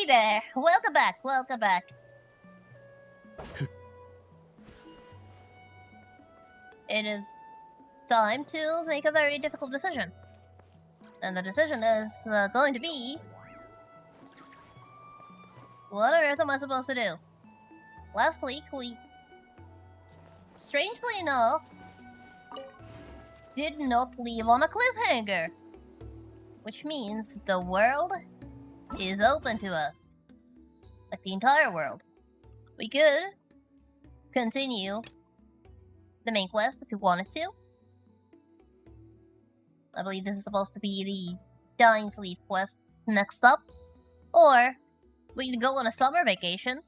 there! Welcome back, welcome back. It is time to make a very difficult decision. And the decision is going to be... What on earth am I supposed to do? Last week we... Strangely enough... did not leave on a cliffhanger. Which means the world is open to us. Like the entire world. We could continue the main quest if we wanted to. I believe this is supposed to be the Dying Sleep quest next up. Or we could go on a summer vacation.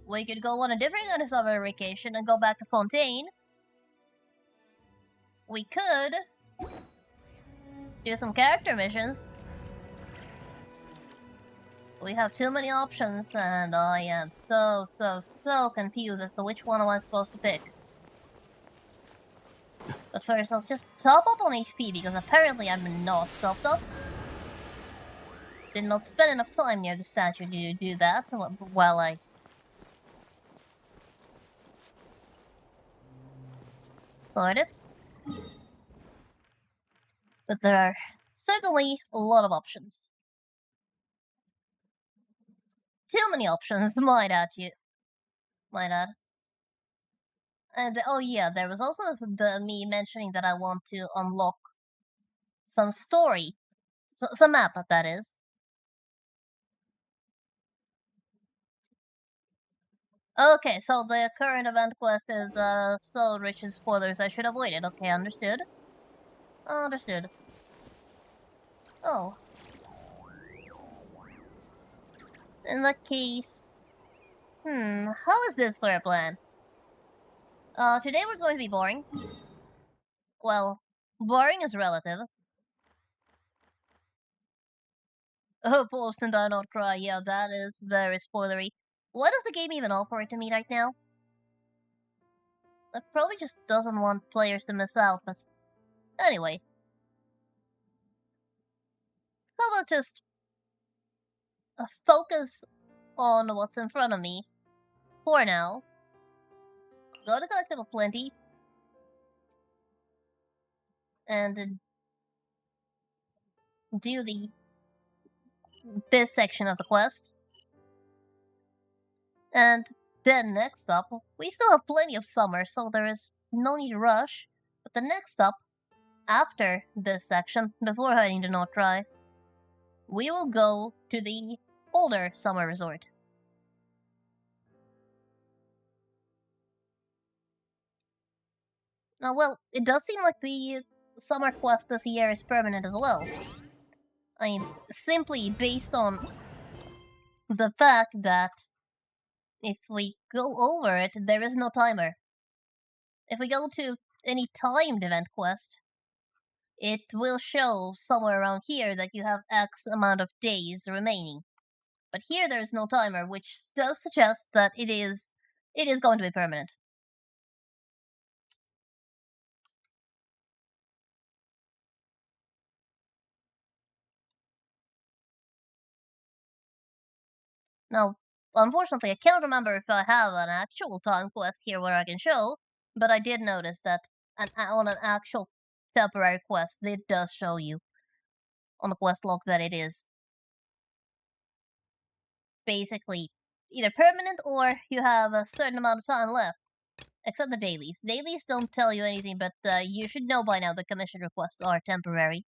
We could go on a different kind of summer vacation and go back to Fontaine. We could do some character missions. We have too many options, and I am so confused as to which one am I supposed to pick. But first, let's just top up on HP, because apparently I'm not topped up. Did not spend enough time near the statue to do that while I... started. But there are certainly a lot of options. Too many options, might add. And oh yeah, there was also me mentioning that I want to unlock some story. Some map, that is. Okay, so the current event quest is so rich in spoilers I should avoid it. Okay, understood. Understood. Oh. In that case... how is this for a plan? Today we're going to be boring. Well, boring is relative. Oh, post and I not cry. Yeah, that is very spoilery. What does the game even offer to me right now? It probably just doesn't want players to miss out, but... Anyway. How about just... focus on what's in front of me. For now. Go to Collective of Plenty. And... do this section of the quest. And then next up, we still have plenty of summer, so there is no need to rush. But the next up, after this section, before heading to North Try, we will go to the older summer resort. Now, well, it does seem like the summer quest this year is permanent as well. I mean, simply based on the fact that if we go over it, there is no timer. If we go to any timed event quest, it will show somewhere around here that you have X amount of days remaining. But here there is no timer, which does suggest that it is going to be permanent. Now, unfortunately, I can't remember if I have an actual time quest here where I can show, but I did notice that on an actual temporary quest, it does show you on the quest log that it is basically either permanent or you have a certain amount of time left. Except the dailies. Dailies don't tell you anything, but you should know by now the commission requests are temporary.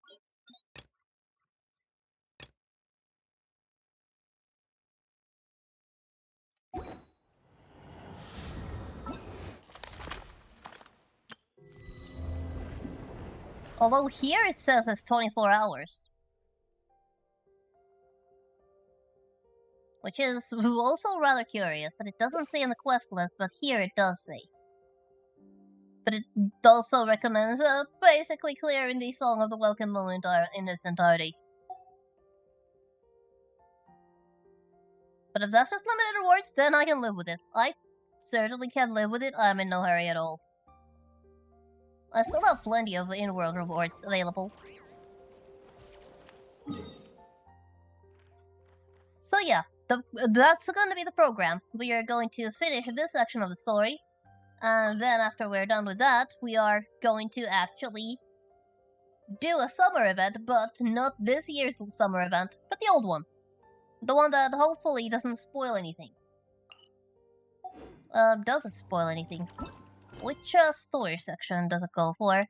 Although here it says it's 24 hours. Which is also rather curious, that it doesn't say in the quest list, but here it does say. But it also recommends basically clearing the Song of the Welcome Moon in its entirety. But if that's just limited rewards, then I can live with it. I certainly can live with it, I'm in no hurry at all. I still have plenty of in-world rewards available. yeah, that's gonna be the program. We are going to finish this section of the story, and then after we're done with that, we are going to actually do a summer event, but not this year's summer event, but the old one. The one that hopefully doesn't spoil anything. Doesn't spoil anything. Which story section does it go for?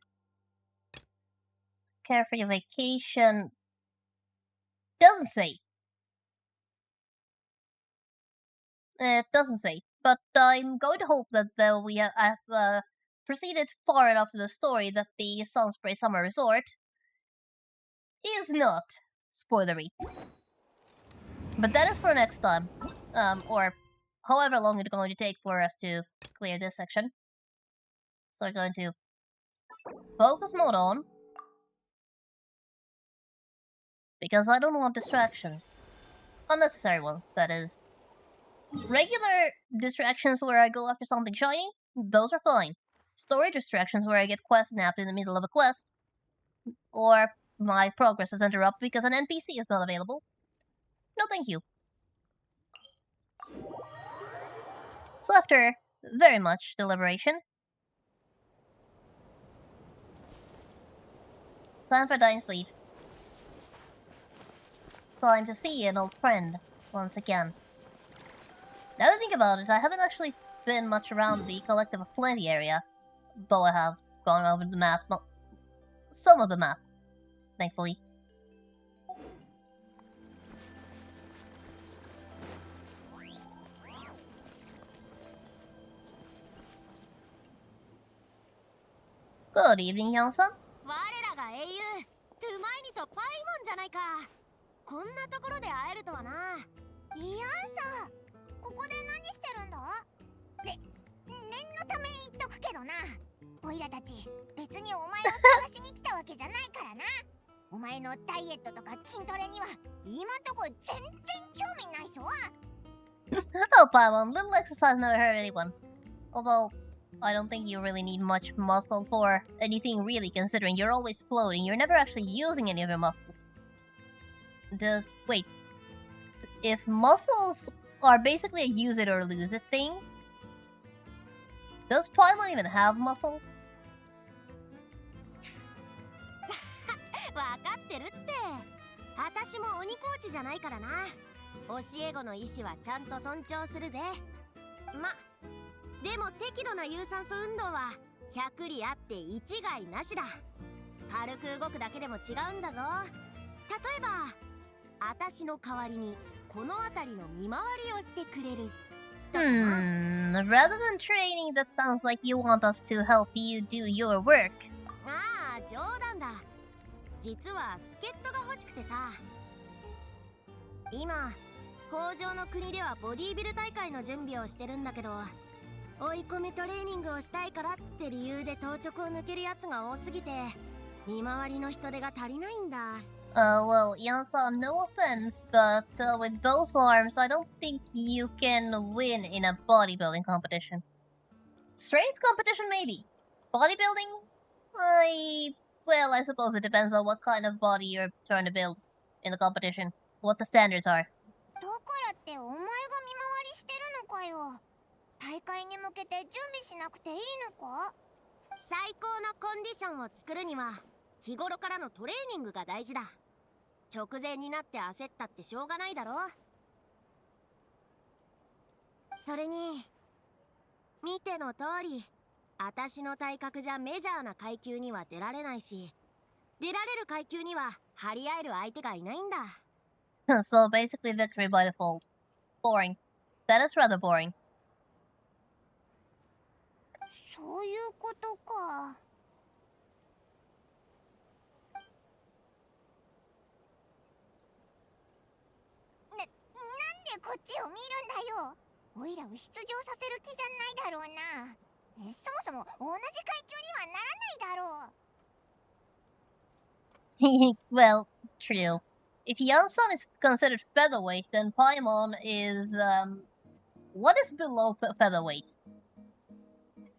Care for your vacation. Doesn't say. It doesn't say. But I'm going to hope that we have proceeded far enough to the story that the Sunspray Summer Resort is not spoilery. But that is for next time. Or however long it's going to take for us to clear this section. So we're going to focus mode on. Because I don't want distractions. Unnecessary ones, that is. Regular distractions where I go after something shiny, those are fine. Story distractions where I get quest napped in the middle of a quest, or my progress is interrupted because an NPC is not available. No thank you. So after very much deliberation, time for dying sleep. Time to see an old friend once again. Now that I think about it, I haven't actually been much around the Collective of Plenty area, though I have gone over the map, some of the map, thankfully. Good evening, Young-san. 我らが英雄トゥマイニとパイモンじゃないか。こんなところで会えるとはな。イアンさん、ここで何してるんだ？念のため言っとくけどな。オイラたち別にお前を探しに来たわけじゃないからな。お前のダイエットとか筋トレには今んとこ全然興味ないぞ。Oh, Paimon, little exercise never hurt anyone. Although, I don't think you really need much muscle for anything really, considering you're always floating. You're never actually using any of your muscles. Wait. If muscles are basically a use it or lose it thing, does Paimon even have muscle? わかってるって。私も鬼コーチじゃないからな。教え子の意志はちゃんと尊重するぜ。でも適度な有酸素運動は100里あって一概なしだ。軽く動くだけでも違うんだぞ。例えば、私の代わりにこの辺りの見回りをしてくれる。Rather than training, that sounds like you want us to help you do your work. ああ、冗談だ。実は助っ人が欲しくてさ。今、北条の国ではボディービル大会の準備をしてるんだけど、追い込みトレーニングをしたいからって理由で当直を抜けるやつが多すぎて、見回りの人手が足りないんだ。Well, Yan-san, no offense, but with those arms, I don't think you can win in a bodybuilding competition. Strength competition, maybe. Bodybuilding? Well, I suppose it depends on what kind of body you're trying to build in the competition. What the standards are. だからってお前が見回りしてるのかよ。大会に向けて準備しなくていいのか？最高のコンディションを作るには日頃からのトレーニングが大事だ。直前になって焦ったってしょうがないだろ。それに見ての通り、私の体格じゃメジャーな階級には出られないし、出られる階級には張り合える相手がいないんだ。So basically victory by default. Boring. That is rather boring. そういうことか。なんでこっちを見るんだよ。オイラを出場させる気じゃないだろうな。そもそも同じ階級にはならないだろう。Well, true. If Yansan is considered featherweight, then Paimon is, what is below featherweight?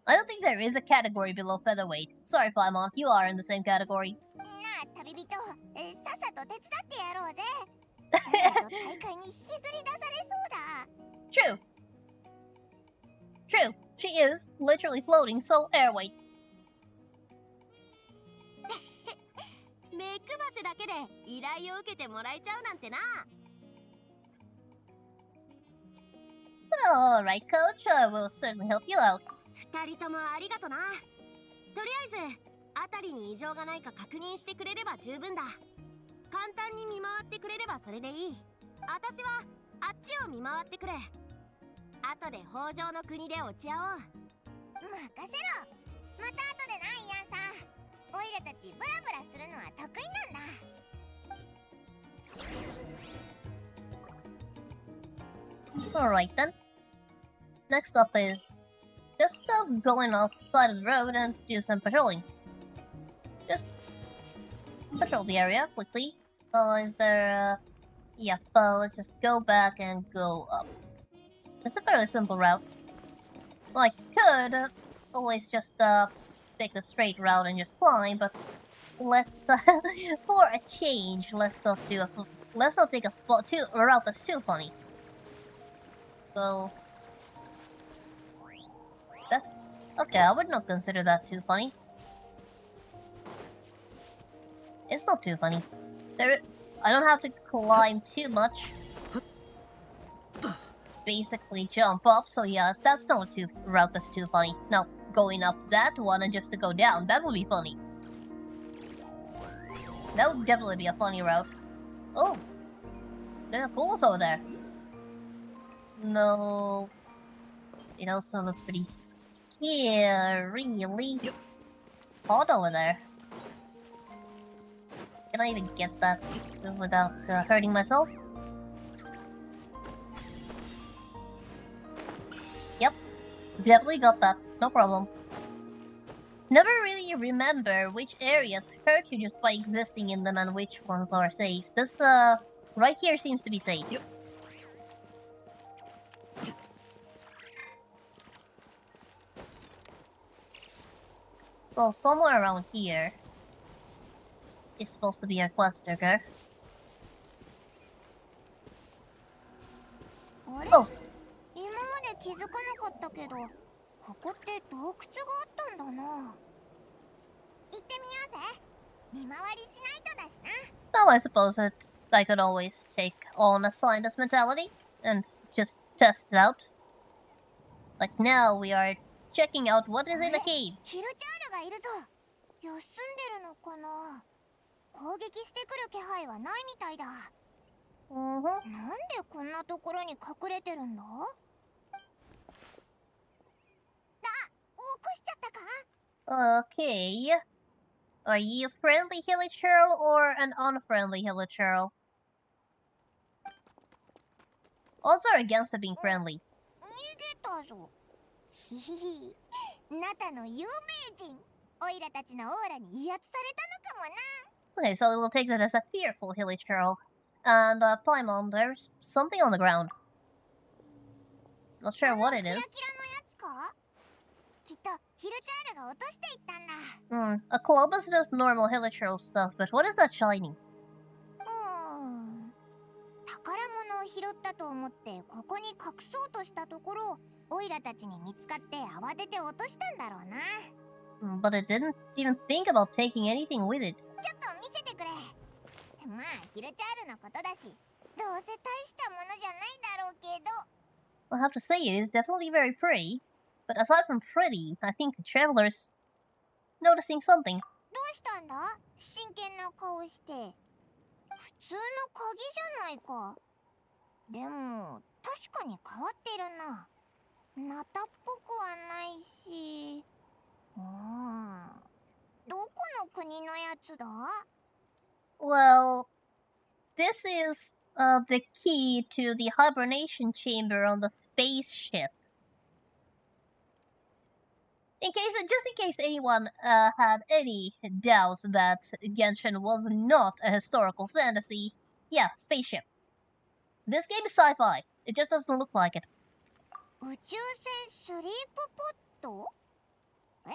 I don't think there is a category below featherweight. Sorry, Paimon, you are in the same category. なあ、旅人、さっさと手伝ってやろうぜ。じゃないと大会に引きずり出されそうだ。 True. True. She is literally floating, so airway. 目配せだけで依頼を受けてもらえちゃうなんてな。 Alright, coach. I will certainly help you out. 二人ともありがとな。とりあえず辺りに異常がないか確認してくれれば十分だ。簡単に見回ってくれればそれでいい。私はあっちを見回ってくる。後で北条の国で落ち合おう。任せろ。また後でな、イアンさん。オイラたちブラブラするのは得意なんだ。 Alright then. Next up is just going off the side of the road and do some patrolling. Just patrol the area quickly. Is there yeah, let's just go back and go up. It's a fairly simple route. Well, I could always just take the straight route and just climb, but let's for a change, let's not take a route that's too funny. So that's okay. I would not consider that too funny. It's not too funny. I don't have to climb too much. Basically jump up, so yeah, that's not a route that's too funny. Now, going up that one and just to go down, that would be funny. That would definitely be a funny route. Oh! There's ghouls over there. No... It also looks pretty scary, really. Hot over there. Can I even get that without hurting myself? Yep, definitely got that, no problem. Never really remember which areas hurt you just by existing in them and which ones are safe. This, right here seems to be safe. Yep. So, somewhere around here is supposed to be a quest trigger. Oh! 今まで気づかなかったけど、ここって洞窟があったんだな。行ってみようぜ。見回りしないとだしな。 Well, I suppose that I could always take on a scientist mentality and just test it out. Like now, we are checking out what is in the cave. ヒルチャールがいるぞ。休んでるのかな。攻撃してくる気配はないみたいだ。なんでこんなところに隠れてるんだ？あ、起こしちゃったか？ Okay. Are you a friendly hilichurl or an unfriendly hilichurl? Odds are against it being friendly. 逃げたぞ。ひひひ。ナタの有名人。オイラたちのオーラに威圧されたのかもな。 Okay, so we'll take that as a fearful hilichurl. And, Paimon, there's something on the ground. Not sure what it is. きっとヒルチャールが落としていったんだ。A club is just normal hilichurl stuff, but what is that shining? 宝物を拾ったと思ってここに隠そうとしたところ、オイラたちに見つかって慌てて落としたんだろうな。But it didn't even think about taking anything with it. ちょっと見せてくれ。まあヒルチャールのことだし、どうせ大したものじゃないだろうけど。 I'll have to say it is definitely very pretty, but aside from pretty, I think the traveler's noticing something. どうしたんだ？真剣な顔して。普通の鍵じゃないか。でも確かに変わってるな。ナタっぽくはないし。どこの国のやつだ？ Well, this is the key to the hibernation chamber on the spaceship. Just in case anyone had any doubts that Genshin was not a historical fantasy, yeah, spaceship. This game is sci-fi. It just doesn't look like it. 宇宙船スリープポット？何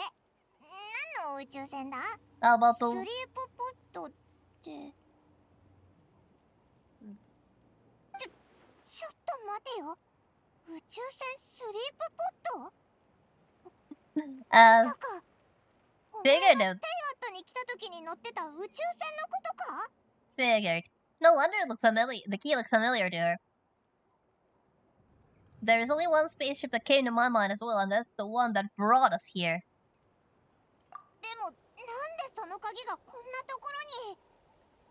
の宇宙船だ？ How about スリー the... プポットって。てよ。宇宙船スリープポット？ As まさか、お前 figured が out. テイアットに来た時に乗ってた宇宙船のことか？ Figured. No wonder it looked familiar. The key looks familiar to her. There's only one spaceship that came to my mind as well, and that's the one that brought us here. でも、なんでその鍵がこんなところに？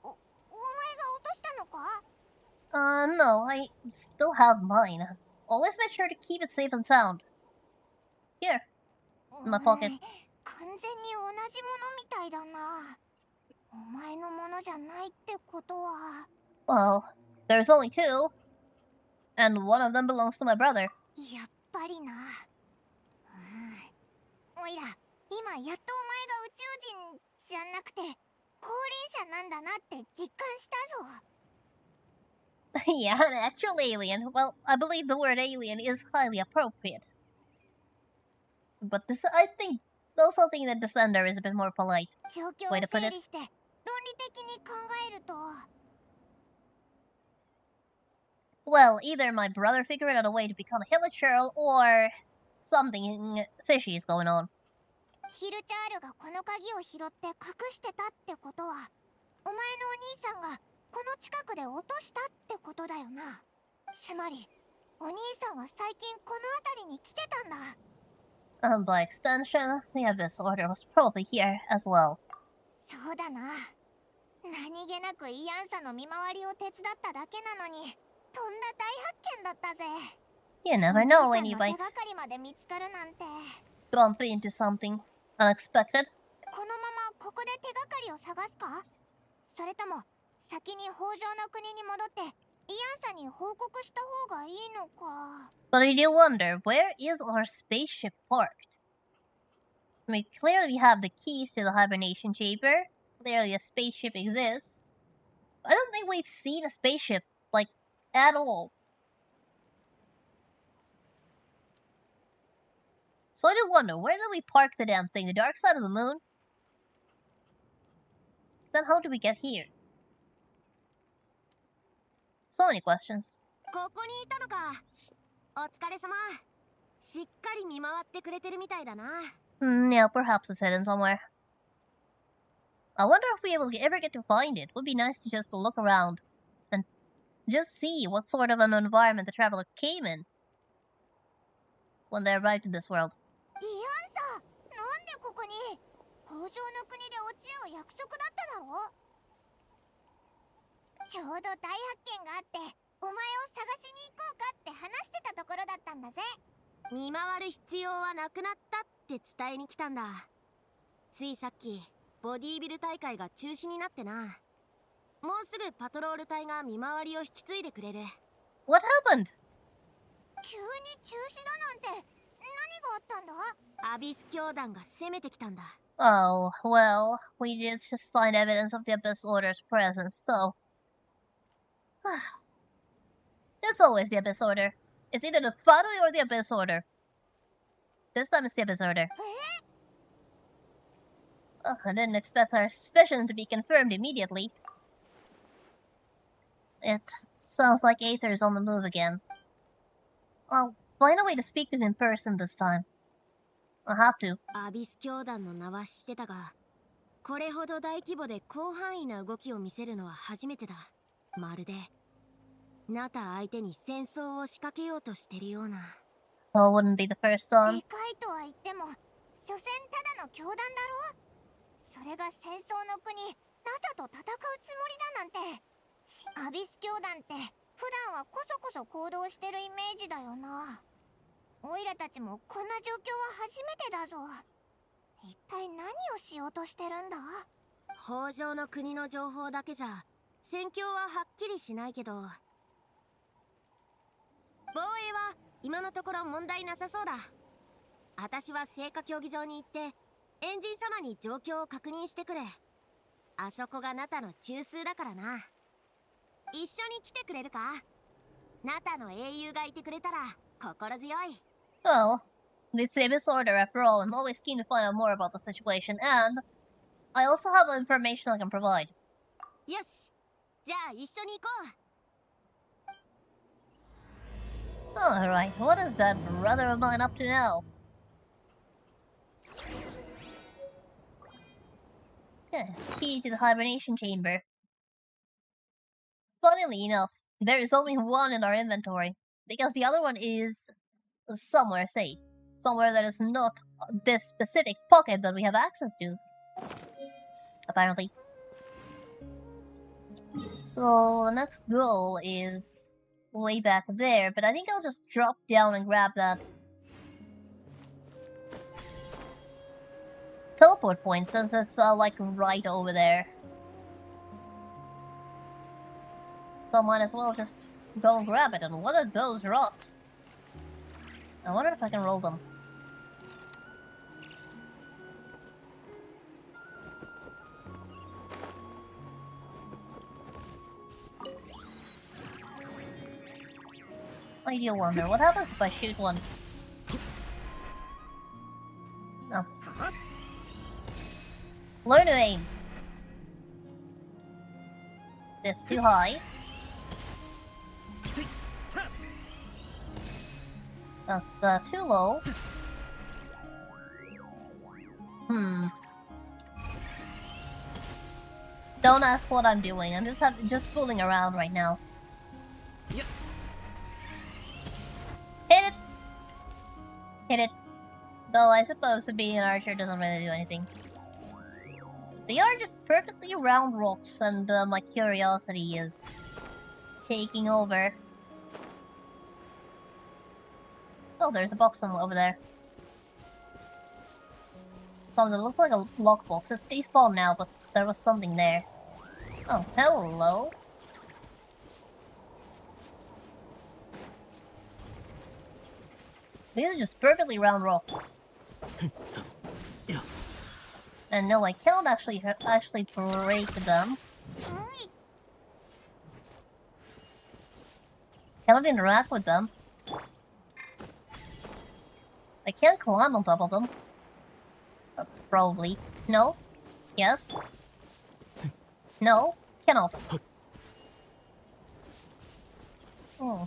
お前が落としたのか？ No, I still have mine. Always make sure to keep it safe and sound. Here, in my pocket. 完全に同じものみたいだな。お前のものじゃないってことは。Well, there's only two, and one of them belongs to my brother. やっぱりな。おいら、今やっとお前が宇宙人じゃなくて降臨者なんだなって実感したぞ。Yeah, an actual alien. Well, I believe the word alien is highly appropriate. But this, I think, also think that Descender is a bit more polite. 状況を Way to put 整 it. 理して論理的に考えると。Well, either my brother figured out a way to become a hilichurl, or something fishy is going on. ヒルチャールがこの鍵を拾って隠してたってことは、お前のお兄さんがこの近くで落としたってことだよな。つまり、お兄さんは最近この辺りに来てたんだ。And by extension, the Abyss Order was probably here as well. そうだな。何気なくイアンサの見回りを手伝っただけなのに、とんだ大発見だったぜ。You never know when お兄 you さん might の手がかりまで見つかるなんて。 bump into something unexpected. このままここで手がかりを探すか？それとも先に北条の国に戻ってイアンサに報告した方がいいのか。 But I do wonder, where is our spaceship parked? I mean, clearly we have the keys to the hibernation chamber. Clearly a spaceship exists. I don't think we've seen a spaceship, like, at all. So I do wonder, where did we park the damn thing? The dark side of the moon? Then how did we get here? So many questions. ここにいたのか。お疲れ様。しっかり見回ってくれてるみたいだな。Yeah, perhaps it's hidden somewhere. I wonder if we will ever get to find it. Would be nice to just look around and just see what sort of an environment the traveler came in when they arrived in this world. イアンサ、なんでここに？北条の国でお知恵を約束だっただろ？ちょうど大発見があってお前を探しに行こうかって話してたところだったんだぜ。見回る必要はなくなったって伝えに来たんだ。ついさっきボディービル大会が中止になってな。もうすぐパトロール隊が見回りを引き継いでくれる。 What happened? 急に中止だなんて何があったんだ？アビス教団が攻めてきたんだ。 Oh, well, we did just find evidence of the Abyss Order's presence, so... It's always the Abyss Order. It's either the Family or the Abyss Order. This time it's the Abyss Order. Oh, I didn't expect our suspicions to be confirmed immediately. It sounds like Aether's on the move again. I'll find a way to speak to him in person this time. I'll have to. アビス教団の名は知ってたが、これほど大規模で広範囲な動きを見せるのは初めてだ。まるでナタ相手に戦争を仕掛けようとしてるような。 Well, wouldn't be the first time. でかいとは言っても、所詮ただの教団だろ。それが戦争の国ナタと戦うつもりだなんて。アビス教団って普段はこそこそ行動してるイメージだよな。オイラたちもこんな状況は初めてだぞ。一体何をしようとしてるんだ？北条の国の情報だけじゃ戦況ははっきりしないけど、防衛は今のところ問題なさそうだ。私は聖火競技場に行ってエンジン様に状況を確認してくる。あそこがナタの中枢だからな。一緒に来てくれるか？ナタの英雄がいてくれたら心強い。 Well, it's the Abyss Order after all. I'm always keen to find out more about the situation, and I also have information I can provide. よし、じゃあ一緒に行こう。Alright, what is that brother of mine up to now? Key to the hibernation chamber. Funnily enough, there is only one in our inventory, because the other one is somewhere safe. Somewhere that is not this specific pocket that we have access to. Apparently. So, the next goal is way back there, but I think I'll just drop down and grab that teleport point since it's like right over there. So I might as well just go and grab it. And what are those rocks? I wonder if I can roll them. I do wonder, what happens if I shoot one? Oh. Learn to aim. This too high. That's too low. Don't ask what I'm doing. I'm just fooling around right now. Hit it! Hit it. Though I suppose to be an archer doesn't really do anything. They are just perfectly round rocks, and my curiosity is taking over. Oh, there's a box somewhere over there. Something that looks like a lockbox. It's despawned now, but there was something there. Oh, hello. These are just perfectly round rocks. And no, I cannot actually break them. Cannot interact with them. I can't climb on top of them. Probably. No. Yes. No. Cannot. Hmm.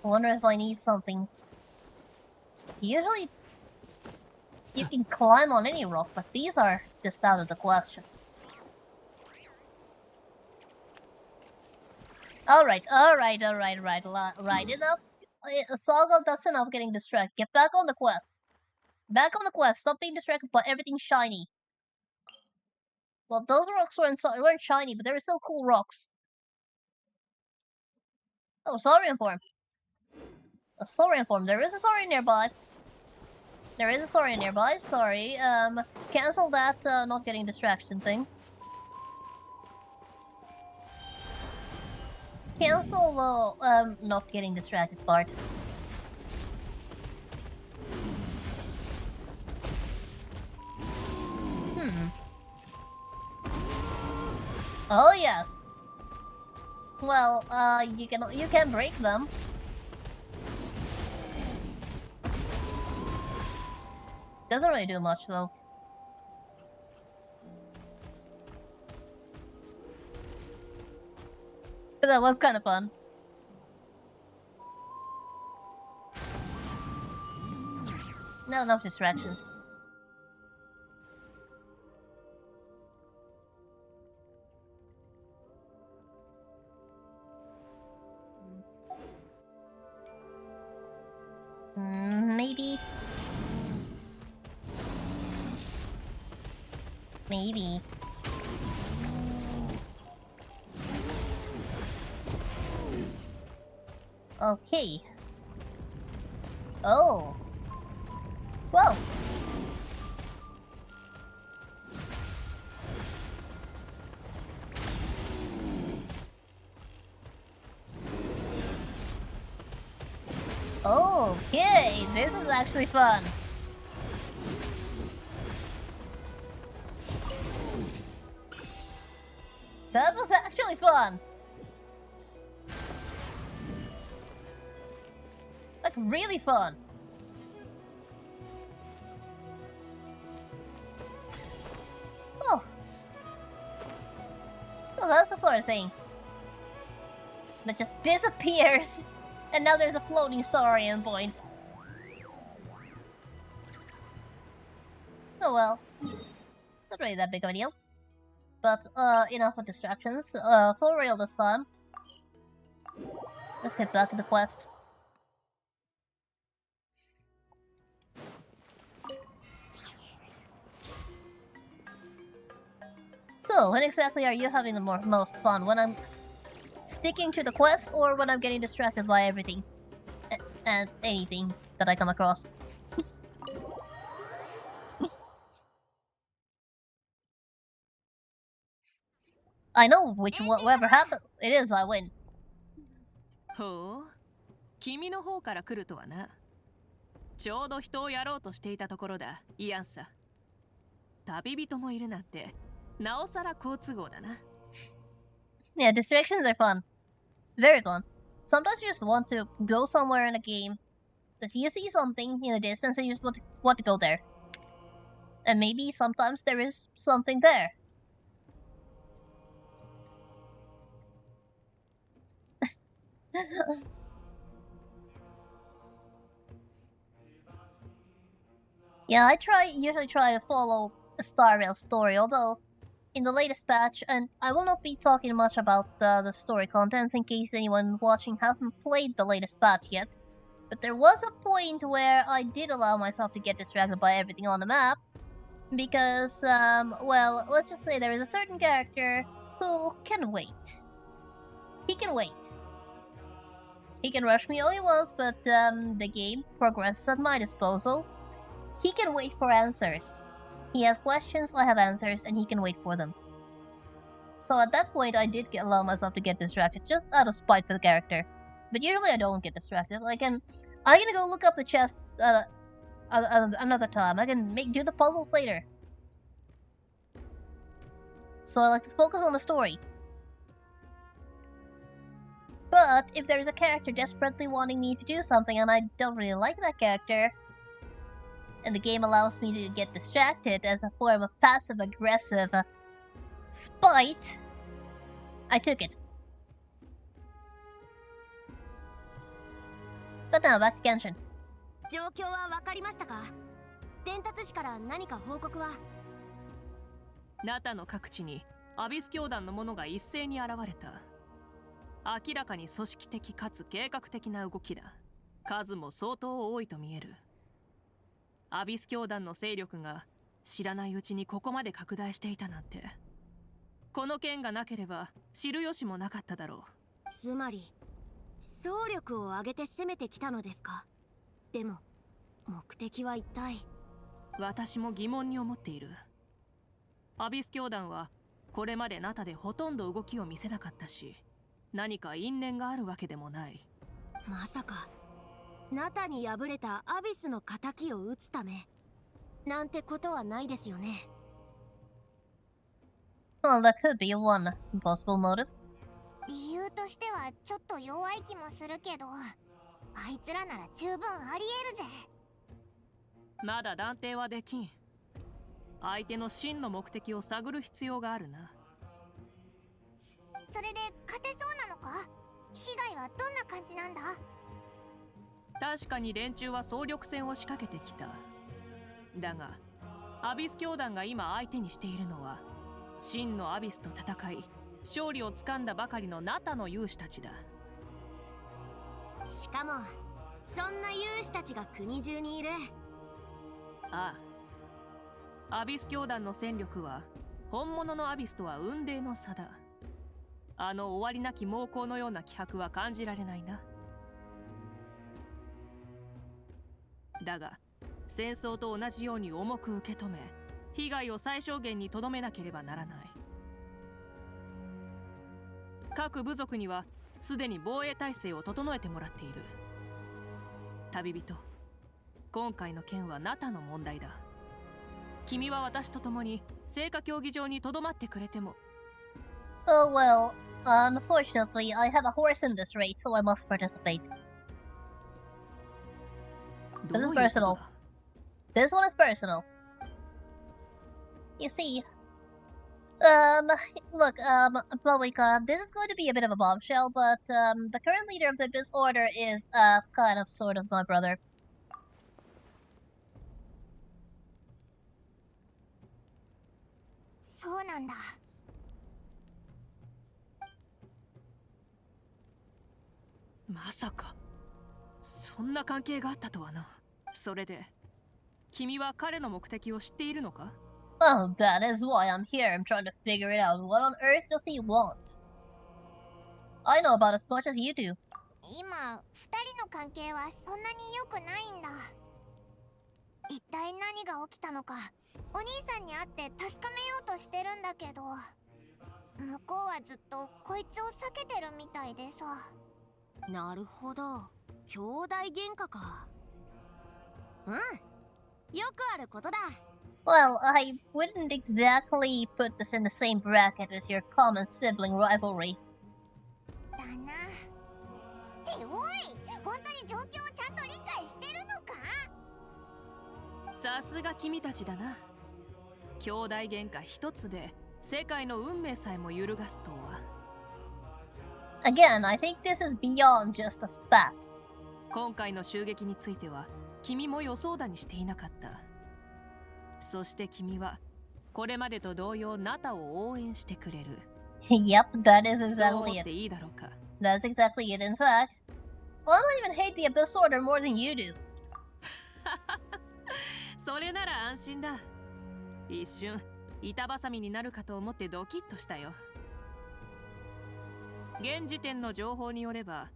I wonder if I need something. Usually, you can climb on any rock, but these are just out of the question. Alright, enough. Saga, that's enough getting distracted. Get back on the quest. Back on the quest. Stop being distracted by everything shiny. Well, those rocks weren't shiny, but they were still cool rocks. Oh, Saurian form. A Saurian form. There is a Saurian nearby. Sorry. Cancel that not getting distraction thing. Cancel the not getting distracted part. Oh yes. Well, you can break them. Doesn't really do much though. But that was kind of fun. No, enough distractions. Maybe. Maybe. Okay. Oh. Whoa. Okay, this is actually fun. That was actually fun. Like, really fun. Oh. Oh, that's the sort of thing. that just disappears, and now there's a floating story endpoint. Oh well, not really that big of a deal. But enough of distractions. For real this time. Let's get back to the quest. So, when exactly are you having the most fun? When I'm sticking to the quest, or when I'm getting distracted by everything and anything that I come across? I know whatever happens, it is I win. ほう、君の方から来るとはな。ちょうど人をやろうとしていたところだ、イアンさ。旅人もいるなんて、なおさら好都合だな。Yeah, distractions are fun. Very fun. Sometimes you just want to go somewhere in a game. Because you see something in the distance and you just want to go there. And maybe sometimes there is something there. Yeah, I usually try to follow a Star Rail story, although in the latest patch, and I will not be talking much about the story contents in case anyone watching hasn't played the latest patch yet, but there was a point where I did allow myself to get distracted by everything on the map, because, well, let's just say there is a certain character who can wait. He can wait. He can rush me all he wants, but the game progresses at my disposal. He can wait for answers. He has questions, I have answers, and he can wait for them. So at that point, I did allow myself to get distracted, just out of spite for the character. But usually I don't get distracted. I'm gonna go look up the chests another time. I can do the puzzles later. So I like to focus on the story. But if there's a character desperately wanting me to do something and I don't really like that character, and the game allows me to get distracted as a form of passive-aggressive spite, I took it. But now, back to Genshin. 状況は分かりましたか？伝達士から何か報告は？ナタの各地にアビス教団の者が一斉に現れた。明らかに組織的かつ計画的な動きだ。数も相当多いと見える。アビス教団の勢力が知らないうちにここまで拡大していたなんて。この件がなければ知る由もなかっただろう。つまり総力を挙げて攻めてきたのですか？でも目的は一体？私も疑問に思っている。アビス教団はこれまでナタでほとんど動きを見せなかったし、何か因縁があるわけでもない。まさかナタに敗れたアビスの仇を討つためなんてことはないですよね。Well, that could be one possible motive. 理由としてはちょっと弱い気もするけど、あいつらなら十分あり得るぜ。まだ断定はできん。相手の真の目的を探る必要があるな。それで勝てそうなのか？被害はどんな感じなんだ？確かに連中は総力戦を仕掛けてきた。だがアビス教団が今相手にしているのは真のアビスと戦い勝利をつかんだばかりのナタの勇士たちだ。しかもそんな勇士たちが国中にいる。ああ、アビス教団の戦力は本物のアビスとは雲泥の差だ。あの終わりなき猛攻のような気迫は感じられないな。だが戦争と同じように重く受け止め被害を最小限にとどめなければならない。各部族にはすでに防衛体制を整えてもらっている。旅人、今回の件はナタの問題だ。君は私と共に聖火競技場にとどまってくれても。Oh well, unfortunately, I have a horse in this race, so I must participate. This is personal. This one is personal. You see, Look, public, this is going to be a bit of a bombshell, but, the current leader of the Abyss Order is, kind of sort of my brother.そうなんだ。まさかそんな関係があったとはな。それで君は彼の目的を知っているのか？ Oh, that is why I'm here. I'm trying to figure it out. What on earth does he want? I know about as much as you do. 今、二人の関係はそんなに良くないんだ。一体何が起きたのか、お兄さんに会って確かめようとしてるんだけど、向こうはずっとこいつを避けてるみたいでさ。なるほど、兄弟喧嘩か。うん、よくあることだ。Well, I wouldn't exactly put this in the same bracket as your common sibling rivalry. だな。っておい、本当に状況をちゃんと理解してるのか？さすが君たちだな。兄弟喧嘩一つで世界の運命さえも揺るがすとは。Again, I think this is beyond just a spat. 今回の襲撃については君も予想だにしていなかった。そして君はこれまでと同様ナタを応援してくれる。Yep, that is そう思 exactly って it. いいだろうか。 That's exactly it, in fact. Well, I don't even hate the Abyss Order more than you do. それなら安心だ。一瞬板挟みになるかと思ってドキッとしたよ。現時点の情報によれば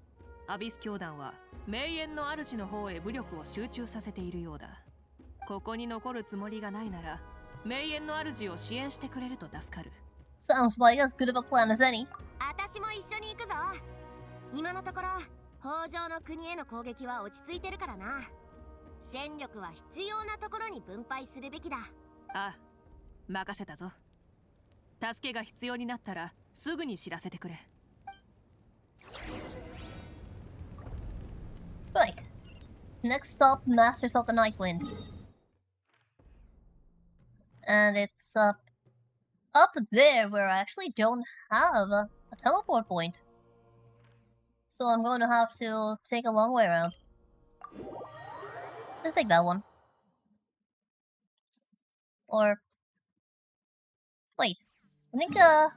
アビス教団は名園の主の方へ武力を集中させているようだ。ここに残るつもりがないなら名園の主を支援してくれると助かる。 Sounds like as good of a plan as any. 私も一緒に行くぞ。今のところ北条の国への攻撃は落ち着いてるからな。戦力は必要なところに分配するべきだ。ああ、任せたぞ。助けが必要になったらすぐに知らせてくれ。 Right. Next stop, Masters of the Nightwind. And it's up there where I actually don't have a teleport point. So I'm going to have to take a long way around. Let's take that one. Or wait, I think that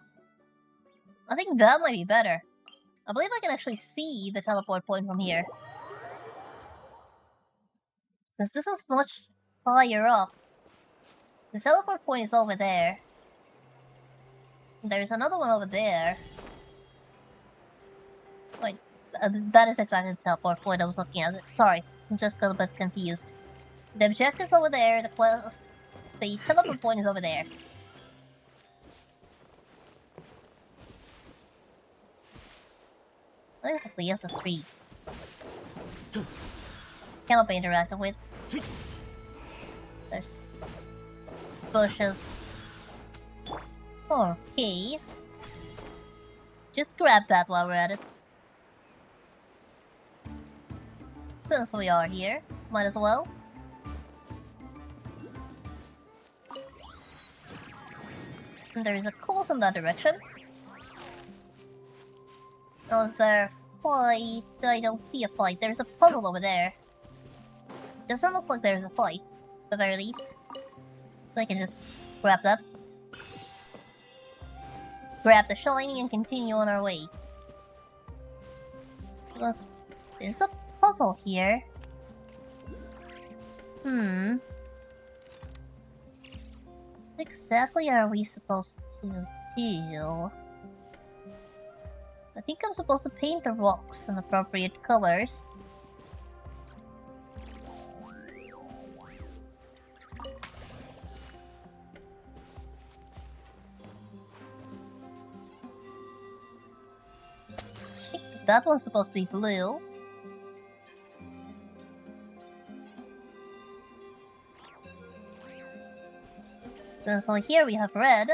might be better. I believe I can actually see the teleport point from here. Because this is much higher up. The teleport point is over there. There's another one over there. Wait, that is exactly the teleport point I was looking at. Sorry, I'm just a little bit confused. The objective's over there, the teleport point is over there. What exactly is the street? Cannot be interacted with. There's bushes. Okay. Just grab that while we're at it. Since we are here, might as well. And there is a course in that direction. Oh, is there a fight? I don't see a fight. There's a puzzle over there. Doesn't look like there's a fight, at the very least. So I can just grab that. Grab the shiny and continue on our way. Look, there's a puzzle here. What exactly are we supposed to do? I think I'm supposed to paint the rocks in appropriate colors. I think that one's supposed to be blue. Since over here we have red.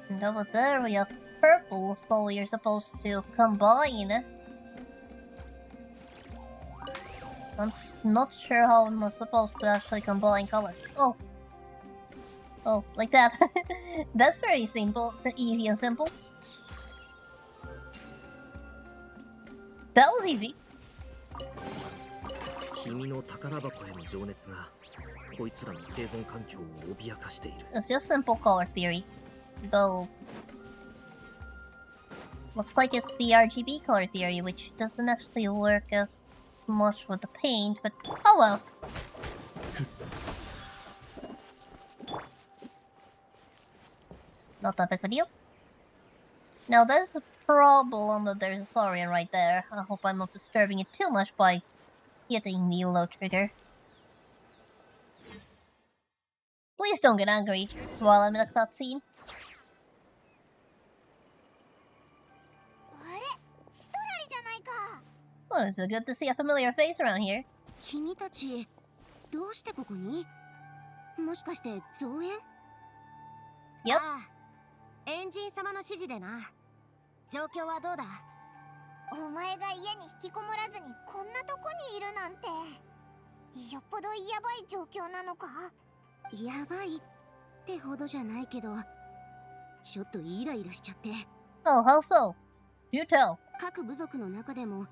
And over there we have purple, so you're supposed to combine I'm not sure how I'm supposed to actually combine colors. Oh. Oh, like that. That's very simple, easy and simple. That was easy. 君の宝箱への情熱がこいつらの生存環境を脅かしている。 It's just simple color theory. Though looks like it's the RGB color theory, which doesn't actually work as much with the paint, but oh well. Not that big of a deal. Now there's a problem that there's a Saurian right there. I hope I'm not disturbing it too much by hitting the low trigger. Please don't get angry while I'm in a cutscene. あれシトラリじゃないか。 Well, it's good to see a familiar face around here. 君たちどうしてここに？もしかして増援？ Yep. ああ、エンジン様の指示でな。状況はどうだ？お前が家に引きこもらずにこんなとこにいるなんて、よっぽどやばい状況なのか？やばいってほどじゃないけど、ちょっとイライラしちゃって。 Oh, how so? Do tell. 各部族の中でも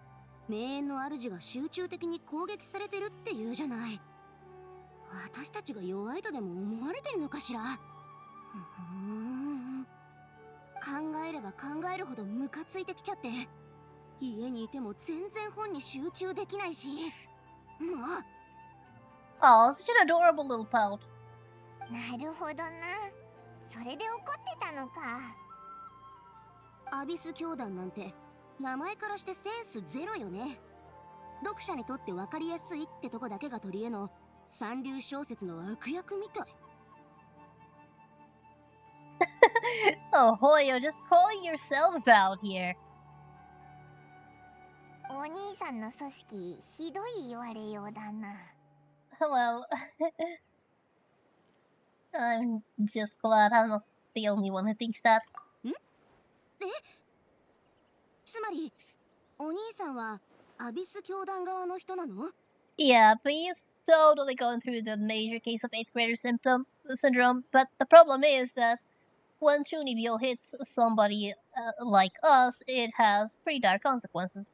名園の主が集中的に攻撃されてるって言うじゃない。私たちが弱いとでも思われてるのかしら。考えれば考えるほどムカついてきちゃって、家にいても全然本に集中できないし、もう。 Oh, such an adorable little pout. なるほどな。それで怒ってたのか。アビス教団なんて名前からしてセンスゼロよね。読者にとって分かりやすいってとこだけが取り柄の三流小説の悪役みたい。Oh, boy, you're just calling yourselves out here. お兄さんの組織ひどい言われようだな。 Well, I'm just glad I'm not the only one who thinks that. つまりお兄さんはアビス教団側の人なの？ Yeah, but he's totally going through the major case of 8th grader syndrome, but the problem is that when Chunibyo hits somebody like us, it has pretty dire consequences.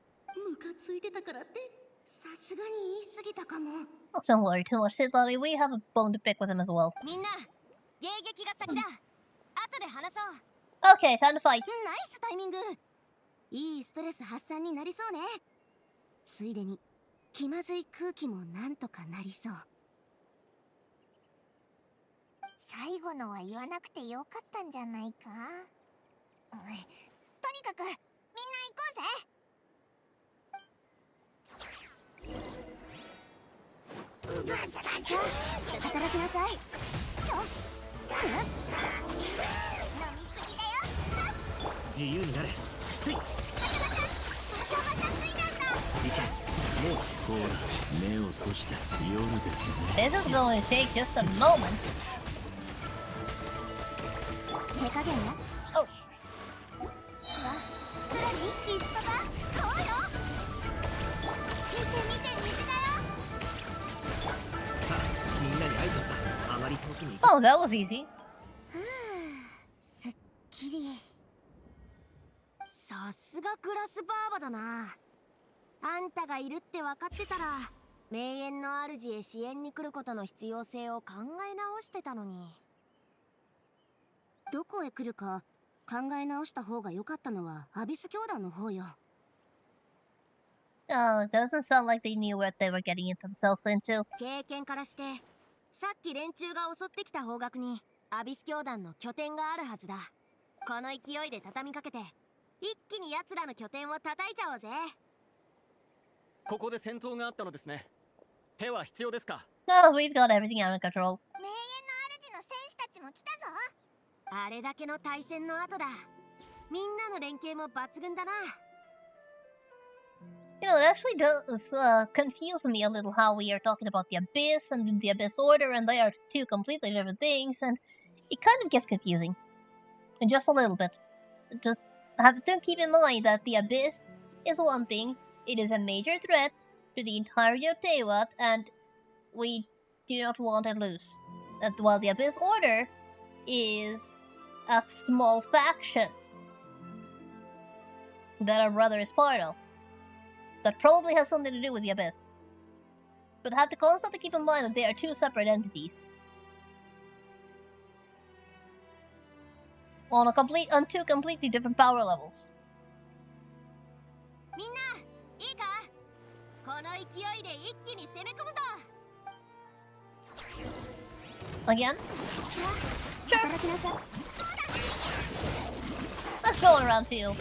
ムカついてたからってさすがに言い過ぎたかも。 Oh, don't worry too much, Sidlari. We have a bone to pick with him as well. みんな迎撃が先だ。後で話そう。 Okay, time to fight. ナイスタイミング。いいストレス発散になりそうね。ついでに気まずい空気もなんとかなりそう。最後のは言わなくてよかったんじゃないか。とにかくみんな行こうぜ。さあ働きなさい。飲みすぎだよ。自由になれ。スイ。場所がついたんだ。行け。もう。ほら、目を閉して夜ですね。 This is going to take just a moment. 手加減ね。お。わ、一人いつとか。こうよ。見て見て虹だよ。さあ、みんなに挨拶だ。あまり遠くに。 Oh, that was easy. すっきり。さすがグラスバーバだな。あんたがいるって分かってたら名園の主へ支援に来ることの必要性を考え直してたのに。どこへ来るか考え直した方が良かったのはアビス教団の方よ。 Oh, it doesn't sound like they knew what they were getting themselves into. 経験からしてさっき連中が襲ってきた方角にアビス教団の拠点があるはずだ。この勢いで畳みかけて一気に奴らの拠点を叩いちゃおうぜ。ここで戦闘があったのですね。手は必要ですか？ No, we've got everything under control. 名園の主の戦士たちも来たぞ。あれだけの対戦の後だ。みんなの連携も抜群だな。 You know, it actually does confuse me a little how we are talking about the Abyss and the Abyss Order, and they are two completely different things, and it kind of gets confusing. Just a little bit. Just have to keep in mind that the Abyss is one thing, it is a major threat, to the entirety of Teyvat, and we do not want to lose. While the Abyss Order is a small faction that our brother is part of, that probably has something to do with the Abyss. But have to constantly keep in mind that they are two separate entities. On two completely different power levels. みんないいか、この勢いで一気に攻め込むぞ。 Again? さあ、働きなさい。 Let's go around two. あれ、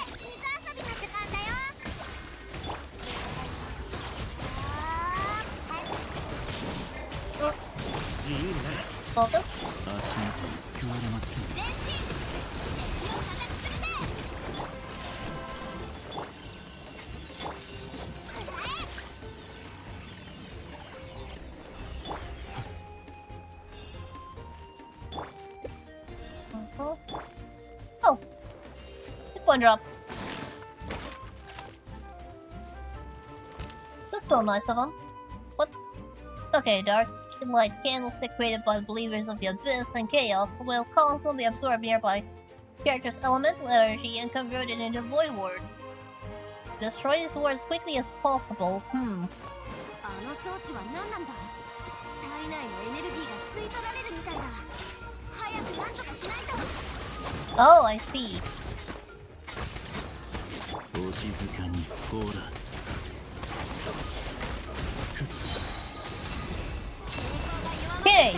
水遊びの時間だよ。自由になれ。 Focus. 足元に救われません。前進。敵を叩き潰せ。 Oh. Hit point drop. That's so nice of him. What? Okay, dark light candlestick created by believers of the Abyss and Chaos will constantly absorb nearby characters' elemental energy and convert it into void wards. Destroy these wards as quickly as possible. あの装置は何なんだ。体内のエネルギーが吸い取られるみたいだ。早く何とかしないと。 Oh, I see. お静かに、ほら。 Okay. 仕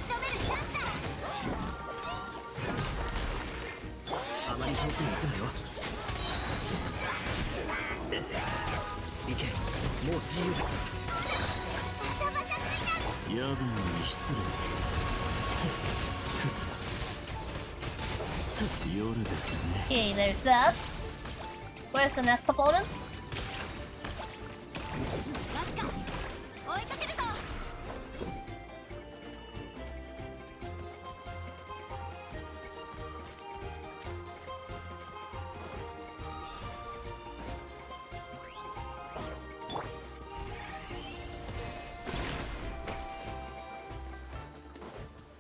留めるチャンスだ。あまり遠くに行くなよ。行け、もう自由だ。バシャバシャついた。夜分に失礼。夜ですね。 Okay, there's that. Where's the next opponent? ラスカ、追いかけるぞ。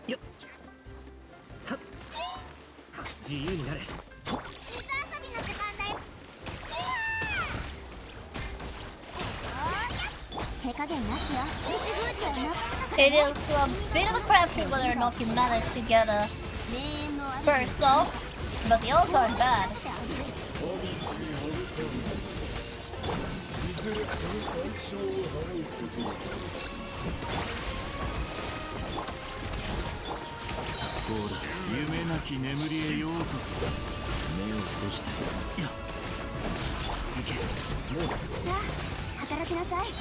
よっ。はっ。自由になれ。水遊びの時間だよ。手加減なしよ。一封じはなくすか It is a bit of a crapshoot whether or not you manage to get a 名演のある first off, but the odds aren't bad. ほら、夢なき眠りへようこそ。目を閉して。いや、行け、もうだ。さあ、働きなさい。シ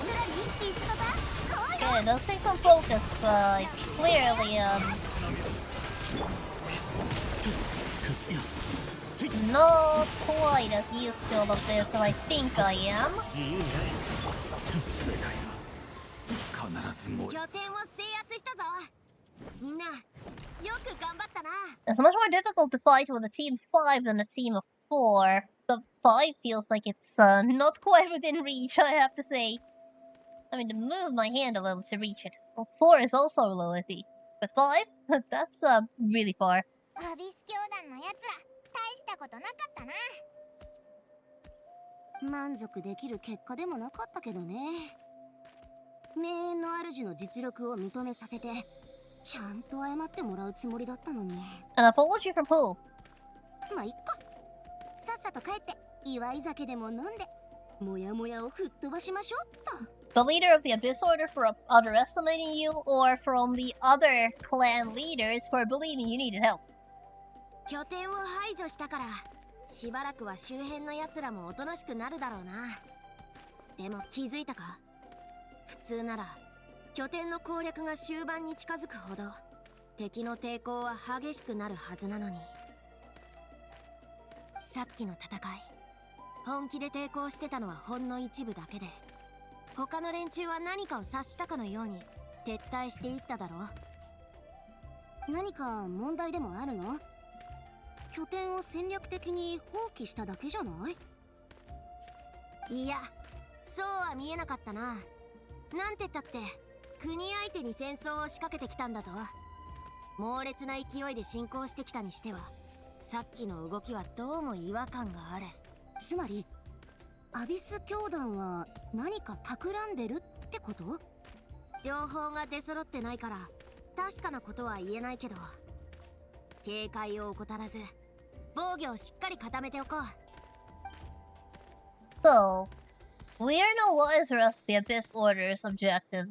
トラリ、いつとか。来いよ。 Yeah, it does take some focus, clearly, not quite as used to all of this as I think I am. 自由になれ。世界は必ずもう。拠点を制圧したぞ。みんな、よく頑張ったな。 It's much more difficult to fight with a team 5 than a team of 4. The 5 feels like it's not quite within reach, I have to say. I mean, to move my hand a little to reach it. Well, 4 is also a little iffy. But 5? That's really far. アビス教団のやつら、大したことなかったな。満足できる結果でもなかったけどね。名演の主の実力を認めさせて、ちゃんと謝ってもらうつもりだったのに。 An apology from who? まあ、いっか。さっさと帰って、祝い酒でも飲んで、もやもやを吹っ飛ばしましょうっと。 The leader of the Abyss Order for underestimating you, or from the other clan leaders for believing you needed help? 拠点を排除したから、しばらくは周辺の奴らもおとなしくなるだろうな。でも気づいたか？普通なら、拠点の攻略が終盤に近づくほど、敵の抵抗は激しくなるはずなのに。さっきの戦い、本気で抵抗してたのはほんの一部だけで、他の連中は何かを察したかのように撤退していっただろう。何か問題でもあるの？拠点を戦略的に放棄しただけじゃない？いや、そうは見えなかったな。なんて言ったって国相手に戦争を仕掛けてきたんだぞ。猛烈な勢いで進行してきたにしては、さっきの動きはどうも違和感がある。つまりアビス教団は何か企んでるってこと？情報が出揃ってないから確かなことは言えないけど、警戒を怠らず防御をしっかり固めておこう。 So, we are now what is the rest of the Abyss Order's objective.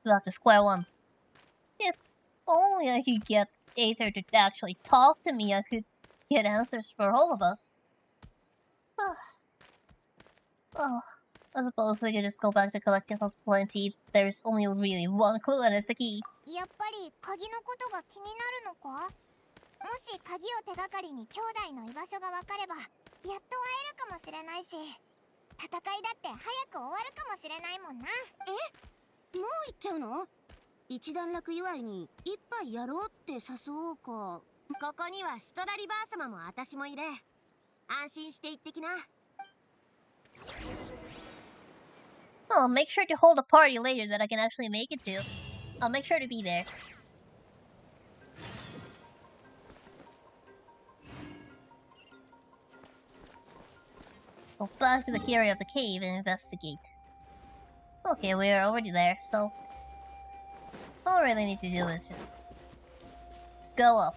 Back to square one. If only I could get Aether to actually talk to me, I could get answers for all of us. I suppose we could just go back to collecting of plenty. There's only really one clue and it's the key. やっぱり鍵のことが気になるのか？もし鍵を手がかりに兄弟の居場所が分かればやっと会えるかもしれないし、戦いだって早く終わるかもしれないもんな。え、もう行っちゃうの？一段落祝いに一杯やろうって誘おうか。ここにはシトラリバー様も私もいる。安心して行ってきな。 Oh, make sure to hold a party later that I can actually make it to. I'll make sure to be there. Let's go back to the area of the cave and investigate. Okay, we are already there, so all I really need to do is just go up.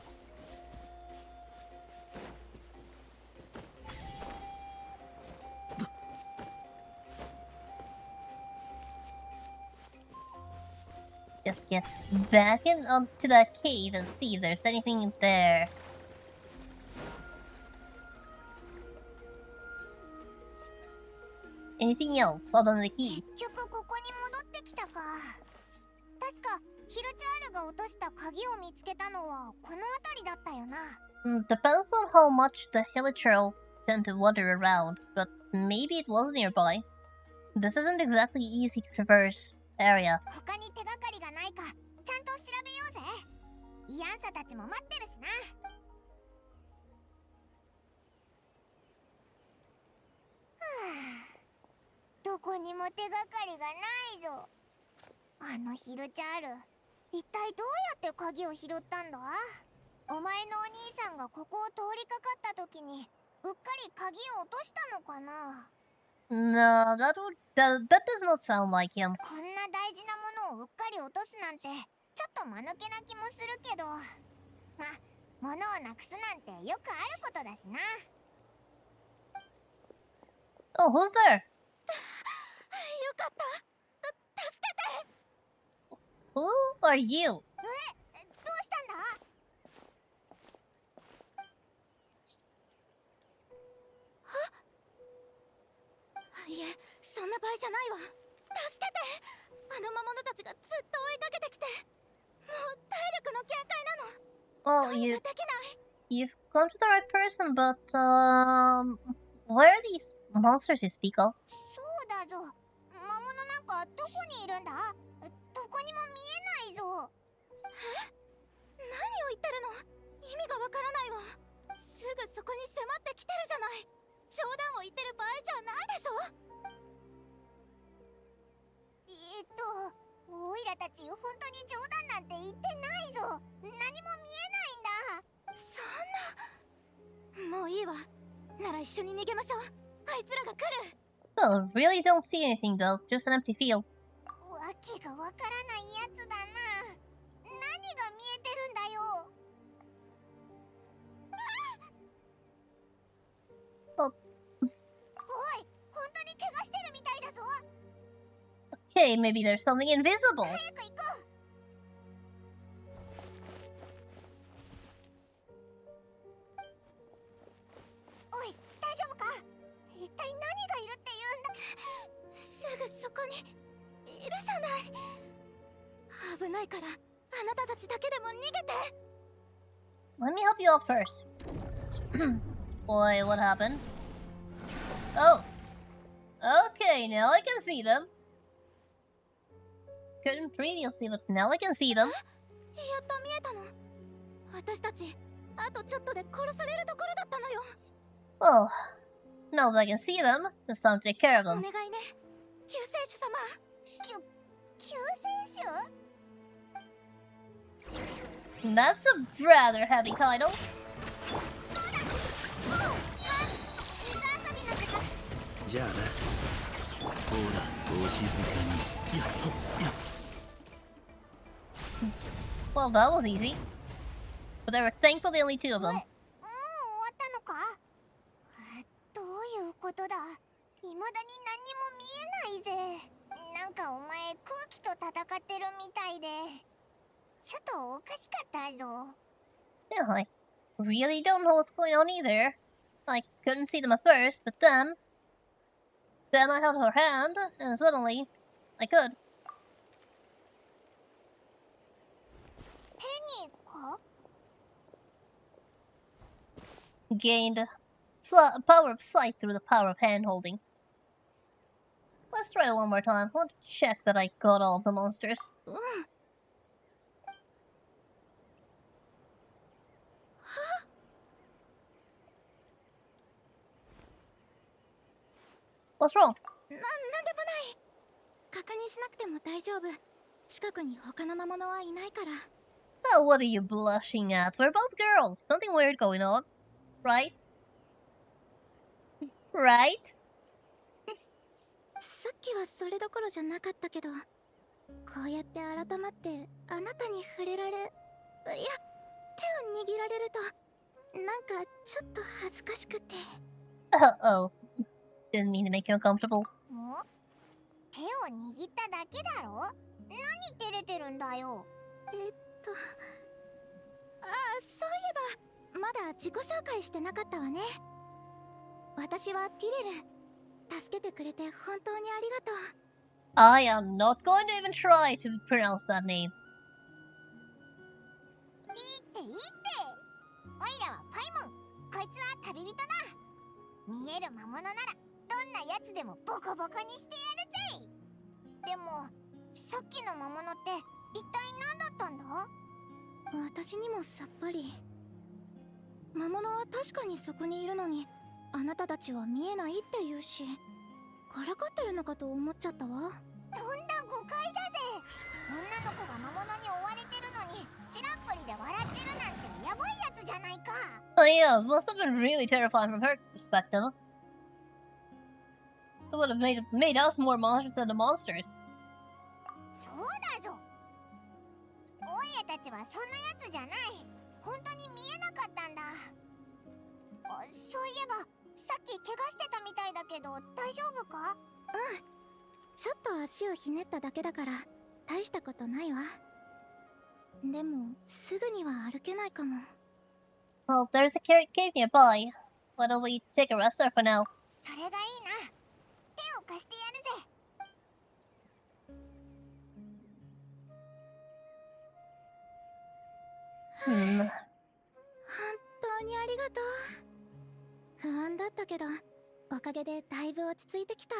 Just get back in onto that cave and see if there's anything there. Anything else other than the key? 結局ここに戻ってきたか。確かヒルチャールが落とした鍵を見つけたのはこの辺りだったよな。Depends on how much the Hilichurl tend to wander around, but maybe it was nearby. This isn't exactly easy to traverse area. 他に手がかりがないかちゃんと調べようぜ。イアンサたちも待ってるしな。どこにも手がかりがないぞ。あのヒルチャール、一体どうやって鍵を拾ったんだ？お前のお兄さんがここを通りかかった時にうっかり鍵を落としたのかな？ No, that does not sound like him. こんな大事なものをうっかり落とすなんてちょっと間抜けな気もするけど、ま、物をなくすなんてよくあることだしな。Oh, who's there? よかった。助けて。 Who are you? どうしたんだ？いえ、そんな場合じゃないわ。助けて。あの魔物たちがずっと追いかけてきて、もう体力の限界なの。 Oh, どうにかできない？ you've come to the right person, but where are these monsters you speak of? そうだぞ。魔物なんかどこにいるんだ？どこにも見えないぞ。え？何を言ってるの？意味がわからないわ。すぐそこに迫ってきてるじゃない。冗談を言ってる場合じゃないでしょ。オイラたち本当に冗談なんて言ってないぞ。何も見えないんだ。そんな。もういいわ。なら一緒に逃げましょう。あいつらが来る。 Well, really don't see anything though, just an empty field. わけがわからないやつだな。何が見えてるんだよ。Oh. おい、本当に怪我してるみたいだぞ。 Okay, maybe there's something invisible. 早く行こう。おい、大丈夫か？一体何がいるって言うんだ。すぐそこにいるじゃない。危ないからあなたたちだけでも逃げて。 Let me help you out first. Boy, what happened? Oh. Okay, now I can see them. Couldn't previously, but now I can see them. やっと見えたの。私たちあとちょっとで殺されるところだったのよ。Oh. Now that I can see them, it's time to take care of お them. 願いね、救世主様。救世主？ That's a rather heavy title. 水遊びの時間。じゃあな。ほらお静かに。やっほやっ Well, that was easy. But there were thankfully only 2 of もう them. 終わったのか？どういうことだ？未だに何にも見えないぜ。なんかお前空気と戦ってるみたいで、ちょっとおかしかったぞ。 Yeah, I really don't know what's going on either. I couldn't see them at first, but then I held her hand, and suddenly I could. 手にか？ Gained power of sight through the power of hand holding. Let's try it one more time. I want to check that I got all of the monsters. うん。 What's wrong? なんでもない。確認しなくても大丈夫。近くに他の魔物はいないから。 Oh, what are you blushing at? We're both girls. Nothing weird going on. Right? Right? さっきはそれどころじゃなかったけど、こうやって改まってあなたに触れられ、いや、手を握られると、なんかちょっと恥ずかしくて。 Oh. Didn't mean to make you uncomfortable. 手を握っただけだろ？何照れてるんだよ。ああ、そういえばまだ自己紹介してなかったわね。私はティレル。助けてくれて本当にありがとう。 I am not going to even try to pronounce that name. いいっていいって。おいらはパイモン。こいつは旅人だ。見える魔物ならどんなやつでもボコボコにしてやるぜ。でもさっきの魔物って一体何だったんだ？私にもさっぱり。魔物は確かにそこにいるのに、あなたたちは見えないって言うし、からかってるのかと思っちゃったわ。とんだ誤解だぜ。女の子が魔物に追われてるのにしらっぽりで笑ってるなんてやばいやつじゃないか。 Oh yeah, must have been really terrifying from her perspective. It would have made us more monsters than the monsters. そうだぞ。おいらたちはそんなやつじゃない。本当に見えなかったんだ。そういえばさっき怪我してたみたいだけど大丈夫か？うん。ちょっと足をひねっただけだから大したことないわ。でもすぐには歩けないかも。 Well, there's a cave nearby. Why don't we take a rest there for now? それがいいな。手を貸してやるぜ。 本当にありがとう。不安だったけど、おかげでだいぶ落ち着いてきた。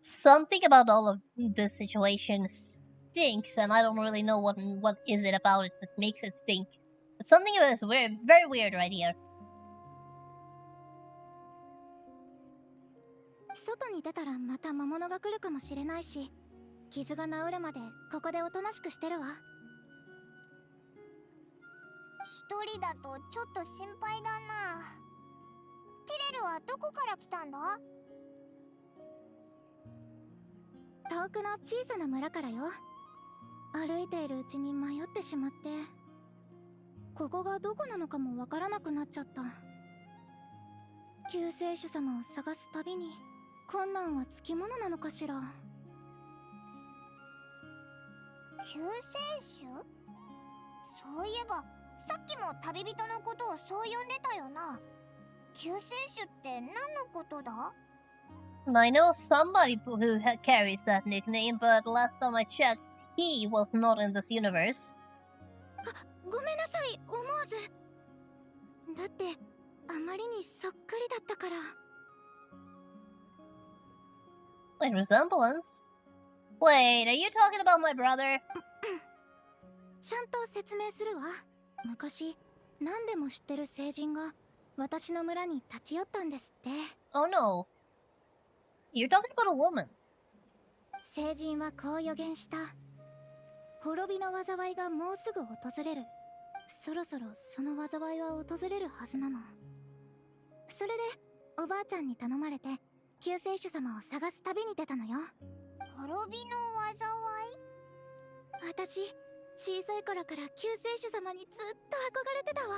Something about all of this situation stinks, and I don't really know what is it about it that makes it stink. But something about it is weird, very weird right here. 外に出たらまた魔物が来るかもしれないし、傷が治るまでここでおとなしくしてるわ。一人だとちょっと心配だな。ティレルはどこから来たんだ？遠くの小さな村からよ。歩いているうちに迷ってしまって、ここがどこなのかもわからなくなっちゃった。救世主様を探すたびに困難はつきものなのかしら。救世主？そういえばさっきも旅人のことをそう呼んでたよな。救世主って何のことだ？ I know somebody who carries that nickname, but last time I checked, he was not in this universe. ごめんなさい、思わず。だってあまりにそっくりだったから。 Wait, resemblance? Wait, are you talking about my brother? ちゃんと説明するわ。昔何でも知ってる聖人が私の村に立ち寄ったんですって。 Oh no, You're talking about a woman. 聖人はこう予言した。滅びの災いがもうすぐ訪れる。そろそろその災いは訪れるはずなの。それでおばあちゃんに頼まれて救世主様を探す旅に出たのよ。滅びの災い？私小さい頃から救世主様にずっと憧れてたわ。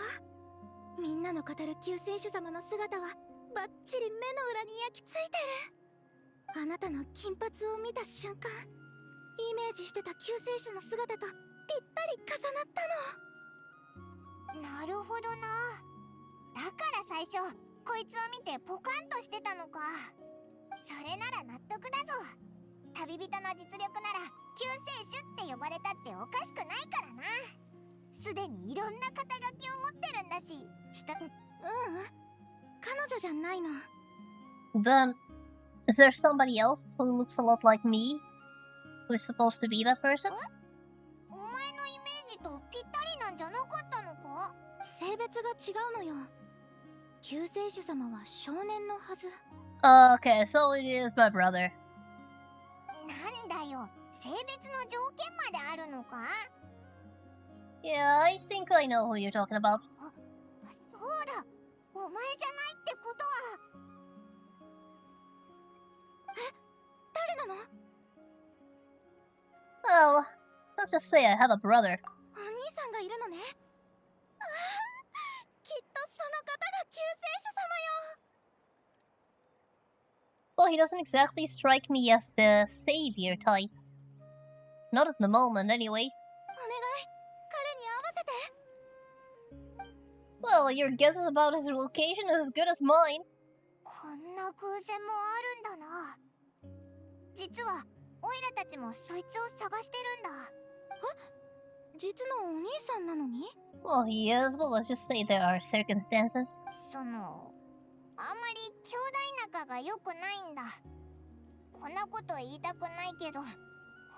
みんなの語る救世主様の姿はバッチリ目の裏に焼き付いてる。あなたの金髪を見た瞬間、イメージしてた救世主の姿とぴったり重なったの。なるほどな。だから最初こいつを見てポカンとしてたのか。それなら納得だぞ。旅人の実力なら救世主って呼ばれたっておかしくないからな。すでにいろんな肩書きを持ってるんだし。彼女じゃないの。 Then, is there somebody else who looks a lot like me? Who's supposed to be that person? お前のイメージとぴったりなんじゃなかったのか？性別が違うのよ。救世主様は少年のはず。Okay, so it is my brother. なんだよ、性別の条件まであるのか？ Yeah, I think I know who you're talking about. そうだ、お前じゃないってことは。誰なの？ Well, let's just say I have a brother. お兄さんがいるのね。ああ、きっとその方が救世主様よ。 Well, he doesn't exactly strike me as the savior type. Not at the moment, anyway. お願い、彼に会わせて。 Well, your guess is about his location is as good as mine. こんな偶然もあるんだな。実はオイラたちもそいつを探してるんだ。え？実のお兄さんなのに？ Well, he is, but let's just say there are circumstances. あんまり兄弟仲が良くないんだ。こんなこと言いたくないけど、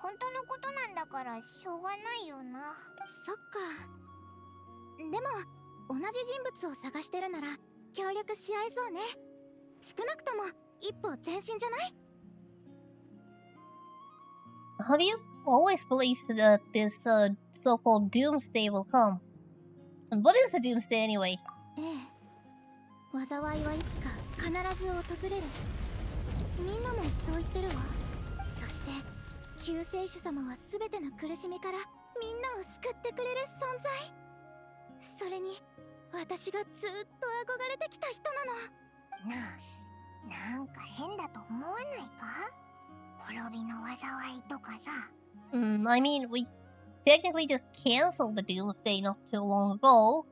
本当のことなんだからしょうがないよな。そっか。でも同じ人物を探してるなら協力し合えそうね。少なくとも一歩前進じゃない？ Have you always believed that this so-called doomsday will come? And what is the doomsday anyway? ええ、災いはいつか必ず訪れる。みんなもそう言ってるわ。そして救世主様は全ての苦しみからみんなを救ってくれる存在。それに私がずっと憧れてきた人なの。なんか変だと思わないか？滅びの災いとかさ。I mean, we technically just canceled the doomsday not too long ago.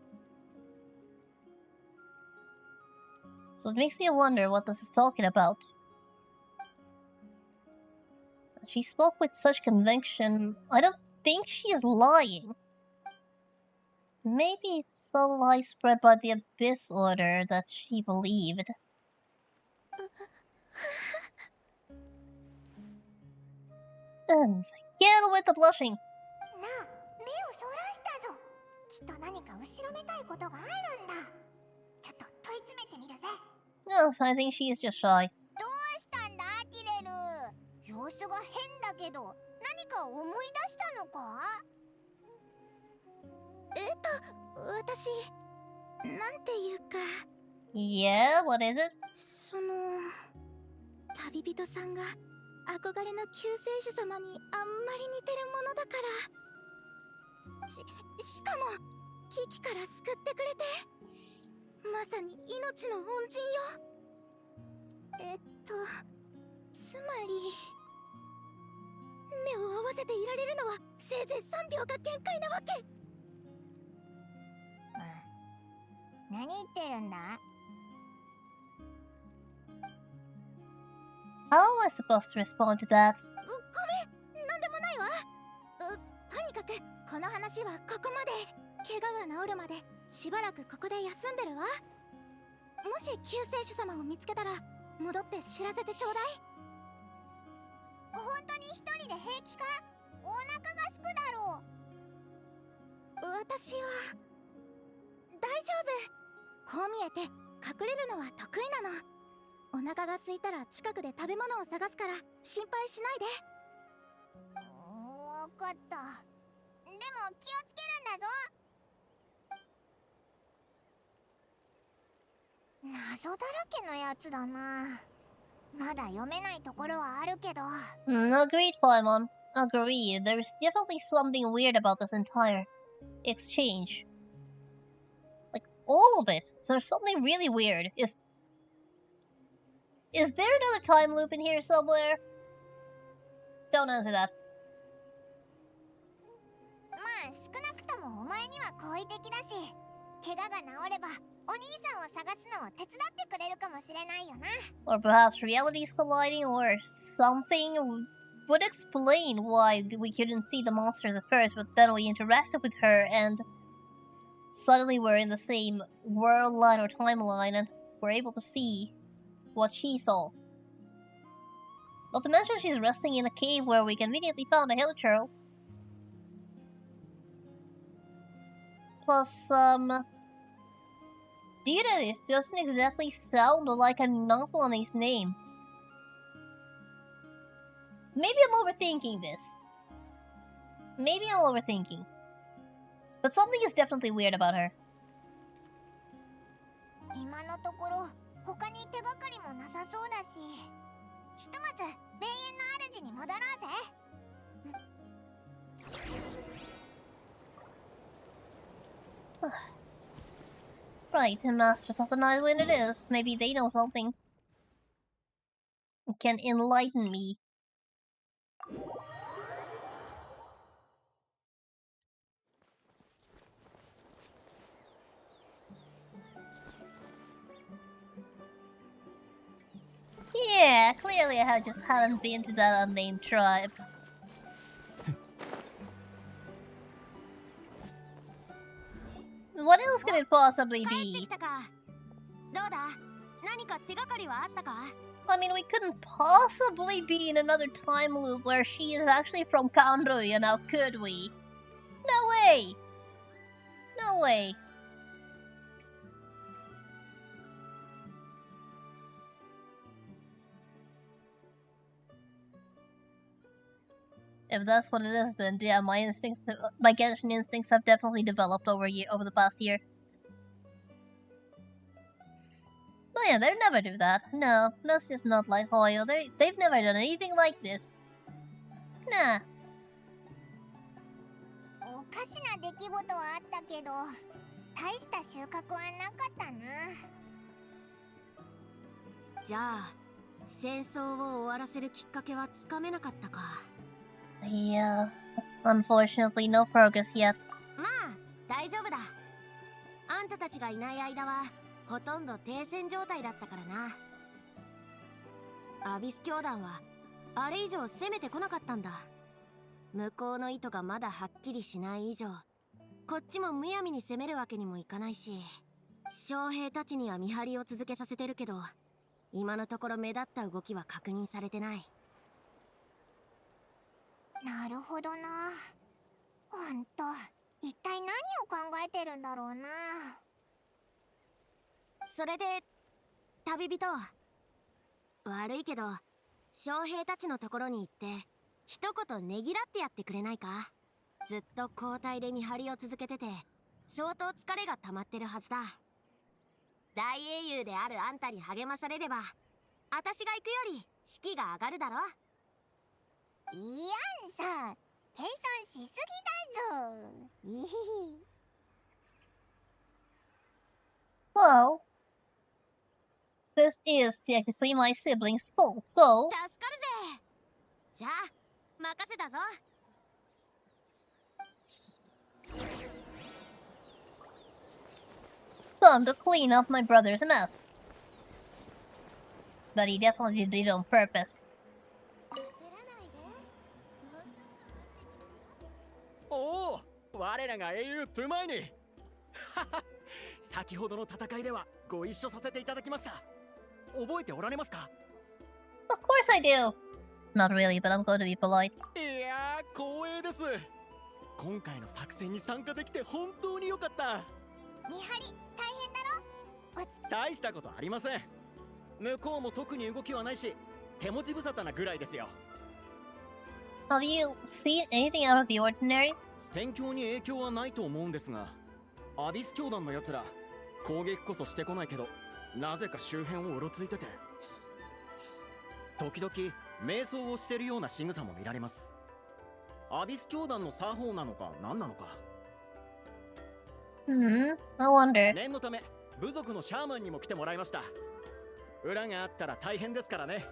So it makes me wonder what this is talking about. She spoke with such conviction. I don't think she is lying. Maybe it's a lie spread by the Abyss Order that she believed. Get with the blushing. なあ、目をそらしたぞ。きっと何か後ろめたいことがあるんだ。ちょっと問い詰めてみるぜ。No, I think she is just shy. どうしたんだ、ティレル。様子が変だけど、何か思い出したのか？私、なんていうか。Yeah, what is it? 旅人さんが憧れの救世主様にあんまり似てるものだから。しかも危機から救ってくれて、まさに命の恩人よ。つまり目を合わせていられるのはせいぜい3秒が限界なわけ。何言ってるんだ？ How am I supposed to respond to that? ごめん、なんでもないわ。とにかくこの話はここまで。怪我が治るまでしばらくここで休んでるわ。もし救世主様を見つけたら戻って知らせてちょうだい。本当に一人で平気か？お腹がすくだろう。私は大丈夫。こう見えて隠れるのは得意なの。お腹が空いたら近くで食べ物を探すから心配しないで。わかった。でも気をつけるんだぞ。謎だらけのやつだな。まだ読めないところはあるけど。Agreed, Paimon. Agreed. There's definitely something weird about this entire exchange. Like, all of it. There's something really weird. Is there another time loop in here somewhere? Don't answer that. まあ少なくともお前には好意的だし、怪我が治ればお兄さんを探すのを手伝ってくれるかもしれないよな。Or perhaps realities colliding or something would explain why we couldn't see the monsters at first, but then we interacted with her and suddenly we're in the same world line or timeline and we're able to see what she saw. Not to mention she's resting in a cave where we conveniently found a hilichurl. Plus, Deedit doesn't exactly sound like a Nothlani's name. Maybe I'm overthinking this. Maybe I'm overthinking. But something is definitely weird about her. 今のところ他に手がかりもなさそうだし、ひとまず霊園の主に戻ろうぜ。Right, and Masters of the Night Wind it is. Maybe they know something. Can enlighten me. Yeah, clearly I just haven't been to that unnamed tribe. What else could it possibly 帰ってき be? たか。どうだ？何か手がかりはあったか？ I mean, we couldn't possibly be in another time loop where she is actually from Kanruya, now could we? No way! No way. If that's what it is, then yeah, my Genshin instincts have definitely developed over the past year. Oh yeah, they'd never do that. No, that's just not like Hoyo. They've never done anything like this. Nah. おかしな出来事はあったけど、大した収穫はなかったな。じゃあ、戦争を終わらせるきっかけはつかめなかったか。Yeah, unfortunately, no progress yet. まあ、大丈夫だ。あんたたちがいない間は、ほとんど停戦状態だったからな。アビス教団は、あれ以上攻めてこなかったんだ。向こうの意図がまだはっきりしない以上、こっちもむやみに攻めるわけにもいかないし、将兵たちには見張りを続けさせてるけど、今のところ目立った動きは確認されてない。なるほどな。ほんと、一体何を考えてるんだろうな。それで、旅人。悪いけど、将兵たちのところに行って、一言ねぎらってやってくれないか。ずっと交代で見張りを続けてて、相当疲れが溜まってるはずだ。大英雄であるあんたに励まされれば、私が行くより士気が上がるだろ。いやんさ、計算しすぎだぞ。Well, this is technically my sibling's fault, so... 助かるぜ。じゃあ、任せたぞ。Time to clean up my brother's mess. That he definitely did on purpose. おお、我らが英雄トゥマイに先ほどの戦いではご一緒させていただきました。覚えておられますか？ Of course I do! Not really, but I'm going to be polite. いやー、光栄です。今回の作戦に参加できて本当に良かった。見張り、大変だろ？大したことありません。向こうも特に動きはないし、手持ち無沙汰なぐらいですよ。Have you seen anything out of the ordinary? 戦況に影響はないと思うんですが、アビス教団の奴ら攻撃こそしてこないけど、なぜか周辺をうろついてて、時々瞑想をしてるような仕草も見られます。アビス教団の作法なのか何なのか。I wonder. 念のため部族のシャーマンにも来てもらいました。裏があったら大変ですからね。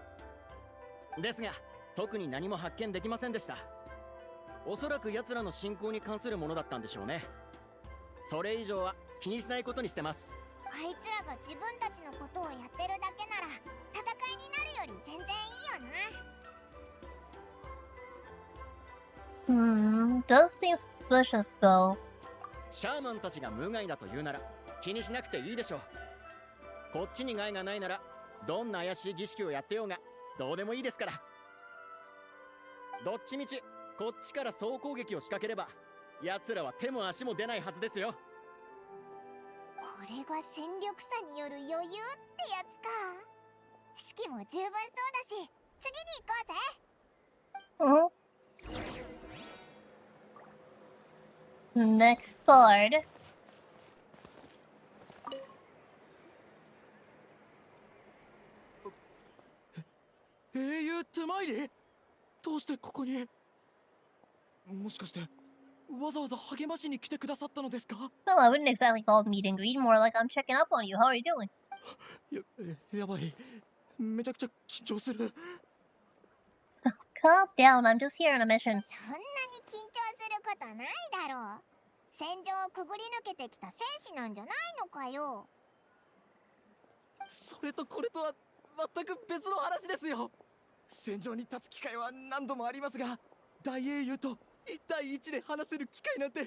ですが特に何も発見できませんでした。おそらく奴らの信仰に関するものだったんでしょうね。それ以上は気にしないことにしてます。あいつらが自分たちのことをやってるだけなら戦いになるより全然いいよな。Does seem suspicious though. シャーマンたちが無害だと言うなら気にしなくていいでしょう。こっちに害がないならどんな怪しい儀式をやってようがどうでもいいですから。どっちみちこっちから総攻撃を仕掛ければ奴らは手も足も出ないはずですよ。これが戦力差による余裕ってやつか。士気も十分そうだし次に行こうぜ。Next card. 英雄手前にどうしてここに。もしかしてわざわざ励ましに来てくださったのですか。 Well, I wouldn't exactly call it meet and greet, more like I'm checking up on you. How are you doing? やばい。めちゃくちゃ緊張する。 Calm down, I'm just here on a mission. そんなに緊張することないだろう。戦場をくぐり抜けてきた戦士なんじゃないのかよ。それとこれとは全く別の話ですよ。戦場に立つ機会は何度もありますが、大英雄と1対1で話せる機会なんて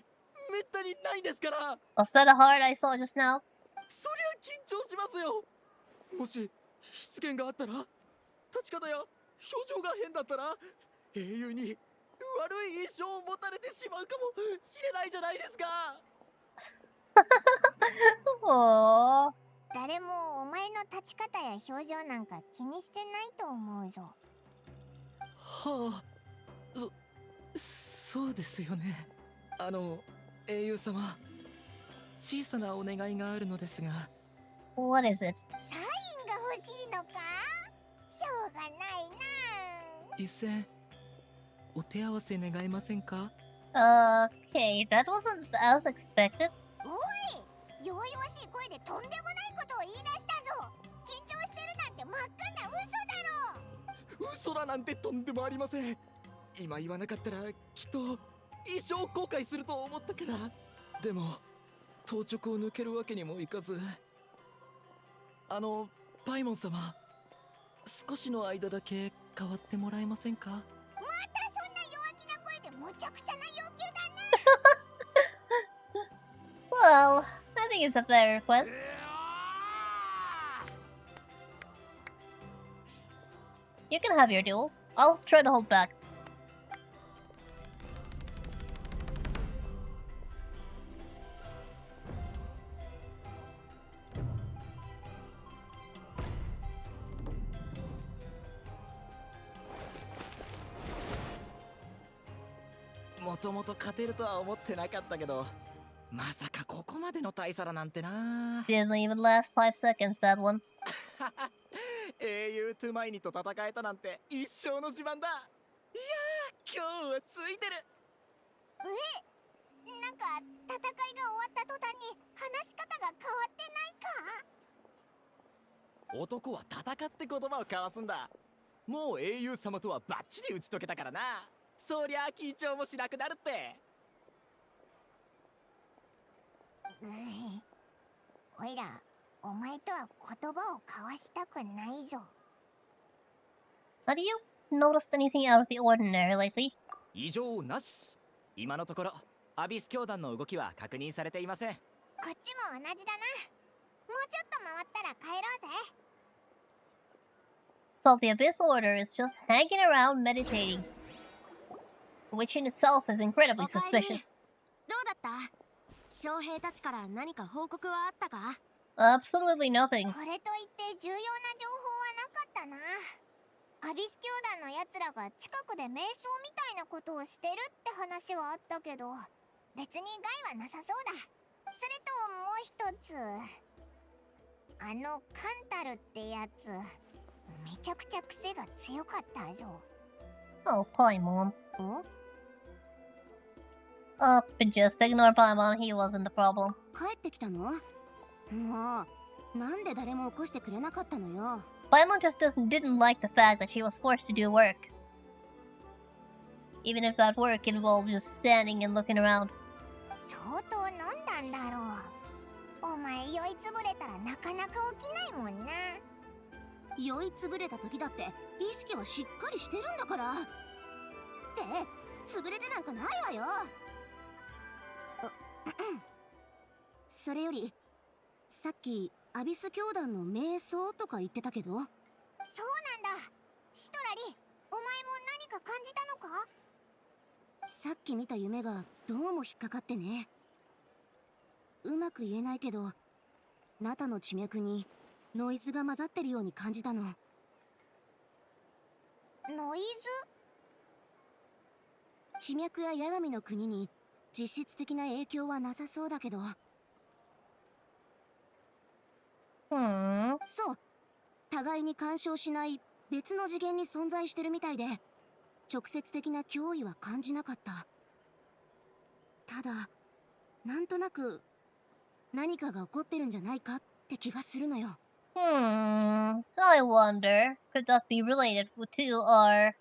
めったにないですから。 Was that a heart I saw just now? そりゃ緊張しますよ。もし失言があったら、立ち方や表情が変だったら、英雄に悪い印象を持たれてしまうかもしれないじゃないですか。 Aww. 誰もお前の立ち方や表情なんか気にしてないと思うぞ。はあ、そうですよね。英雄様、小さなお願いがあるのですが。 What is it? サインが欲しいのか。しょうがないな。一戦お手合わせ願えませんか。 Okay, that wasn't as expected. おい、弱々しい声でとんでもないことを言い出したぞ。緊張してるなんて真っ赤な嘘だろ。嘘だなんてとんでもありません。今言わなかったらきっと一生後悔すると思ったから。でも当直を抜けるわけにもいかず。パイモン様、少しの間だけ変わってもらえませんか。またそんな弱気な声でむちゃくちゃな要求だね。Well, I think it's a fair request. You can have your duel. I'll try to hold back.「もともと勝てるとは思ってなかったけど、まさかここまでの大差なんてな。 Didn't even last 5 seconds, that one. 英雄トゥマイニと戦えたなんて一生の自慢だ。いやー、今日はついてる。なんか戦いが終わった途端に話し方が変わってないか。男は戦って言葉を交わすんだ。もう英雄様とはバッチリ打ち解けたからな。そりゃあ緊張もしなくなるって。おいら、お前とは言葉を交わしたくないぞ。Have you noticed anything out of the ordinary lately? 異常なし。今のところアビス教団の動きは確認されていません。こっちも同じだな。もうちょっと回ったら帰ろうぜ。So the Abyss Order is just hanging around meditating, which in itself is incredibly おかえり。 suspicious. どうだった？将兵たちから何か報告はあったか？ Absolutely nothing. これといって重要な情報な。アビス教団のやつらが近くで瞑想みたいなことをしてるって話はあったけど、別に害はなさそうだ。それともう一つ、あのカンタルってやつ、めちゃくちゃ癖が強かったぞ。Oh, Paimon. ん？ Oh, but just ignore Paimon, he wasn't the problem. 帰ってきたの？もう、なんで誰も起こしてくれなかったのよ。Paimon just didn't like the fact that she was forced to do work. Even if that work involved just standing and looking around. 相当飲んだんだろう。お前酔いつぶれたらなかなか起きないもんな。酔いつぶれた時だって意識はしっかりしてるんだから。って潰れてなんかないわよ。それよりさっきアビス教団の瞑想とか言ってたけど。そうなんだ。シトラリ、お前も何か感じたのか？さっき見た夢がどうも引っかかってね。うまく言えないけど、ナタの地脈にノイズが混ざってるように感じたの。ノイズ？地脈や八神の国に実質的な影響はなさそうだけど。そう、互いに干渉しない別の次元に存在してるみたいで、直接的な脅威は感じなかった。ただ、なんとなく何かが起こってるんじゃないかって気がするのよ。I wonder, could that be related to our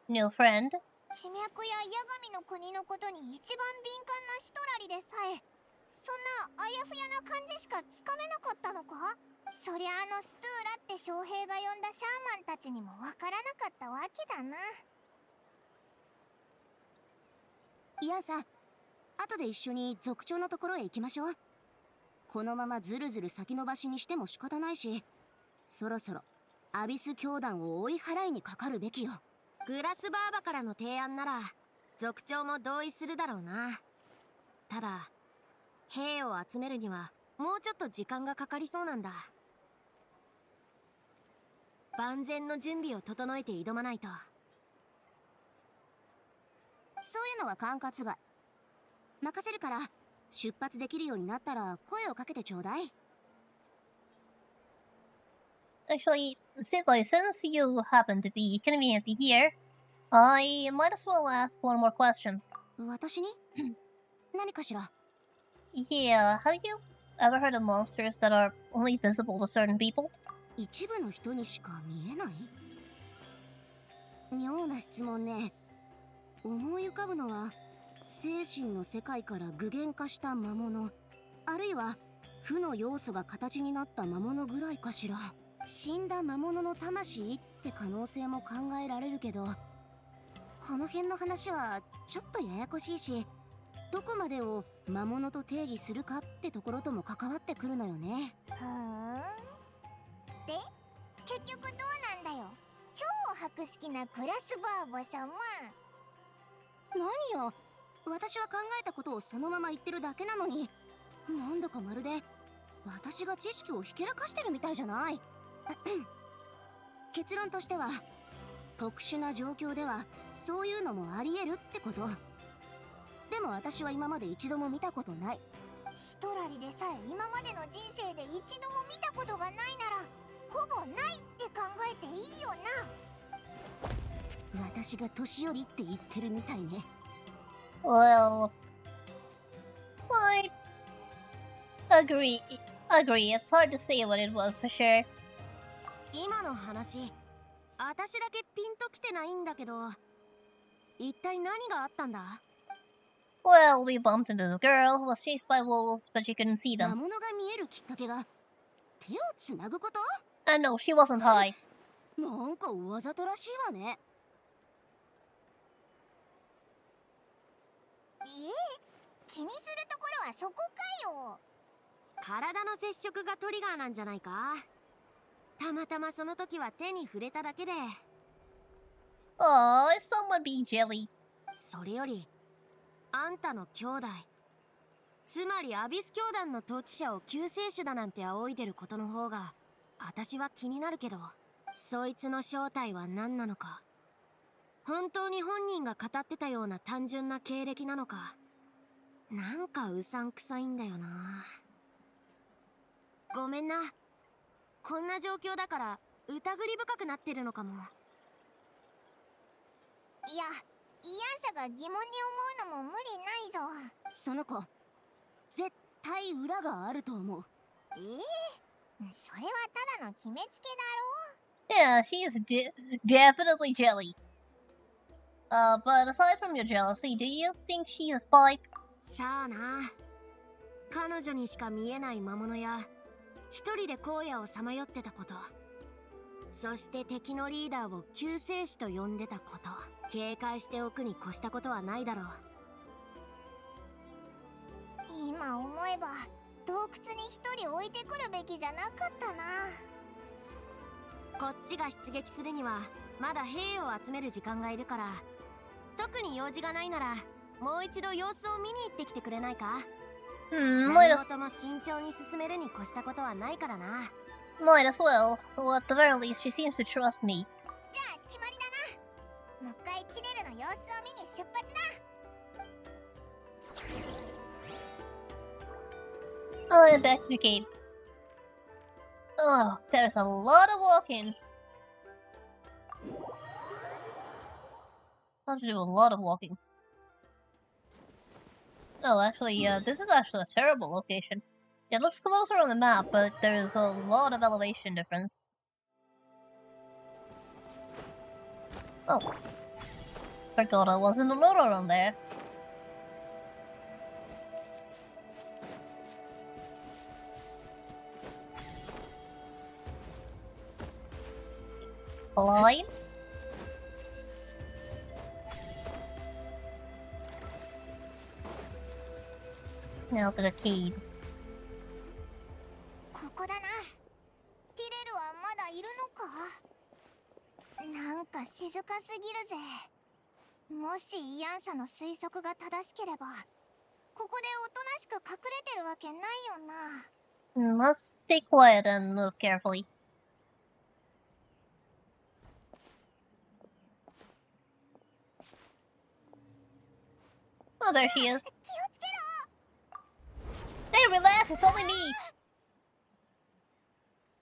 new friend? 地脈や八神の国のことに一番敏感なシトラリでさえ、そんなあやふやな感じしかつかめなかったのか？そりゃあのストゥーラって将兵が呼んだシャーマンたちにもわからなかったわけだな。いやさ、後で一緒に族長のところへ行きましょう。このままずるずる先延ばしにしても仕方ないし、そろそろアビス教団を追い払いにかかるべきよ。グラスバーバからの提案なら族長も同意するだろうな。ただ兵を集めるにはもうちょっと時間がかかりそうなんだ。万全の準備を整えて挑まないと。そういうのは管轄外。任せるから出発できるようになったら声をかけてちょうだい。Actually, since you happen to be conveniently here, I might as well ask one more question. 私に？何かしら？ Yeah, have you ever heard of monsters that are only visible to certain people? 一部の人にしか見えない？妙な質問ね。思い浮かぶのは精神の世界から具現化した魔物、あるいは負の要素が形になった魔物ぐらいかしら。死んだ魔物の魂って可能性も考えられるけど、この辺の話はちょっとややこしいし、どこまでを魔物と定義するかってところとも関わってくるのよね。ふーん。で、結局どうなんだよ、超博識なグラスバーボ様。何よ、私は考えたことをそのまま言ってるだけなのに、なんだかまるで私が知識をひけらかしてるみたいじゃない。結論としては、特殊な状況ではそういうのもありえるってこと。でも私は今まで一度も見たことない。シトラリでさえ今までの人生で一度も見たことがないなら、ほぼないって考えていいよな。私が年寄りって言ってるみたいね。Well, I agree. It's hard to say what it was for sure. 今の話、私だけピンときてないんだけど、一体何があったんだ？ Well, we bumped into the girl who was chased by wolves, but she couldn't see 魔 them. 物が見えるきっかけが手をつなぐこと？ And no, she wasn't high. なんかわざとらしいわね。気にするところはそこかよ。体の接触がトリガーなんじゃないか。たまたまその時は手に触れただけで。Oh, is someone being jelly? それよりあんたの兄弟、つまりアビス教団の統治者を救世主だなんて仰いでることの方が私は気になるけど。そいつの正体は何なのか、本当に本人が語ってたような単純な経歴なのか、なんかうさんくさいんだよな。ごめんな。こんな状況だから疑り深くなってるのかも。いや、イアンサが疑問に思うのも無理ないぞ。その子、絶対裏があると思う。それはただの決めつけYeah, she is definitely jelly. But aside from your jealousy, do you think she is spy? さあな。彼女にしか見えない魔物や、一人で荒野をさまよってたこと、そして敵のリーダーを救世主と呼んでたこと、警戒しておくに越したことはないだろう。今思えば洞窟に一人置いてくるべきじゃなかったな。こっちが出撃するにはまだ兵を集める時間がいるから、特に用事がないならもう一度様子を見に行ってきてくれないか。Might 何 as, 事も慎重に進めるに越したことはないからな。might as well. Well, at the very least, she seems to trust me. じゃあ決まりだな。もう一回チレルの様子を見に出発だ。I'm back to the cave. Oh, there's a lot of walking. I have to do a lot of walking. Oh, actually, this is actually a terrible location. It looks closer on the map, but there's a lot of elevation difference. Oh. Forgot I was in the middle around there. Climb? Now to the cave. ここだな。ティレルはまだいるのか。なんか静かすぎるぜ。もしイアンサの推測が正しければ、ここでおとなしく隠れてるわけないよな。Let's stay quiet and move carefully. Oh, there she is. 気をつけろ。 Hey, relax, it's only me!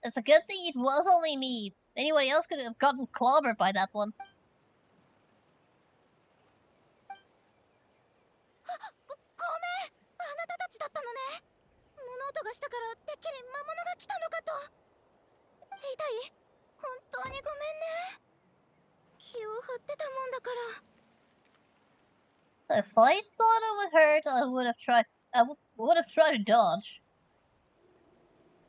It's a good thing it was only me. Anybody else could have gotten clobbered by that one. ごめん、あなたたちだったのね。物音がしたからてっきり魔物が来たのかと。痛い？本当にごめんね。気を張ってたもんだから。If I thought it would hurt, I would have tried. Would have tried to dodge,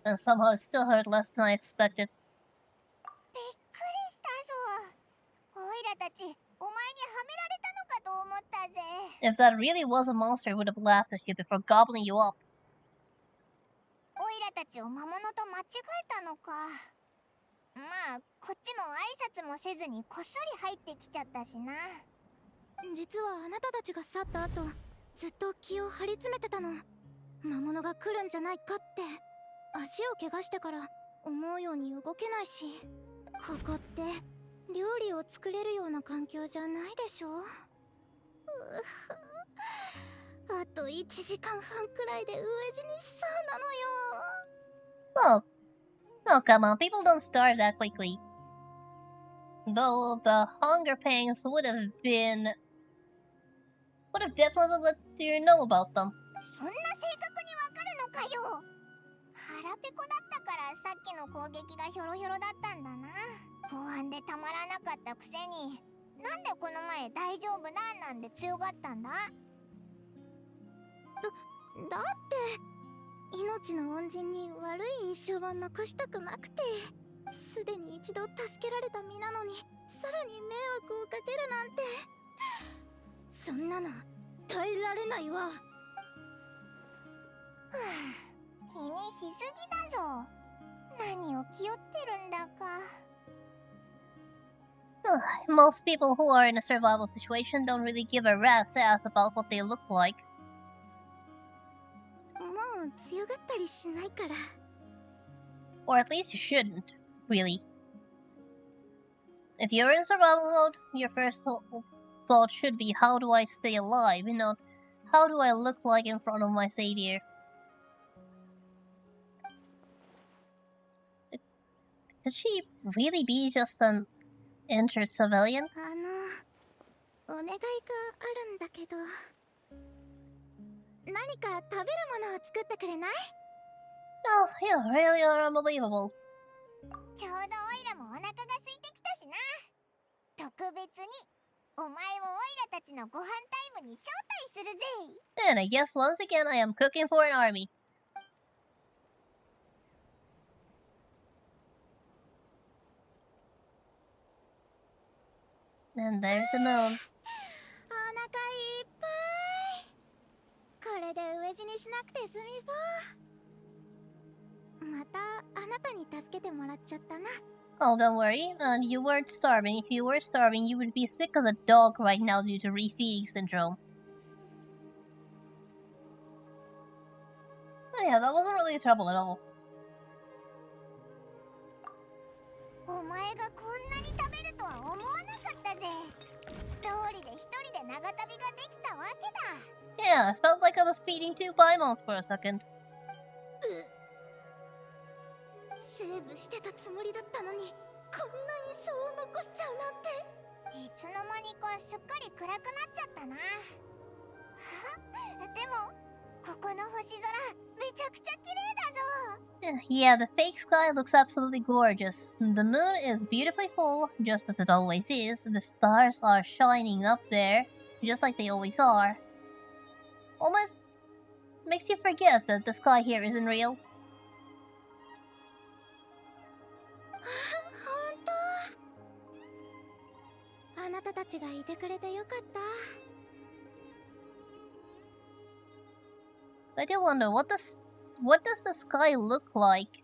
and somehow it still hurt less than I expected. びっくりしたぞ。オイラたち、お前にはめられたのかと思ったぜ。 If that really was a monster, it would have laughed at you before gobbling you up. オイラたちを魔物と間違えたのか。まあ、こっちも挨拶もせずにこっそり入ってきちゃったしな。実はあなたたちが去った後、ずっと気を張り詰めてたの。魔物が来るんじゃないかって。足を怪我してから思うように動けないし、ここって料理を作れるような環境じゃないでしょ。あと1時間半くらいで飢え死にしそうなのよ。 Oh, come on, people don't starve that quickly. Though the hunger pangs would have definitely let you know about them. そんな正確にわかるのかよ。腹ペコだったからさっきの攻撃がヒョロヒョロだったんだな。不安でたまらなかったくせに、なんでこの前大丈夫だなんて強がったんだ。だって命の恩人に悪い印象は残したくなくて、すでに一度助けられた身なのにさらに迷惑をかけるなんて、そんなの耐えられないわ。気にしすぎだぞ。何を気負ってるんだか。Most people who are in a survival situation don't really give a rat's ass about what they look like. もう強がったりしないから。 Or at least you shouldn't, really. If you're in survival mode, your first thought should be, how do I stay alive, not how do I look like in front of my savior. Could she really be just an injured civilian? お願いがあるんだけど、何か食べるものを作ってくれない？ Oh, you really are unbelievable. ちょうどオイラもお腹が空いてきたしな。特別にお前をオイラたちのご飯タイムに招待するぜ。 And I guess once again I am cooking for an army. And there's the moon. お腹いっぱい。これで飢え死にしなくて済みそう。またあなたに助けてもらっちゃったな。 Oh, don't worry. You weren't starving. If you were starving, you would be sick as a dog right now due to refeeding syndrome. Oh yeah, that wasn't really trouble at all. お前がこんなに食べるとは思わなかったぜ。通りで一人で長旅ができたわけだ。 Yeah, I felt like I was feeding two Paimons for a second. セーブしてたつもりだったのに、こんな印象を残しちゃうなんて。いつの間にかすっかり暗くなっちゃったな。でもここの星空めちゃくちゃ綺麗だぞ。 Yeah, the fake sky looks absolutely gorgeous. The moon is beautifully full, just as it always is. The stars are shining up there, just like they always are. Almost makes you forget that the sky here isn't real. あなたたちがいてくれてよかった。 I do wonder, what does the sky look like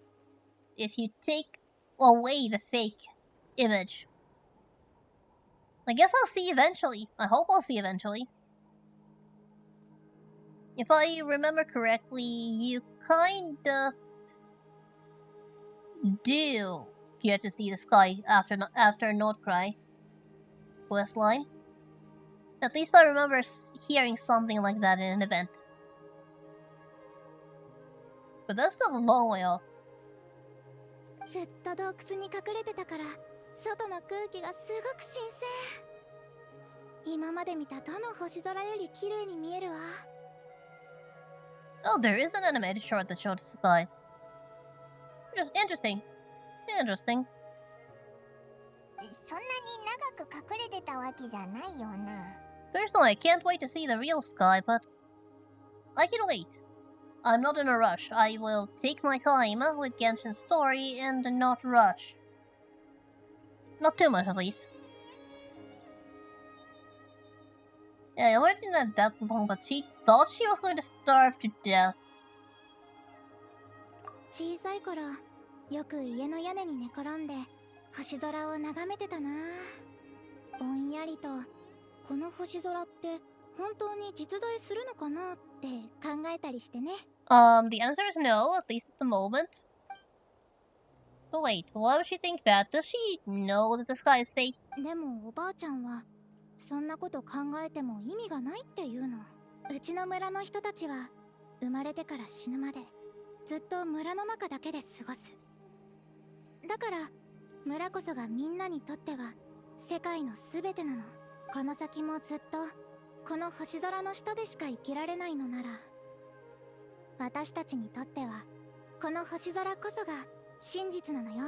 if you take away the fake image? I guess I'll see eventually. I hope I'll see eventually. If I remember correctly, you kind of do get to see the sky after Nordcry questline. At least I remember hearing something like that in an event. But that's still a long way off. ずっと洞窟に隠れてたから、外の空気がすごく新鮮。今まで見たどの星空より綺麗に見えるわ。 Oh, there is an animated short that showed the sky. Just interesting. Interesting. そんなに長く隠れてたわけじゃないよな。 Personally, I can't wait to see the real sky, but I can wait. I'm not in a rush. I will take my time with Genshin's story and not rush. Not too much, at least. Yeah, I already did that long, but she thought she was going to starve to death. 小さい頃、よく家の屋根に寝転んで星空を眺めてたな。ぼんやりと、この星空って本当に実在するのかなって考えたりしてね。The answer is no, at least at the moment. But wait, why would she think that? Does she know that the sky is fake? でもおばあちゃんは、そんなこと考えても意味がないって言うの。うちの村の人たちは、生まれてから死ぬまで、ずっと村の中だけで過ごす。だから、村こそがみんなにとっては、世界のすべてなの。この先もずっと、この星空の下でしか生きられないのなら、私たちにとっては、この星空こそが真実なのよ。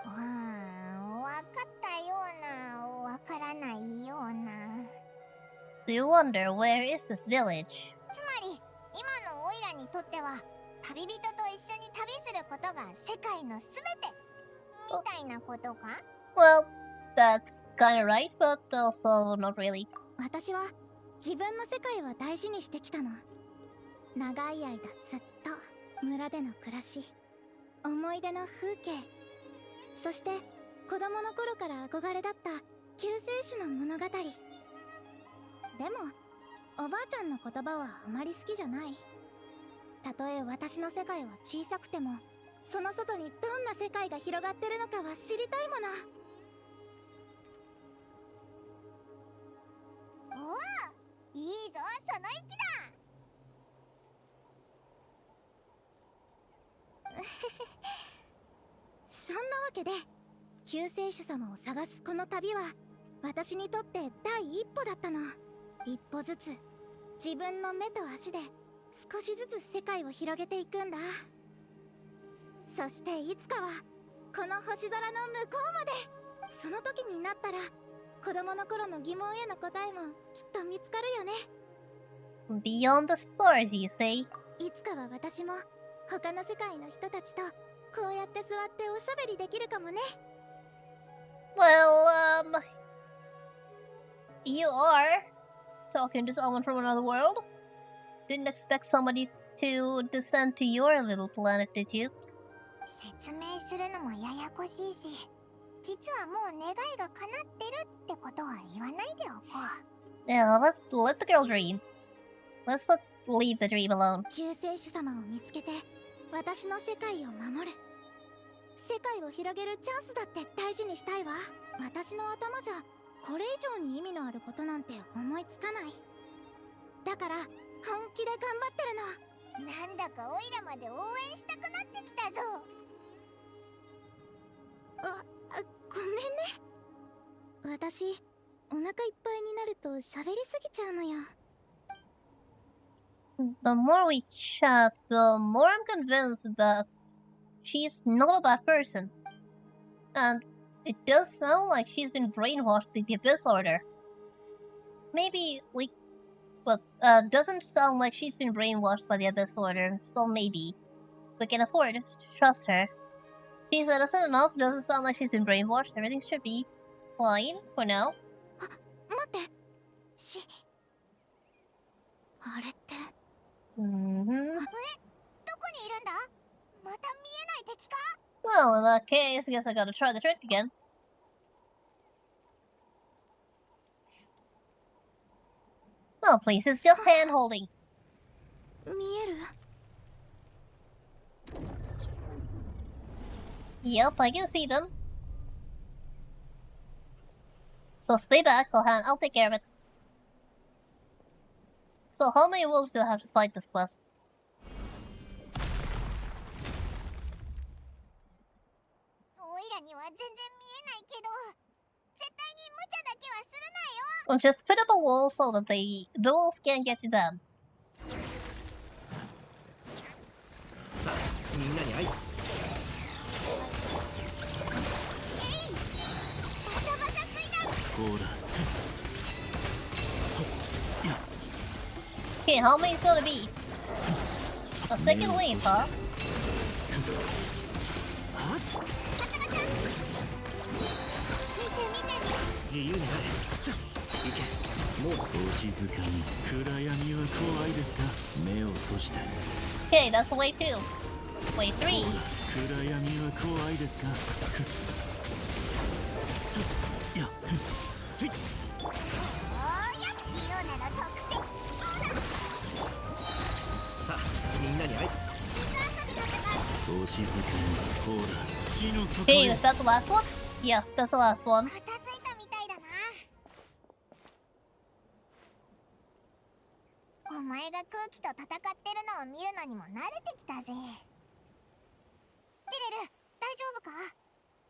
わかったような、わからないような。Do you wonder where is this village? つまり、今のオイラにとっては、旅人と一緒に旅することが世界のすべて、みたいなことか？ Well, that's kinda right, but also not really. 私は自分の世界を大事にしてきたの。長い間ずっと村での暮らし、思い出の風景、そして子供の頃から憧れだった救世主の物語。でもおばあちゃんの言葉はあまり好きじゃない。たとえ私の世界は小さくても、その外にどんな世界が広がってるのかは知りたいもの。その意気だ。そんなわけで救世主様を探すこの旅は私にとって第一歩だったの。一歩ずつ自分の目と足で少しずつ世界を広げていくんだ。そしていつかはこの星空の向こうまで。その時になったら子供の頃の疑問への答えもきっと見つかるよね。 Beyond the stars, you say? いつかは私も他の世界の人たちとこうやって座っておしゃべりできるかもね。 Well, you are talking to someone from another world? Didn't expect somebody to descend to your little planet, did you? 説明するのもややこしいし、実はもう願いが叶ってるってことは言わないでおこう。 Yeah, let the girl dream. Let's not leave the dream alone. 救世主様を見つけて私の世界を守る。世界を広げるチャンスだって大事にしたいわ。私の頭じゃこれ以上に意味のあることなんて思いつかない。だから本気で頑張ってるの。なんだかオイラまで応援したくなってきたぞ。ごめんね。私お腹いっぱいになると喋りすぎちゃうのよ。 The more we chat, the more I'm convinced that she's not a bad person. And it does sound like she's been brainwashed by the Abyss Order. Maybe, doesn't sound like she's been brainwashed by the Abyss Order, so maybe we can afford to trust her. She's innocent enough, doesn't sound like she's been brainwashed, everything should be fine for now. 待って、あれって Mm-hmm. どこにいるんだ？また見えない敵か？ Well, in that case, I guess I gotta try the trick again. Oh, please, it's just hand-holding. 見える？ Yep, I can see them. So stay back, I'll take care of it. So how many wolves do I have to fight this quest? オイラには全然見えないけど、絶対に無茶だけはするなよ。 Well, just put up a wall so that the wolves can't get to them. さあみんなに会い。バシャバシャ水弾。ほら Okay, how many is gonna be? A second wave, huh? バシャバシャ。見て見て。自由になれ。行け。もうお静かに。暗闇は怖いですか？目を閉して。 Okay, that's wave 2. Wave 3. 暗闇は怖いですか？いや、スイッ。おーや、自由なら特設。そうだ。さあみんなに会い。水遊びと違う。お静かに。ほら、死の底 Okay, へ。 is that the last one? Yeah, that's the last one. 片付いたみたいだな。お前が空気と戦ってるのを見るのにも慣れてきたぜ。ジレル、大丈夫か？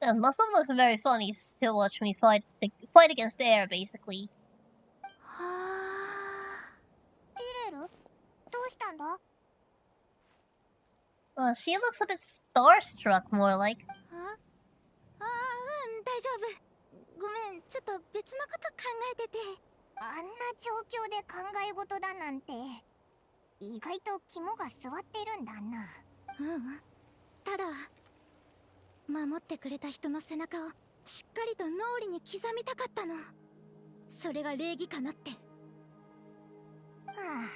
It must have looked very funny to watch me fight against the air, basically. はあ。ジレル、どうしたんだ？ She looks a bit starstruck, more like. 大丈夫。ごめん、ちょっと別のこと考えてて。あんな状況で考え事だなんて、意外と肝が据わってるんだな。ただ、守ってくれた人の背中をしっかりと脳裏に刻みたかったの。それが礼儀かなって。はあ、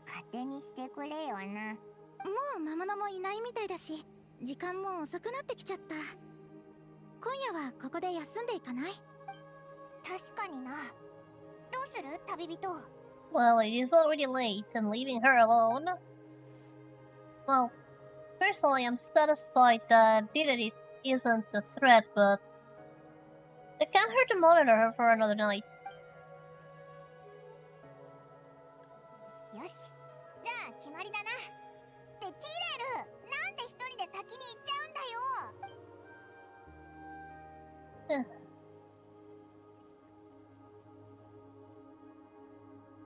勝手にしてくれよな。もう魔物もいないみたいだし、時間も遅くなってきちゃった。今夜はここで休んでいかない？確かにな。どうする旅人？ Well, it is already late, and leaving her alone. Well, personally, I'm satisfied that Diddy isn't a threat, but it can't hurt to monitor her for another night. よし、じゃあ決まりだな。ってティレル、なんで一人で先に行っちゃうんだよ。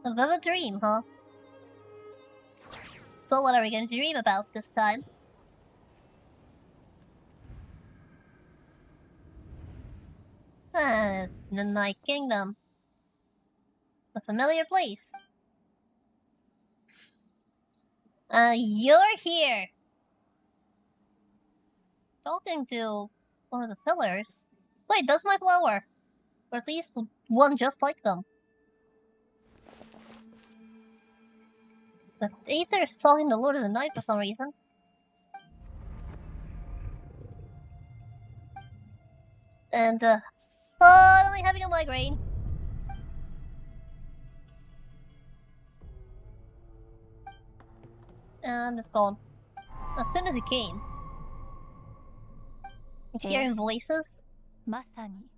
A vivid dream, huh? So what are we going to dream about this time? It's the Night Kingdom. A familiar place. You're here! Talking to one of the pillars. Wait, that's my flower! Or at least one just like them. The Aether is talking to Lord of the Night for some reason. And, suddenly having a migraine. And it's gone. As soon as he came. Hearing voices? まさに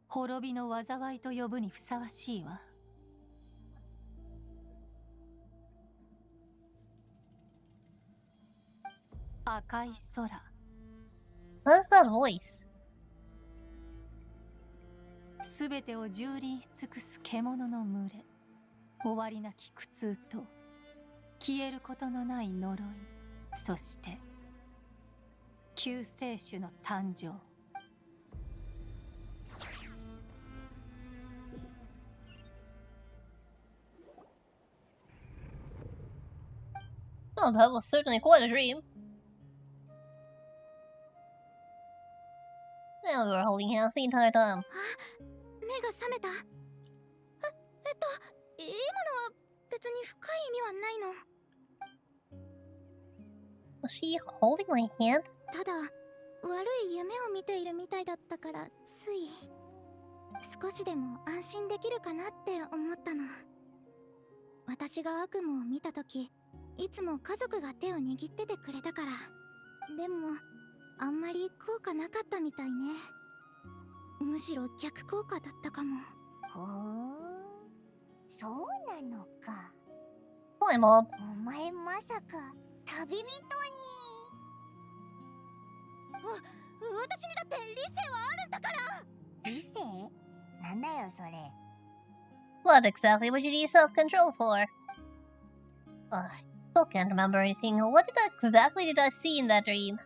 滅びの災いと呼ぶにふさわしいわ。赤い空。 What's that voice? すべてを蹂躙し尽くす獣の群れ。終わりなき苦痛と消えることのない呪い。そして救世主の誕生。 Oh, that was certainly quite a dream. And we were holding hands the entire time. 目が覚めた。今のは別に深い意味はないの。 Was she holding my hand? ただ悪い夢を見ているみたいだったからつい少しでも安心できるかなって思ったの。私が悪夢を見た時いつも家族が手を握っててくれたから。でもあんまり効果なかったみたいね。むしろ逆効果だったかも。ほー、そうなのか。 Hi, Mom. お前まさか旅人に。私にだって理性はあるんだから。理性？なんだよそれ。 What exactly would you need self-control for? I still can't remember anything. What exactly did I see in that dream?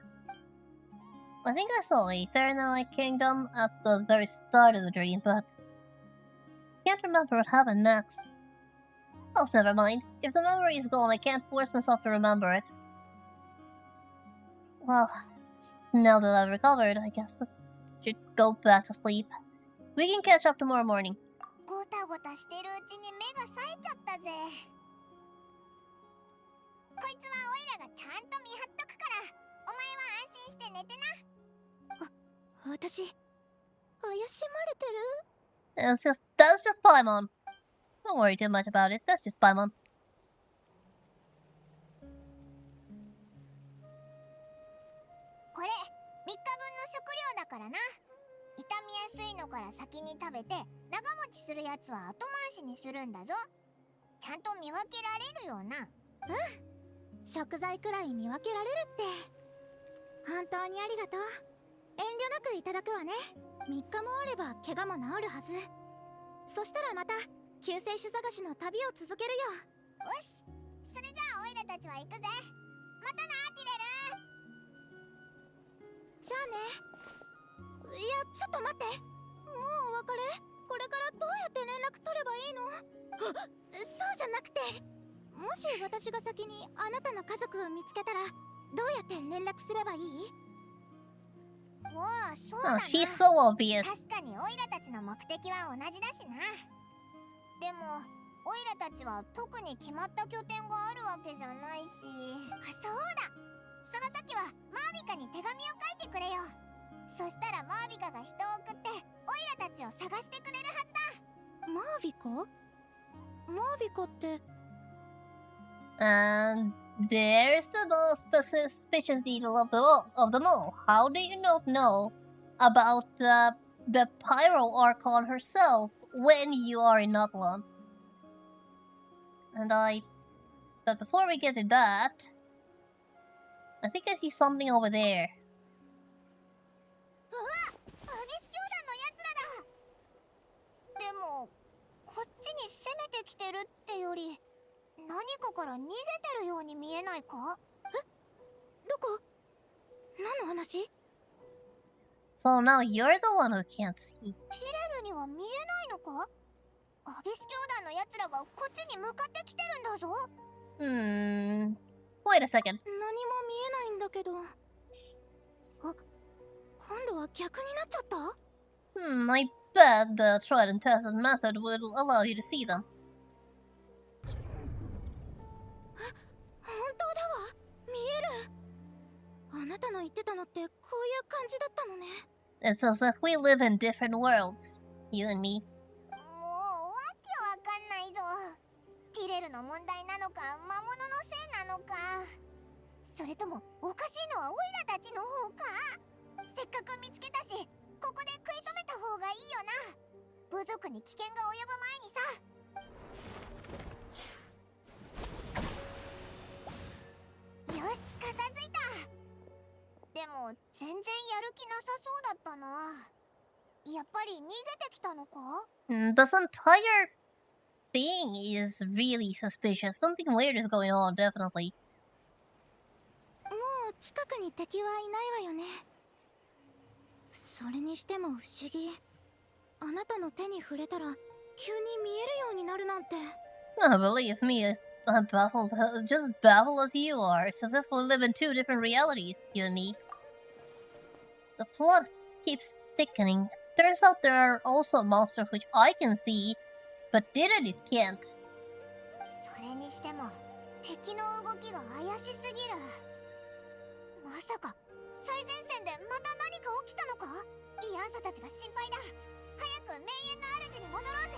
I think I saw Aether in the Night Kingdom at the very start of the dream, but can't remember what happened next. Oh, never mind. If the memory is gone, I can't force myself to remember it. Well, now that I've recovered, I guess I should go back to sleep. We can catch up tomorrow morning. ごたごたしてるうちに目が冴えちゃったぜ。こいつはオイラがちゃんと見張っとくから、お前は安心して寝てな。私怪しまれてる？ That's just Paimon. Don't worry too much about it. That's just Paimon. これ3日分の食料だからな。傷みやすいのから先に食べて、長持ちするやつは後回しにするんだぞ。ちゃんと見分けられるよな。食材くらい見分けられるって。本当にありがとう。遠慮なくいただくわね。3日もあれば怪我も治るはず。そしたらまた救世主探しの旅を続けるよ。よし、それじゃあオイラたちは行くぜ。またな、ティレル。じゃあね。いや、ちょっと待って。もうお別れ？これからどうやって連絡取ればいいの？そうじゃなくて、もし私が先にあなたの家族を見つけたらどうやって連絡すればいい？おお、そうだ Oh, な。 she's so obvious. 確かにオイラたちの目的は同じだしな。でもオイラたちは特に決まった拠点があるわけじゃないし。そうだ、その時はマービカに手紙を書いてくれよ。そしたらマービカが人を送ってオイラたちを探してくれるはずだ。マービカ？マービカって。 And there's the most suspicious detail of them all. How do you not know about the Pyro Archon herself when you are in Natlan? And I But before we get to that, I think I see something over there. うわ、アビス教団のやつらだ。でもこっちに攻めてきてるってより何かから逃げてるように見えないか？どこ？何の話？ So now you're the one who can't see. ティレルには見えないのか？アビス教団のやつらがこっちに向かってきてるんだぞ。Wait a second. 何も見えないんだけど。あ、今度は逆になっちゃった？ I bet the tried and tested method will allow you to see them. 本当だわ。見える。あなたの言ってたのってこういう感じだったのね。It's as if we live in different worlds, you and me. もうわけわかんないぞ。ティレルの問題なのか魔物のせいなのか、それともおかしいのはオイラたちの方か。せっかく見つけたしここで食い止めた方がいいよな。部族に危険が及ぶ前にさ。よし、片付いた。でも全然やる気なさそうだったな。やっぱり逃げてきたのか？ This entire thing is really suspicious. Something weird is going on, definitely. もう近くに敵はいないわよね。それにしても不思議。あなたの手に触れたら急に見えるようになるなんて。Believe me, I'm baffled, just baffled as you are. It's as if we live in two different realities, you and me. The plot keeps thickening. Turns out there are also monsters which I can see, but Didit can't. それにしても敵の動きが怪しすぎる。まさか最前線でまた何か起きたのか？イアンサたちが心配だ。早く名園の主に戻ろうぜ。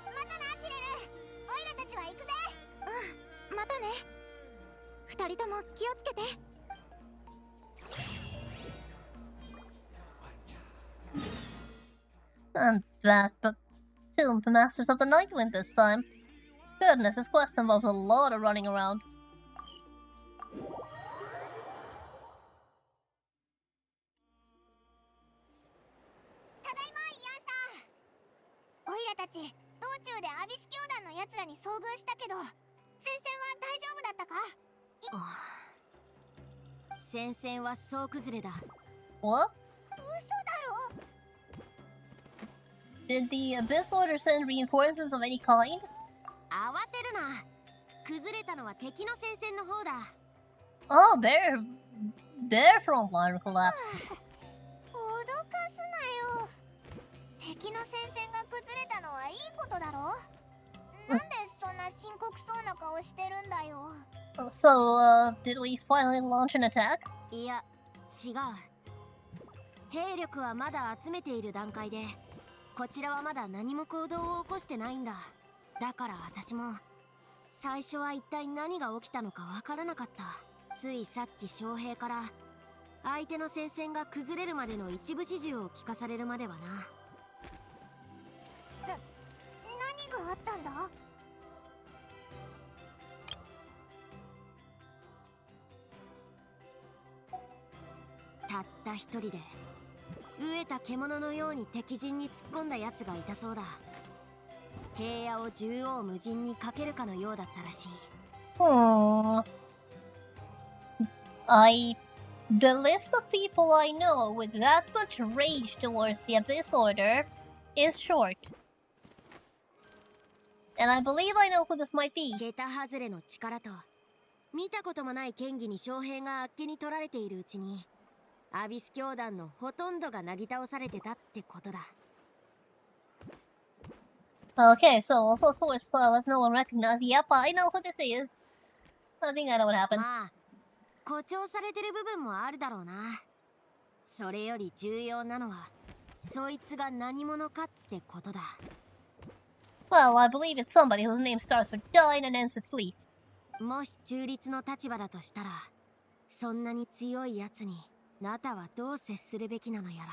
またな、ティレル。オイラたちは行くぜ。うん、またね。二人とも気をつけて。I'm back, but still the Masters of the Night Wind this time. Goodness, this quest involves a lot of running around. ただいま、イアンさん。オイラたち道中でアビス教団のやつらに遭遇したけど、前線は大丈夫だったか？戦線は総崩れだ。 What? 嘘だろ。 Did the Abyss Order send reinforcements of any kind? 慌てるな。崩れたのは敵の戦線の方だ。Oh, their front line collapsed. 脅かすなよ。敵の戦線が崩れたのはいいことだろ。なんでそんな深刻そうな顔してるんだよ。So, did we finally launch an attack? いや、違う。兵力はまだ集めている段階で、こちらはまだ何も行動を起こしてないんだ。だから私も最初は一体何が起きたのかわからなかった。ついさっき将兵から相手の戦線が崩れるまでの一部始終を聞かされるまではな。何があったんだ？たった一人で飢えた獣のように敵陣に突っ込んだ奴がいたそうだ。平野を縦横無尽にかけるかのようだったらしい。The list of people I know with that much rage towards the Abyss Order is short. And I believe I know who this might be. 桁外れの力と見たこともない剣技に将兵があっけに取られているうちに、アビス教団のほとんどがなぎ倒されてたってことだ。Okay, so also source if no one recognizes. Yep, I know who this is. I think I know what happened. まあ誇張されてる部分もあるだろうな。それより重要なのはそいつが何者かってことだ。 Well, I believe it's somebody whose name starts with Dine and ends with Sleeth. もし中立の立場だとしたら、そんなに強いやつにナタはどう接するべきなのやら。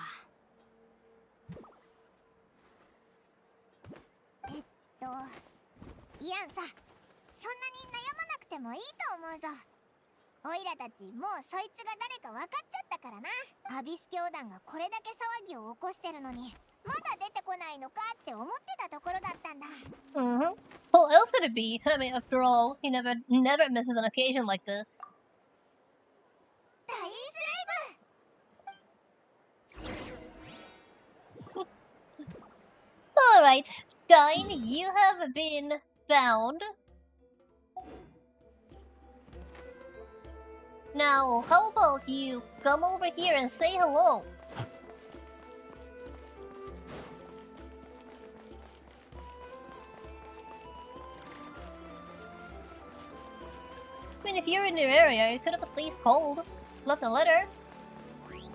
イアンさ、そんなに悩てもいいと思うぞ。オイラたちもうそいつが誰か分かっちゃったからな。アビス教団がこれだけ騒ぎを起こしてるのにまだ出てこないのかって思ってたところだったんだ。Mm-hmm. Who else could it be? I mean, after all, he never misses an occasion like this. ダインスレイブ。 Alright, Dine, you have been found. Now, how about you come over here and say hello? I mean, if you're in your area, you could have at least called, left a letter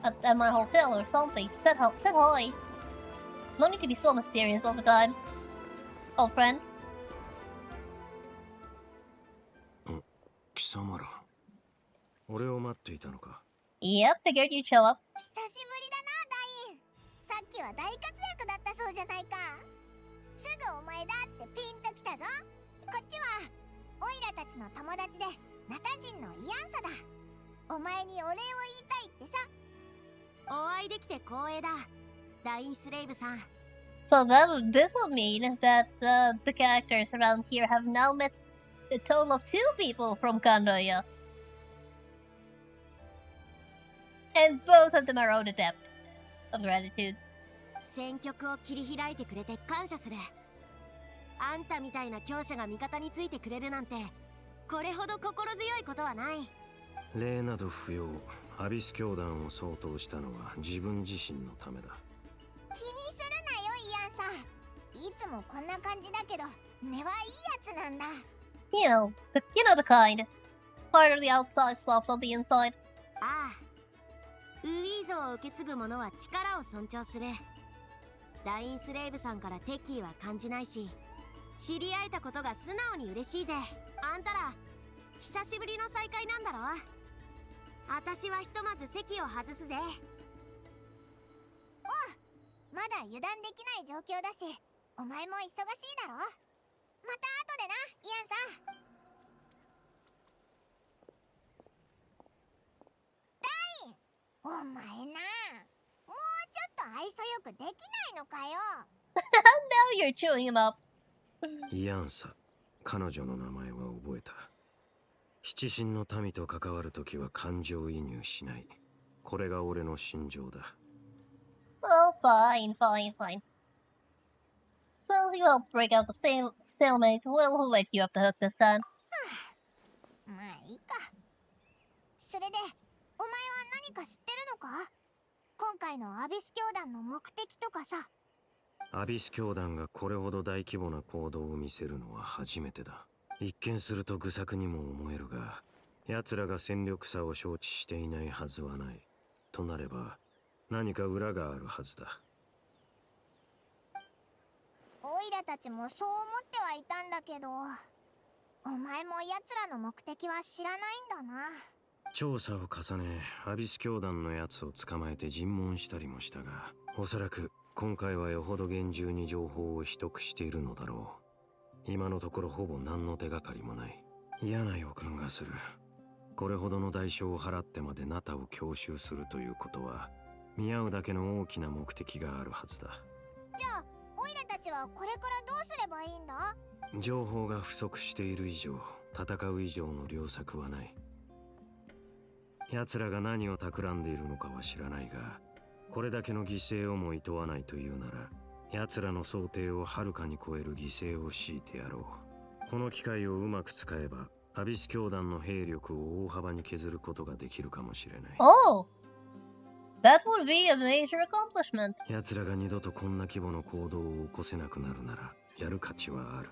at my hotel or something. Said hi. No need to be so mysterious all the time, old friend. 貴様ら、俺を待っていたのか。Yep, figured you'd show up. 久しぶりだな、ダイン。さっきは大活躍だったそうじゃないか。すぐお前だってピンときたぞ。こっちはオイラたちの友達でナタ人のイアンサだ。お前にお礼を言いたいってさ。お会いできて光栄だ、ダインスレイブさん。 So this will mean that the characters around here have now met a total of 2 people from Kandoya. And both of them are owed a debt of gratitude. 戦局を切り開いてくれて感謝する。あんたみたいな強者が味方についてくれるなんてこれほど心強いことはない。礼など不要。アビス教団を掃討したのは自分自身のためだ。気にするなよ、イアンさん。いつもこんな感じだけど根はいいやつなんだ。You know the kind. Part of the outside, soft on the inside. ああ、ウィーゾを受け継ぐ者は力を尊重する。ダインスレイブさんから敵意は感じないし、知り合えたことが素直に嬉しいぜ。あんたら久しぶりの再会なんだろ。私はひとまず席を外すぜ。まだ油断できない状況だし、お前も忙しいだろ。また後でな、イアンさん。ダイン、お前な、もうちょっと愛想よくできないのかよ。Now you're chewing him up. イアンサ、彼女の名前は覚えた。七神の民と関わるときは感情移入しない。これが俺の心情だ。Oh, fine. Since you helped break out the stalemate, we'll let you off the hook this time. まあいいか。それで、お前は何か知ってるのか？今回のアビス教団の目的とかさ。アビス教団がこれほど大規模な行動を見せるのは初めてだ。一見すると愚策にも思えるが、奴らが戦力差を承知していないはずはない。となれば、何か裏があるはずだ。オイラたちもそう思ってはいたんだけど、お前も奴らの目的は知らないんだな。調査を重ね、アビス教団のやつを捕まえて尋問したりもしたが、おそらく今回はよほど厳重に情報を秘匿しているのだろう。今のところほぼ何の手がかりもない。嫌な予感がする。これほどの代償を払ってまでナタを強襲するということは、見合うだけの大きな目的があるはずだ。じゃあ、オイラたちはこれからどうすればいいんだ？情報が不足している以上、戦う以上の良策はない。奴らが何を企んでいるのかは知らないが、これだけの犠牲をも厭わないというなら、奴らの想定をはるかに超える犠牲を強いてやろう。この機会をうまく使えば、アビス教団の兵力を大幅に削ることができるかもしれない。Oh, that would be a major accomplishment. 奴らが二度とこんな規模の行動を起こせなくなるなら、やる価値はある。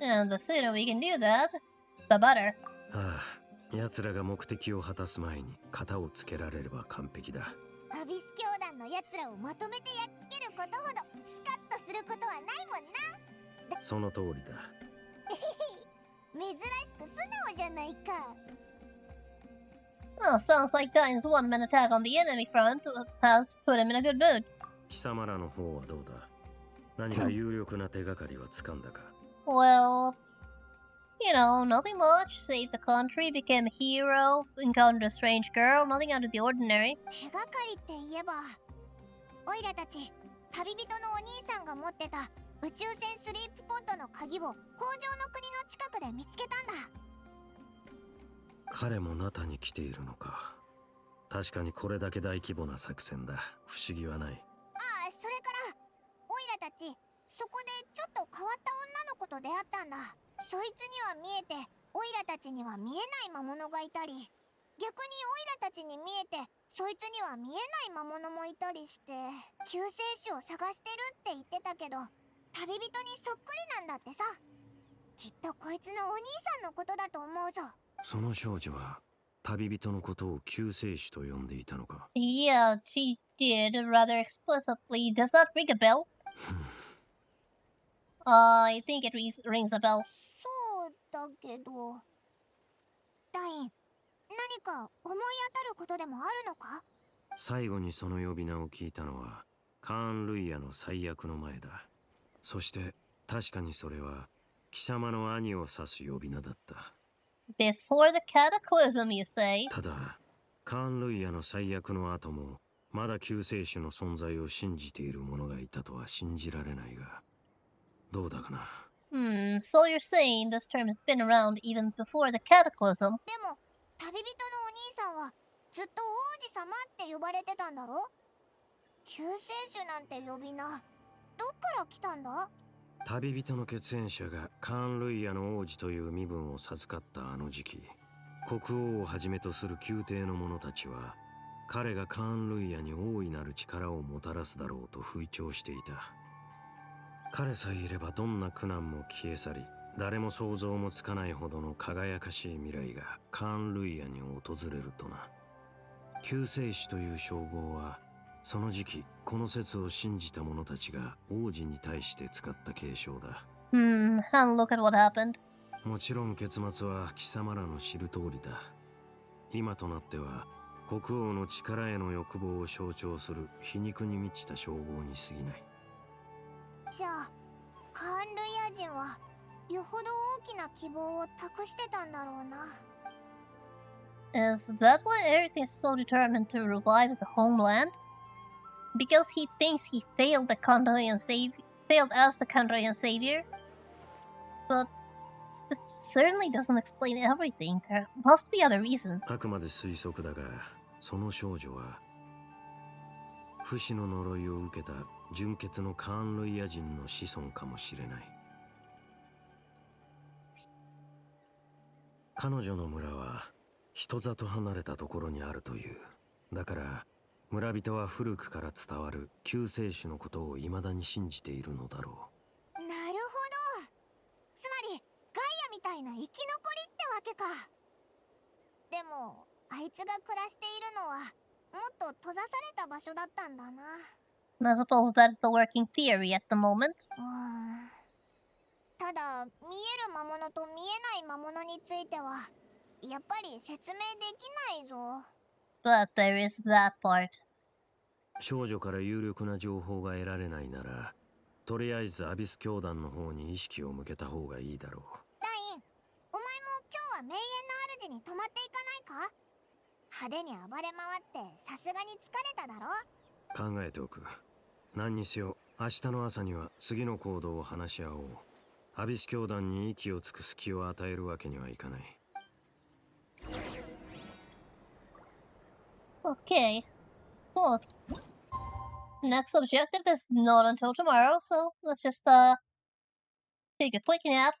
And the sooner we can do that, the better. ああ、奴らが目的を果たす前に型をつけられれば完璧だ。アビス教団の奴らをまとめてやっつけることほどスカッとすることはないもんな。その通りだ。珍しく素直じゃないか。Oh, sounds like Dine's one-man attack on the enemy front has put him in a good mood. 貴様らの方はどうだ？何か有力な手がかりはつかんだか？ Well, You know, nothing much. Saved the country, became a hero, encountered a strange girl, nothing out of the ordinary. 手がかりって言えば、オイラたち旅人のお兄さんが持ってた宇宙船スリープポッドの鍵を北条の国の近くで見つけたんだ。彼もナタに来ているのか。確かにこれだけ大規模な作戦だ。不思議はない。ああ、それからオイラたちそこでちょっと変わった女の子と出会ったんだ。そいつには見えてオイラたちには見えない魔物がいたり、逆にオイラたちに見えてそいつには見えない魔物もいたりして、救世主を探してるって言ってたけど旅人にそっくりなんだってさ。きっとこいつのお兄さんのことだと思うぞ。その少女は旅人のことを救世主と呼んでいたのか。Yeah, she did rather explicitly. Does that ring a bell? I think it rings a bell. そうだけど、ダイン、何か思い当たることでもあるのか？最後にその呼び名を聞いたのはカーン・ルイヤの最悪の前だ。そして確かにそれは貴様の兄を指す呼び名だった。Before the cataclysm, you say? ただカーン・ルイヤの最悪の後もまだ救世主の存在を信じている者がいたとは信じられないが、どうだかな。So you're saying this term has been around even before the cataclysm? でも旅人のお兄さんはずっと王子様って呼ばれてたんだろ？救世主なんて呼び名、どっから来たんだ？旅人の血縁者がカーン・ルイヤの王子という身分を授かったあの時期、国王をはじめとする宮廷の者たちは彼がカーン・ルイヤに大いなる力をもたらすだろうと吹聴していた。彼さえいればどんな苦難も消え去り、誰も想像もつかないほどの輝かしい未来がカーン・ルイヤに訪れるとな。救世主という称号はその時期この説を信じた者たちが王子に対して使った継承だ。And look at what happened. もちろん結末は貴様らの知る通りだ。今となっては国王の力への欲望を象徴する皮肉に満ちた称号に過ぎない。じゃあカーン・ルイヤ人はよほど大きな希望を託してたんだろうな。Is that why Eric is so determined to revive the homeland? Because he thinks he failed failed as the Kandrian savior? But this certainly doesn't explain everything. There must be other reasons. あくまで推測だが、その少女は不死の呪いを受けた純血のカーン・ルイヤ人の子孫かもしれない。彼女の村は人里離れたところにあるという。だから村人は古くから伝わる救世主のことを未だに信じているのだろう。なるほど。つまりガイアみたいな生き残りってわけか。でもあいつが暮らしているのはもっと閉ざされた場所だったんだな。I suppose that's the working theory at the moment. ただ見える魔物と見えない魔物についてはやっぱり説明できないぞ。But there is that part. 少女から有力な情報が得られないなら、とりあえずアビス教団の方に意識を向けた方がいいだろう。ダイン、お前も今日は名園の主に泊まっていかないか？派手に暴れ回ってさすがに疲れただろ？考えておく。何にせよ明日の朝には次の行動を話し合おう。アビス教団に息をつく隙を与えるわけにはいかない。Okay. Well, next objective is not until tomorrow, so let's just take a quick nap,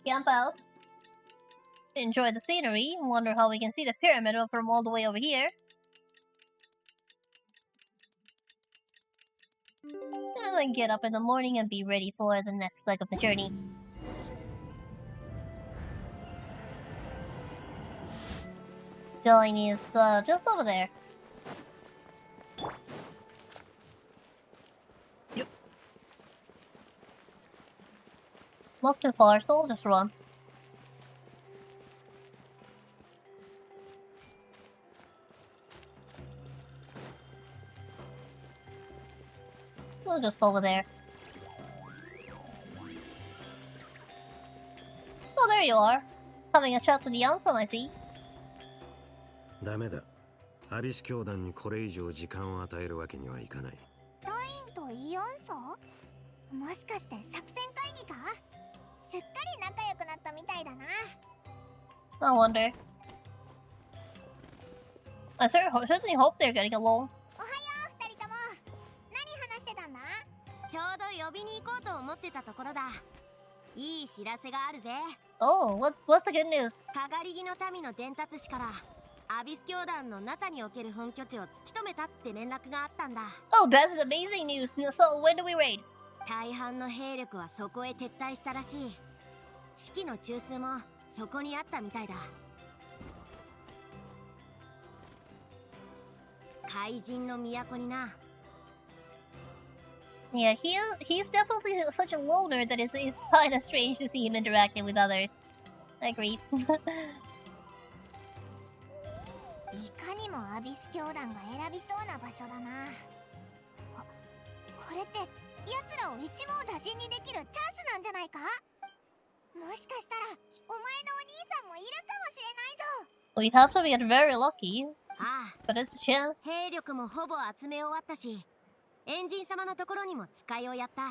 camp out, enjoy the scenery, wonder how we can see the pyramid from all the way over here. And then get up in the morning and be ready for the next leg of the journey. Dying is just over there. Yep. Not too far, so we'll just run. We're just over there. Oh, there there you are. Having a chat with the Yansan, I see. ダメだ。アビス教団にこれ以上時間を与えるわけにはいかない。ダインとイアンサー？もしかして作戦会議か？すっかり仲良くなったみたいだな。I wonder. I certainly hope they're getting along. おはよう、二人とも。何話してたんだ？ちょうど呼びに行こうと思ってたところだ。いい知らせがあるぜ。Oh, what's the good news? かがりぎの民の伝達師からアビス教団のナタにおける本拠地を突き止めたって連絡があったんだ。Oh, that's amazing news. So when do we raid? 大半の兵力はそこへ撤退したらしい。士気の中枢もそこにあったみたいだ。怪人の都にな。Yeah, he's definitely such a loner that it's kind of strange to see him interacting with others. I agree. いかにもアビス教団が選びそうな場所だな。あ、これって奴らを一網打尽にできるチャンスなんじゃないか？もしかしたらお前のお兄さんもいるかもしれないぞ。 We'd have to get very lucky, ああ、 but it's a chance. 兵力もほぼ集め終わったし、エンジン様のところにも使いをやった。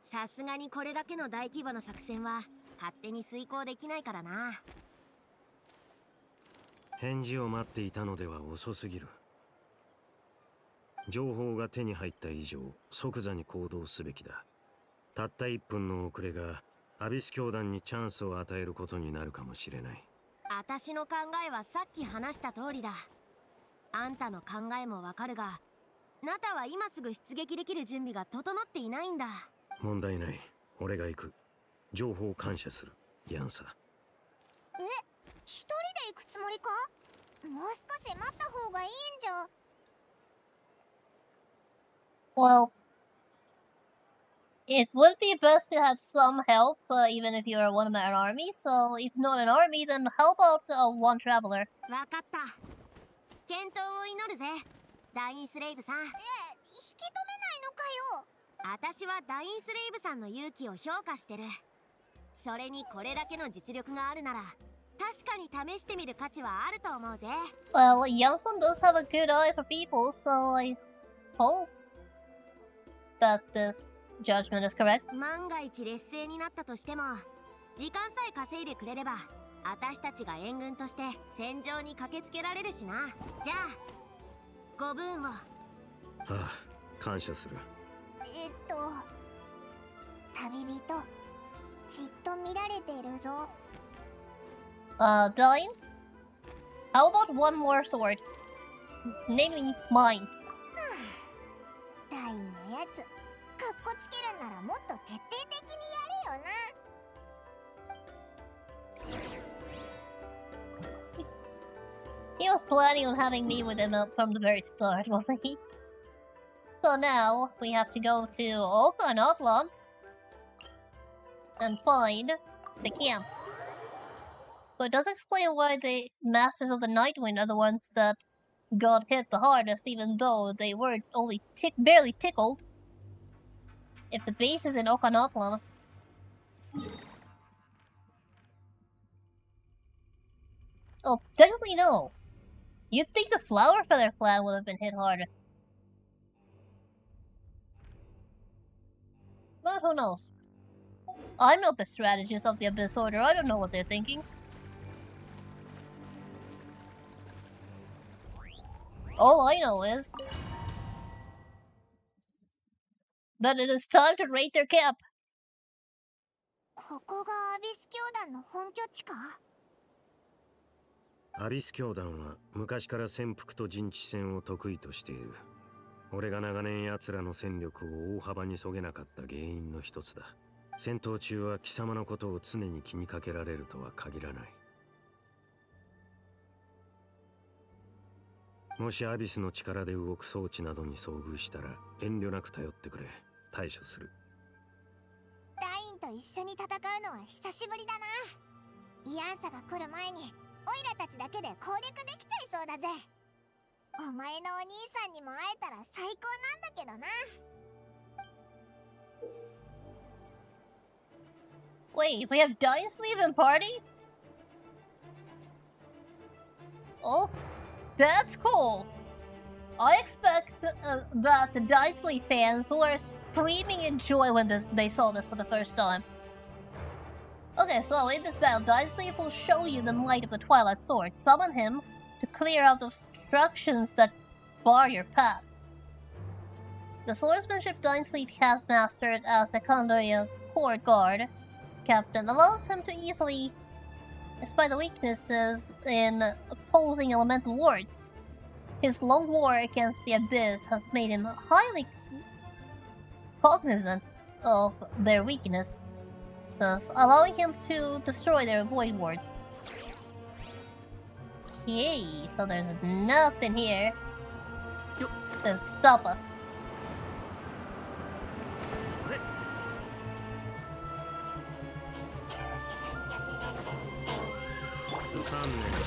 さすがにこれだけの大規模な作戦は勝手に遂行できないからな。返事を待っていたのでは遅すぎる。情報が手に入った以上、即座に行動すべきだ。たった1分の遅れがアビス教団にチャンスを与えることになるかもしれない。私の考えはさっき話した通りだ。あんたの考えもわかるが、ナタは今すぐ出撃できる準備が整っていないんだ。問題ない。俺が行く。情報を感謝する。ヤンサ。え、一人で行くつもりか？もう少し待った方がいいんじゃ。Well, it would be best to have some help, even if you are one man army. So if not an army, then how about one traveler? わかった。健闘を祈るぜ、ダインスレイブさん。引き止めないのかよ。私はダインスレイブさんの勇気を評価してる。それにこれだけの実力があるなら確かに試してみる価値はあると思うぜ。 Well, Yansan does have a good eye for people, so I hope that this judgment is correct. 万が一劣勢になったとしても時間さえ稼いでくれれば私たちが援軍として戦場に駆けつけられるしな。じゃあご分を。ああ、感謝する。旅人、じっと見られているぞ。Dine? How about one more sword? Namely, mine. ダインのやつ、かっこつけるならもっと徹底的にやれよな。He was planning on having me with him from the very start, wasn't he? So now, we have to go to Okanotlan and find the camp. So it does explain why the Masters of the Nightwind are the ones that got hit the hardest, even though they were only barely tickled. If the base is in Okanotlan. Oh, definitely no. You'd think the Flower Feather clan would have been hit hardest. But who knows? I'm not the strategist of the Abyss Order, I don't know what they're thinking. All I know is that it is time to raid their camp. ここがアビス教団の本拠地か？アビス教団は昔から潜伏と陣地戦を得意としている。俺が長年奴らの戦力を大幅に削げなかった原因の一つだ。戦闘中は貴様のことを常に気にかけられるとは限らない。もしアビスの力で動く装置などに遭遇したら遠慮なく頼ってくれ。対処する。ダインと一緒に戦うのは久しぶりだな。イアンサが来る前にオイラたちだけで攻略できちゃいそうだぜ。お前のお兄さんにも会えたら最高なんだけどな。Wait, we have Dying Sleeve and Party? Oh, that's cool. I expect that the Dying Sleeve fans were screaming in joy when they saw this for the first time. Okay, so in this battle, Dying Sleeve will show you the might of the Twilight Sword. Summon him to clear out obstructions that bar your path. The swordsmanship Dying Sleeve has mastered as the Condoya's court guard captain allows him to easily, despite the weaknesses in opposing elemental wards. His long war against the Abyss has made him highly cognizant of their weaknesses, allowing him to destroy their void wards. Okay, so there's nothing here to stop us. それ 観念し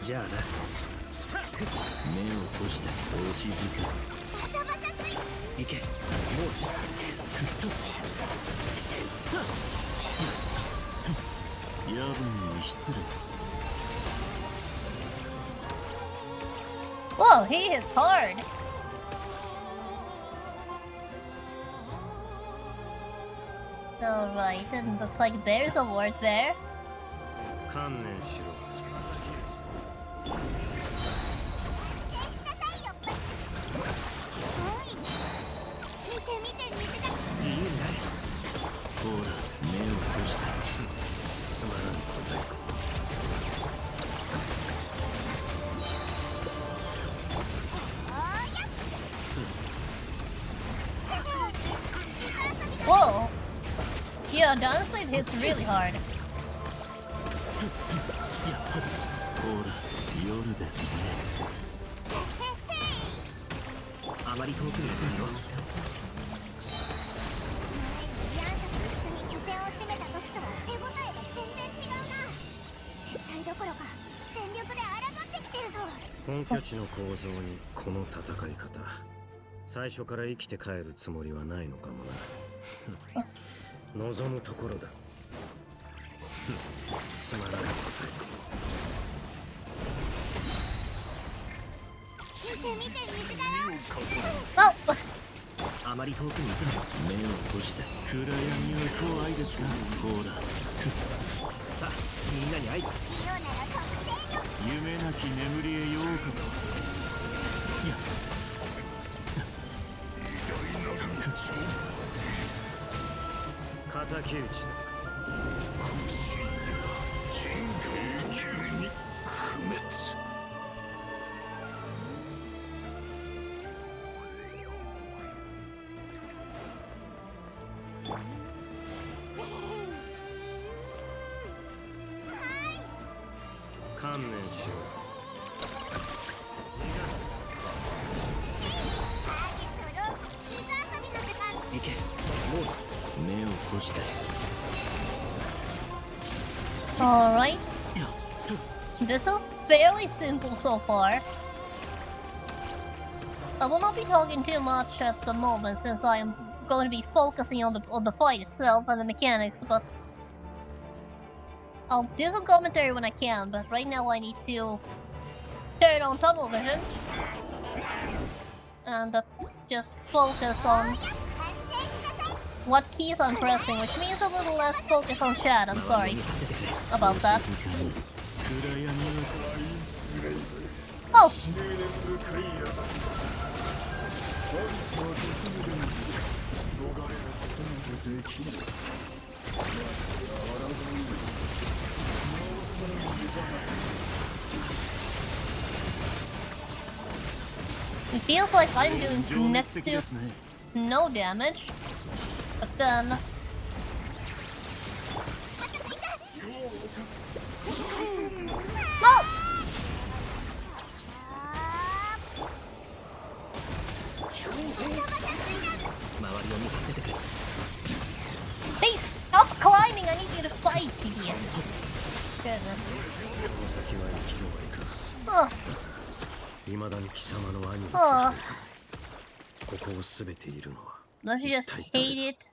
じゃあな目を閉して押しづけバシャバシャスイ行けもうしふっとさあさあ夜分に失礼 Whoa, he is hard! Alright, and looks like there's a ward there. 観念しろ 見て見て短く 自由になれほら目を閉したすまらん小細工 Whoa! Yeah, Dying Sleeve hits really hard. やっぱりほら夜ですねあまり遠くに来ないよ ヤンサと一緒に拠点を占めた時とは手応えが全然違うな撤退どころか全力で抗ってきてるぞ 本拠地の構造にこの戦い方最初から生きて帰るつもりはないのかもな望むところだすまらない小細工 見て見て虹だよ Oh! あまり遠くにいても目を閉して暗闇は怖いですがほらさあみんなに合図リオなら特製の 夢なき眠りへようこそいや敵討ちだ 観念しろ ターゲットロック水遊びの時間 行けもう目を閉して Alright, やっと this is fairly simple so far. I will not be talking too much at the moment since I am going to be focusing on the fight itself and the mechanics, but I'll do some commentary when I can, but right now I need to turn on tunnel vision and just focus on 発生しなさい what keys I'm pressing, which means a little less focus on chat. I'm sorry about that. 暗闇は Oh! It feels like I'm doing next to no damage, but then... No! Hey, stop climbing! I need you to fight, idiot. Goodness. この先は生きるわいか Oh, 未だに貴様の兄 oh. ここを全ているのは Don't you just 一体 hate 誰だ it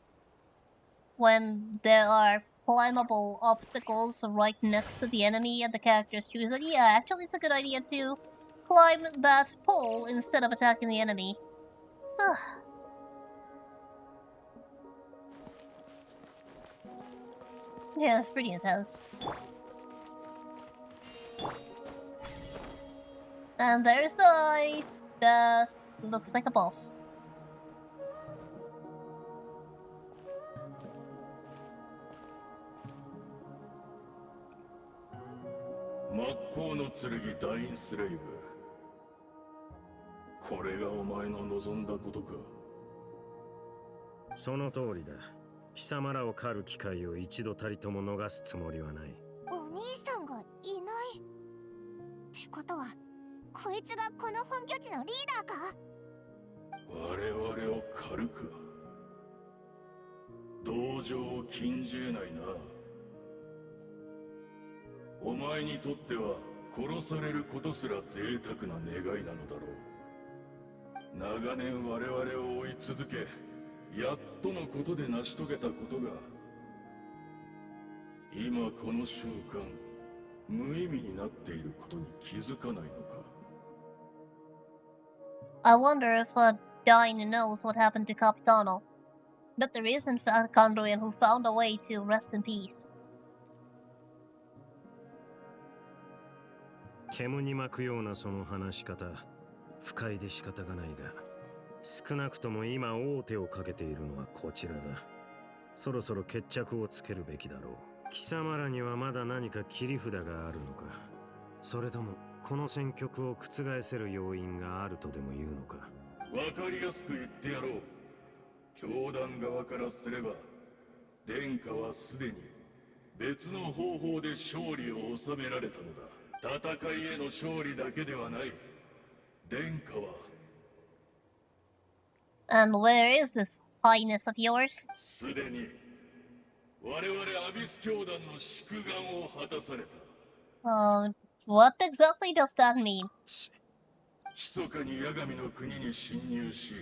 when there are climbable obstacles right next to the enemy and the characters choose that? Yeah, actually it's a good idea to climb that pole instead of attacking the enemy. Yeah, it's pretty intense. And there's the eye that looks like a boss. 真っ向の剣ダインスレイブ。これがお前の望んだことか。その通りだ。貴様らを狩る機会を一度たりとも逃すつもりはない。お兄さんがいないってことは、こいつがこの本拠地のリーダーか。我々を狩るか。同情を禁じ得ないな。お前にとっては殺されることすら贅沢な願いなのだろう。長年我々を追い続け、やっとのことで成し遂げたことが、今この瞬間無意味になっていることに気づかないのか。I wonder if Dine knows what happened to Capitano. That there is in fact a Condorian who found a way to rest in peace. 煙に巻くようなその話し方、不快で仕方がないが、少なくとも今王手をかけているのはこちらだ。そろそろ決着をつけるべきだろう。貴様らにはまだ何か切り札があるのか、それともこの戦局を覆せる要因があるとでも言うのか。わかりやすく言ってやろう。教団側からすれば、殿下はすでに別の方法で勝利を収められたのだ。戦いへの勝利だけではない。殿下は And where is this highness of yours? すでに我々アビス教団の祝願を果たされた。What exactly does that mean? 密かに八神の国に侵入し、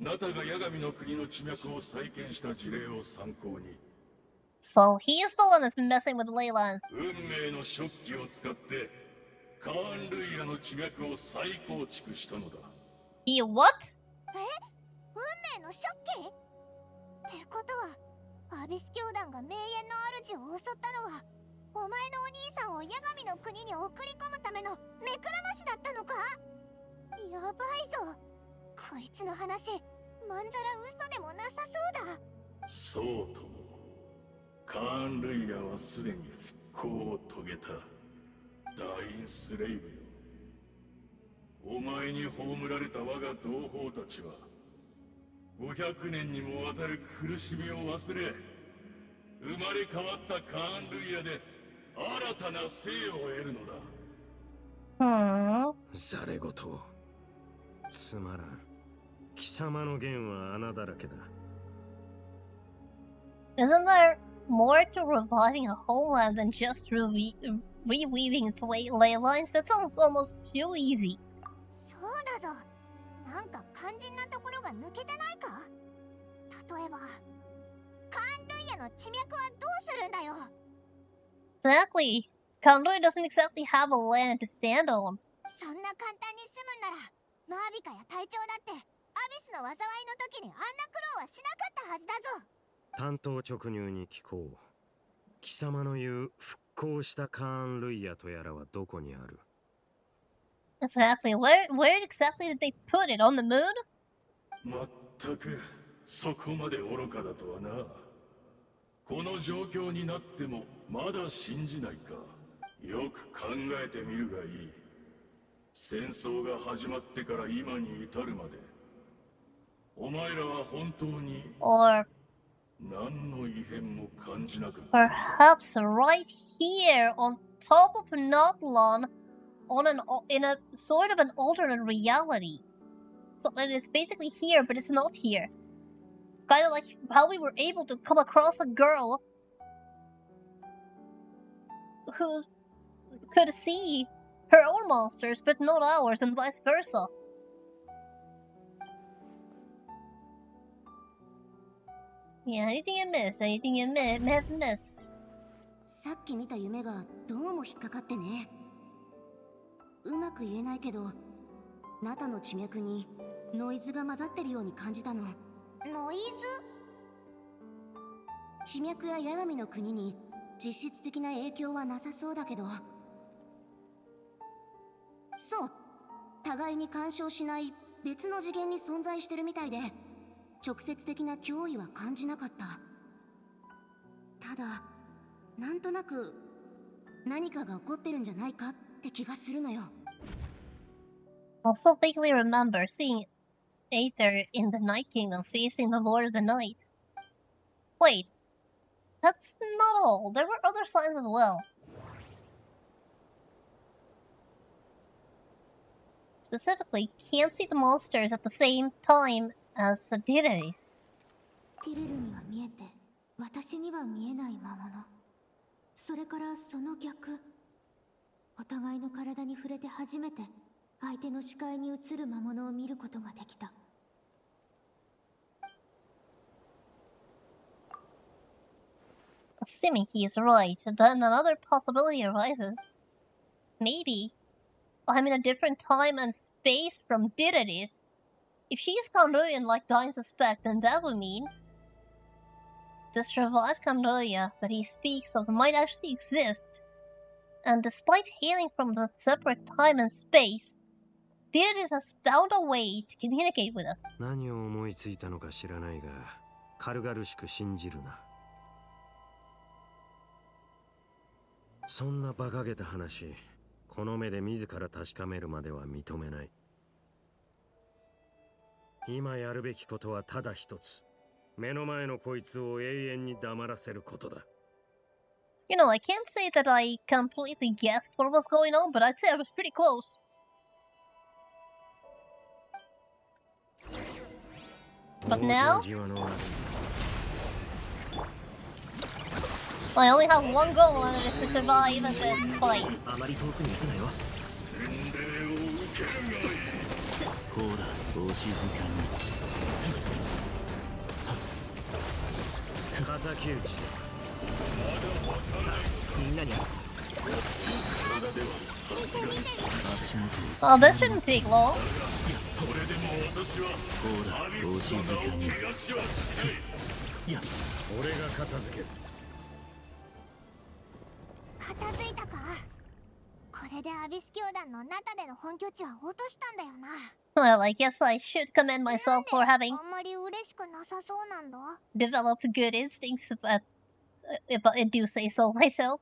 ナタが八神の国の地脈を再建した事例を参考に、 So he is the one that's been messing with Leylands. 運命の食器を使ってカーン・ルイヤの地脈を再構築したのだ。 He what? 運命の食器ってことは、アビス教団が名園の主を襲ったのは、お前のお兄さんを八神の国に送り込むための目くらましだったのか。やばいぞ、こいつの話まんざら嘘でもなさそうだ。そうとも、カーン・ルイヤはすでに復興を遂げた。ダインスレイブよ、お前に葬られた我が同胞たちは500年にもわたる苦しみを忘れ、生まれ変わったカーン・ルイヤで新たな生を得るのだ。ざれ言。つまらん。貴様の言は穴だらけだ。 Isn't there more to reviving a homeland than just reweaving its ley lines? That sounds almost too easy. そうだぞ、なんか肝心なところが抜けてないか。例えばカーン・ルイヤの地脈はどうするんだよ。 Exactly. Condor doesn't exactly have a land to stand on. そんな簡単に済むんなら、マービカや隊長だってアビスの災いの時にあんな苦労はしなかったはずだぞ。単刀直入に聞こう。貴様の言う復興したカーン・ルイヤとやらはどこにある？ Exactly. Where exactly did they put it? On the moon? まったくそこまで愚かだとはな。この状況になってもまだ信じないか。よく考えてみるがいい。戦争が始まってから今に至るまで、お前らは本当に Or 何の異変も感じなかった。 perhaps right here on top of Notlon in a sort of an alternate reality. So that it's basically here, but it's not here. Kind of like how we were able to come across a girl who could see her own monsters, but not ours, and vice versa. Yeah, anything you missed? Anything you may have missed? さっき見た夢がどうも引っかかってね。うまく言えないけど、ナタの地脈にノイズが混ざってるように感じたの。ノイズ？地脈や八神の国に実質的な影響はなさそうだけど、そう、互いに干渉しない別の次元に存在してるみたいで、直接的な脅威は感じなかった。ただ、なんとなく何かが起こってるんじゃないかって気がするのよ。Also vaguely remember seeing Aether in the Night Kingdom facing the Lord of the Night. Wait, that's not all. There were other signs as well. Specifically, can't see the monsters at the same time as the deity. ティルルには見えて、私には見えない魔物。それからその逆。お互いの体に触れて初めて相手の視界に映る魔物を見ることができた。Assuming he is right, then another possibility arises. Maybe I'm in a different time and space from Dididith. If she's Kandoyan like Dying suspect, then that would mean this revived Kandoya that he speaks of might actually exist. And despite hailing from the separate time and space, Dididith has found a way to communicate with us. 何を思いついたのか知らないが、軽々しく信じるな。そんな馬鹿げた話、この目で自ら確かめるまでは認めない。今やるべきことはただ一つ。目の前のこいつを永遠に黙らせることだ。You know, I can't say that I completely guessed what was going on, but I'd say I was pretty close. But now, I only have one goal, and it is to survive this fight. あまり遠くに行くなよ。こうだ、お静かに。敵討ち。さあ、みんなに。足元を。Oh, this shouldn't take long. こうだ、お静かに。いや、俺が片付ける。片付いたか。これでアビス教団のナタでの本拠地は落としたんだよな。Well, I guess I should commend myself for having あんまり嬉しくなさそうなんだ。 developed good instincts, if I do say so myself.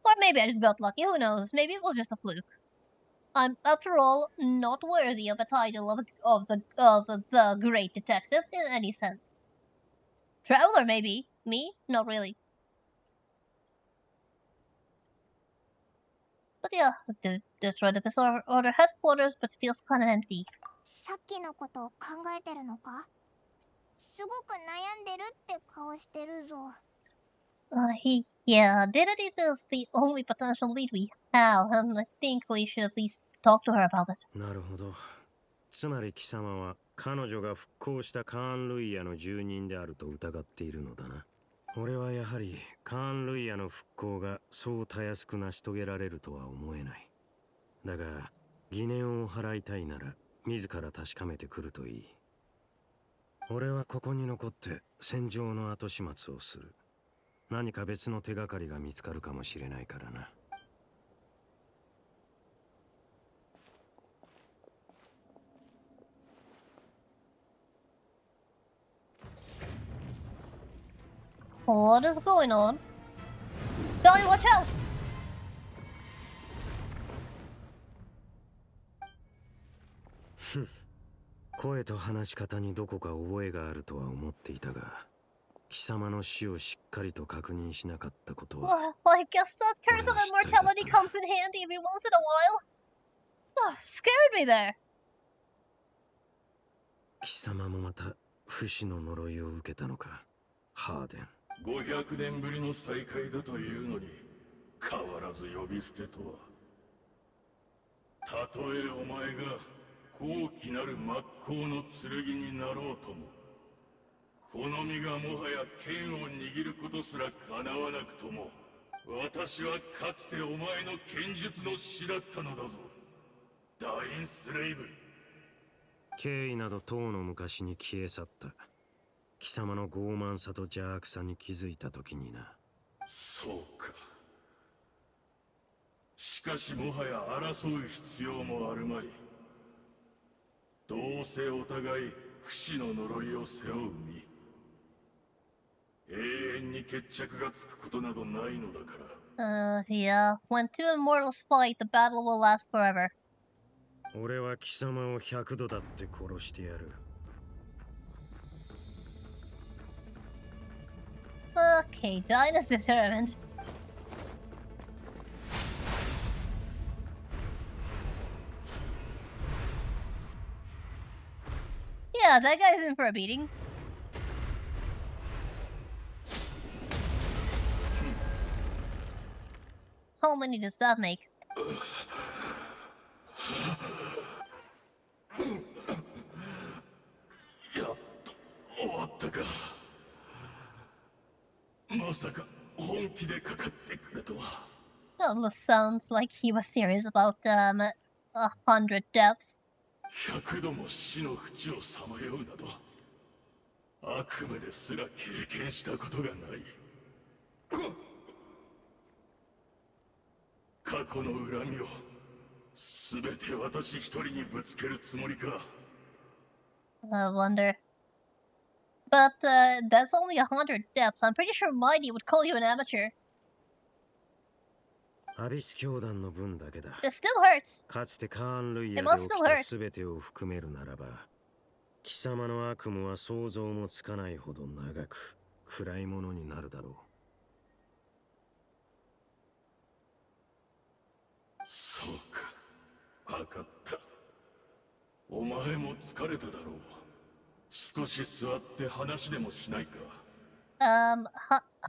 Or maybe I just got lucky, who knows? Maybe it was just a fluke. I'm, after all, not worthy of a title of the great detective in any sense. Traveler, maybe. Me? Not really. But yeah, destroy the Disorder headquarters, but feels kind of empty. さっきのことを考えてるのか。すごく悩んでるって顔してるぞ。Yeah, Dididith is the only potential lead we have, and I think we should at least talk to her about it. なるほど。つまり貴様は彼女が復興したカーン・ルイヤの住人であると疑っているのだな。俺はやはりカーン・ルイヤの復興がそうたやすく成し遂げられるとは思えない。だが疑念を払いたいなら自ら確かめてくるといい。俺はここに残って戦場の後始末をする。何か別の手がかりが見つかるかもしれないからな。What is going on? Dolly, watch out! 声と話し方にどこか覚えがあるとは思っていたが、貴様の死をしっかりと確認しなかったことは。Well, I guess that curse of immortality comes in handy every once in a while. Scared me there. 貴様もまた不死の呪いを受けたのか、ハーデン。500年ぶりの再会だというのに変わらず呼び捨てとは。たとえお前が高貴なる真っ向の剣になろうとも、この身がもはや剣を握ることすら叶わなくとも、私はかつてお前の剣術の師だったのだぞ、ダインスレイブ。敬意などとうの昔に消え去った。貴様の傲慢さと邪悪さに気づいた時にな。そうか。しかしもはや争う必要もあるまい。どうせお互い不死の呪いを背負う身。永遠に決着がつくことなどないのだから。Yeah. When two immortals fight, the battle will last forever. 俺は貴様を100度だって殺してやる。Okay, Dine is determined. Yeah, that guy's in for a beating. How many does that make? やっと終わったか。まさか本気でかかってくれとは。Oh, this sounds like he was serious about 100 deaths. 100度も死の淵をさまようなど、悪夢ですら経験したことがない。過去の恨みを全て私一人にぶつけるつもりか。I wonder. But that's only 100 deaths. I'm pretty sure Mighty would call you an amateur. アビス教団の分だけだ。 It still hurts. かつてカーン・ルイヤ It で must 起 still きた hurt. 全てを含めるならば、貴様の悪夢は想像もつかないほど長く暗いものになるだろう。そうか、分かった。お前も疲れただろう。少し座って話でもしないか。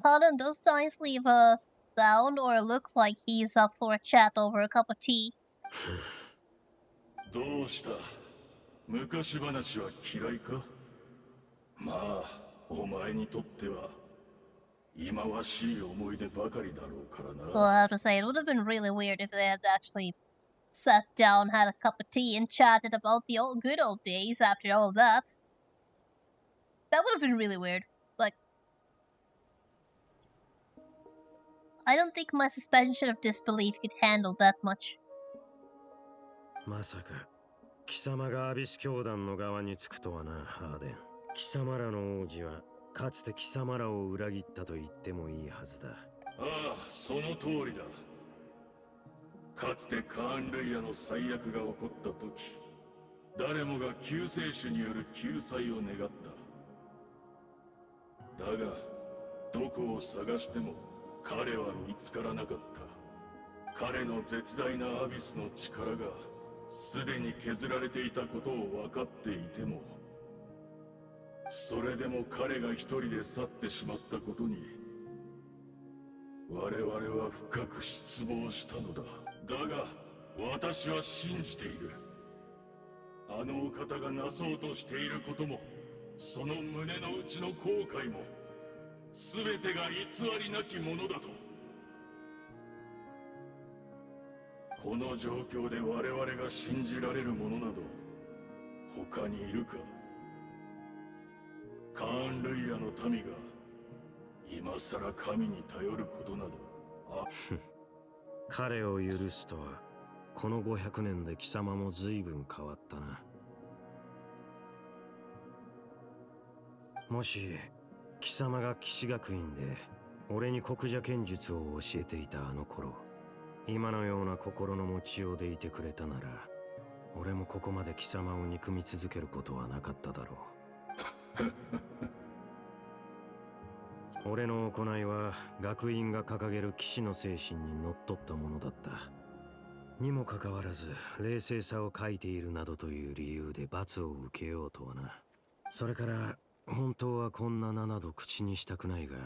Holland, does Dines leave a sound or look like he's up for a chat over a cup of tea? どうした？昔話は嫌いか？まあ、お前にとっては忌まわしい思い出ばかりだろうからな。Well, I have to say, it would have been really weird if they had actually sat down, had a cup of tea, and chatted about the good old days after all that. That would have been really weird. Like, I don't think my suspension of disbelief could handle that much. まさか貴様がアビス教団の側につくとはな、ハーデン。貴様らの王子はかつて貴様らを裏切ったと言ってもいいはずだ。ああ、その通りだ。かつてカーン・ルイヤの最悪が起こった時、誰もが救世主による救済を願った。だが、どこを探しても彼は見つからなかった。彼の絶大なアビスの力がすでに削られていたことを分かっていても、それでも彼が一人で去ってしまったことに我々は深く失望したのだ。だが私は信じている。あのお方がなそうとしていることも、その胸の内の後悔も全てが偽りなきものだと。この状況で我々が信じられるものなど他にいるか。カーン・ルイヤの民が今さら神に頼ることなど。彼を許すとは、この500年で貴様も随分変わったな。もし貴様が騎士学院で俺に国者剣術を教えていたあの頃、今のような心の持ちようでいてくれたなら、俺もここまで貴様を憎み続けることはなかっただろう。俺の行いは学院が掲げる騎士の精神にのっとったものだった。にもかかわらず冷静さを欠いているなどという理由で罰を受けようとはな。それから本当はこんな名など口にしたくないが、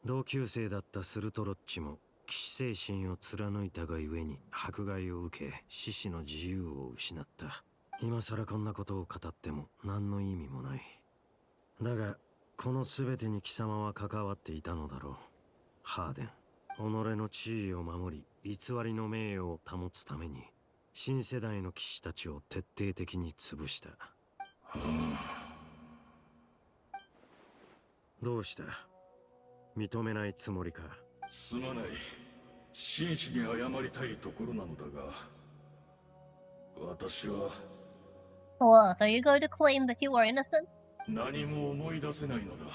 同級生だったスルトロッチも騎士精神を貫いたがゆえに迫害を受け、獅子の自由を失った。今さらこんなことを語っても何の意味もない。だがこの全てに貴様は関わっていたのだろう。ハーデン、己の地位を守り偽りの名誉を保つために新世代の騎士たちを徹底的に潰した。どうした？認めないつもりか？すまない。真摯に謝りたいところなのだが、私は What? Are you going to claim that you are innocent? 何も思い出せないのだ。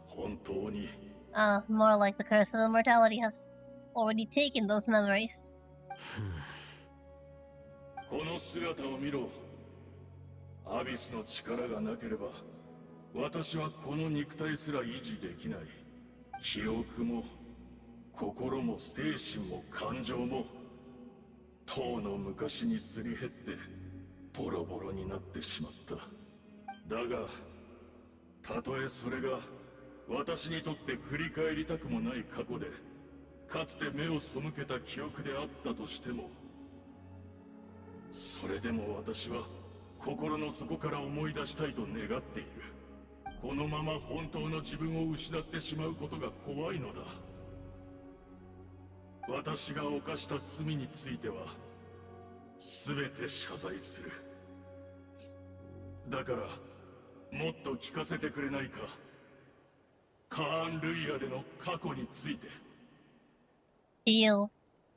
本当に。More like the curse of immortality has already taken those memories. この姿を見ろ。アビスの力がなければ私はこの肉体すら維持できない。記憶も心も精神も感情もとうの昔にすり減ってボロボロになってしまった。だがたとえそれが私にとって振り返りたくもない過去でかつて目を背けた記憶であったとしても、それでも私は心の底から思い出したいと願っている。このまま本当の自分を失ってしまうことが怖いのだ。私が犯した罪については全て謝罪する。だからもっと聞かせてくれないか。カーン・ルイヤでの過去について。Do you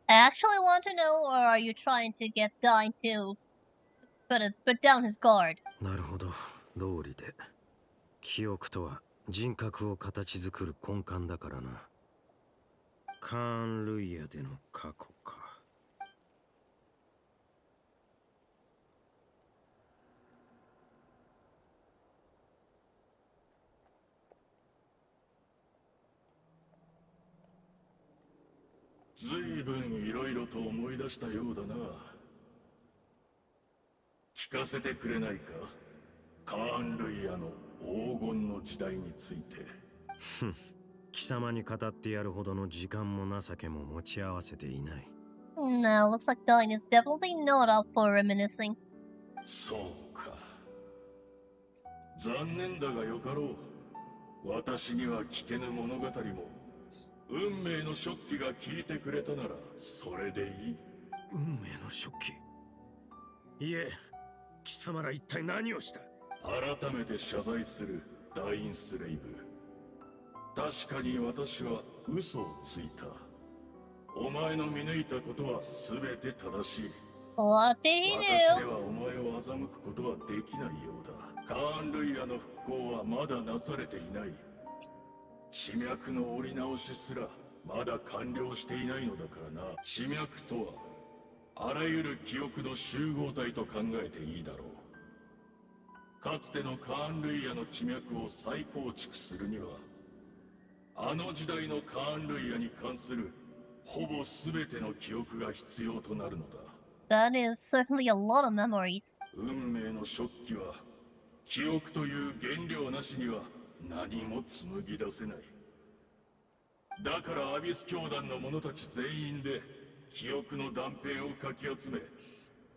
actually want to know, or are you trying to get Dine to put down his guard? なるほど、通りで。記憶とは人格を形作る根幹だからな。カーン・ルイヤでの過去か。ずいぶんいろいろと思い出したようだな。聞かせてくれないか。カーン・ルイヤの黄金の時代について。貴様に語ってやるほどの時間も情けも持ち合わせていない。No, looks like Dine is definitely not up for reminiscing. そうか。残念だがよかろう。私には聞けぬ物語も運命の食器が聞いてくれたならそれでいい。運命の食器？いえ、貴様ら一体何をした？改めて謝罪する、ダインスレイブ。確かに私は嘘をついた。お前の見抜いたことは全て正しい。What did he 私で do? はお前を欺くことはできないようだ。カーン・ルイヤの復興はまだなされていない。地脈の折り直しすらまだ完了していないのだからな。地脈とはあらゆる記憶の集合体と考えていいだろう。かつてのカーン・ルイヤの地脈を再構築するにはあの時代のカーン・ルイヤに関するほぼ全ての記憶が必要となるのだ。That is certainly a lot of memories. 運命の食器は記憶という原料なしには何も紡ぎ出せない。だからアビス教団の者たち全員で記憶の断片をかき集め、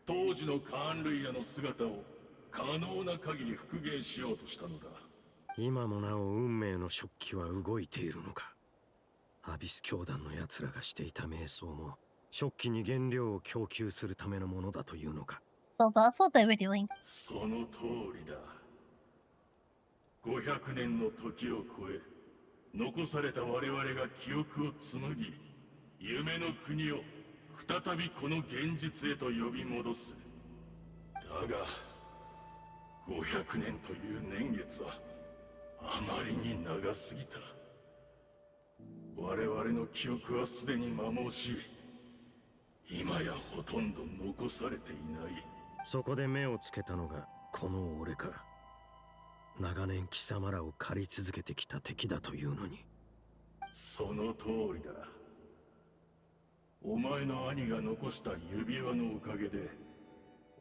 当時のカーン・ルイヤの姿を可能な限り復元しようとしたのだ。今もなお運命の食器は動いているのか。アビス教団の奴らがしていた瞑想も食器に原料を供給するためのものだというのか。So that's what they were doing. その通りだ。500年の時を超え残された我々が記憶を紡ぎ、夢の国を再びこの現実へと呼び戻す。だが500年という年月はあまりに長すぎた。我々の記憶はすでに摩耗し、今やほとんど残されていない。そこで目をつけたのがこの俺か。長年貴様らを狩り続けてきた敵だというのに。その通りだ。お前の兄が残した指輪のおかげで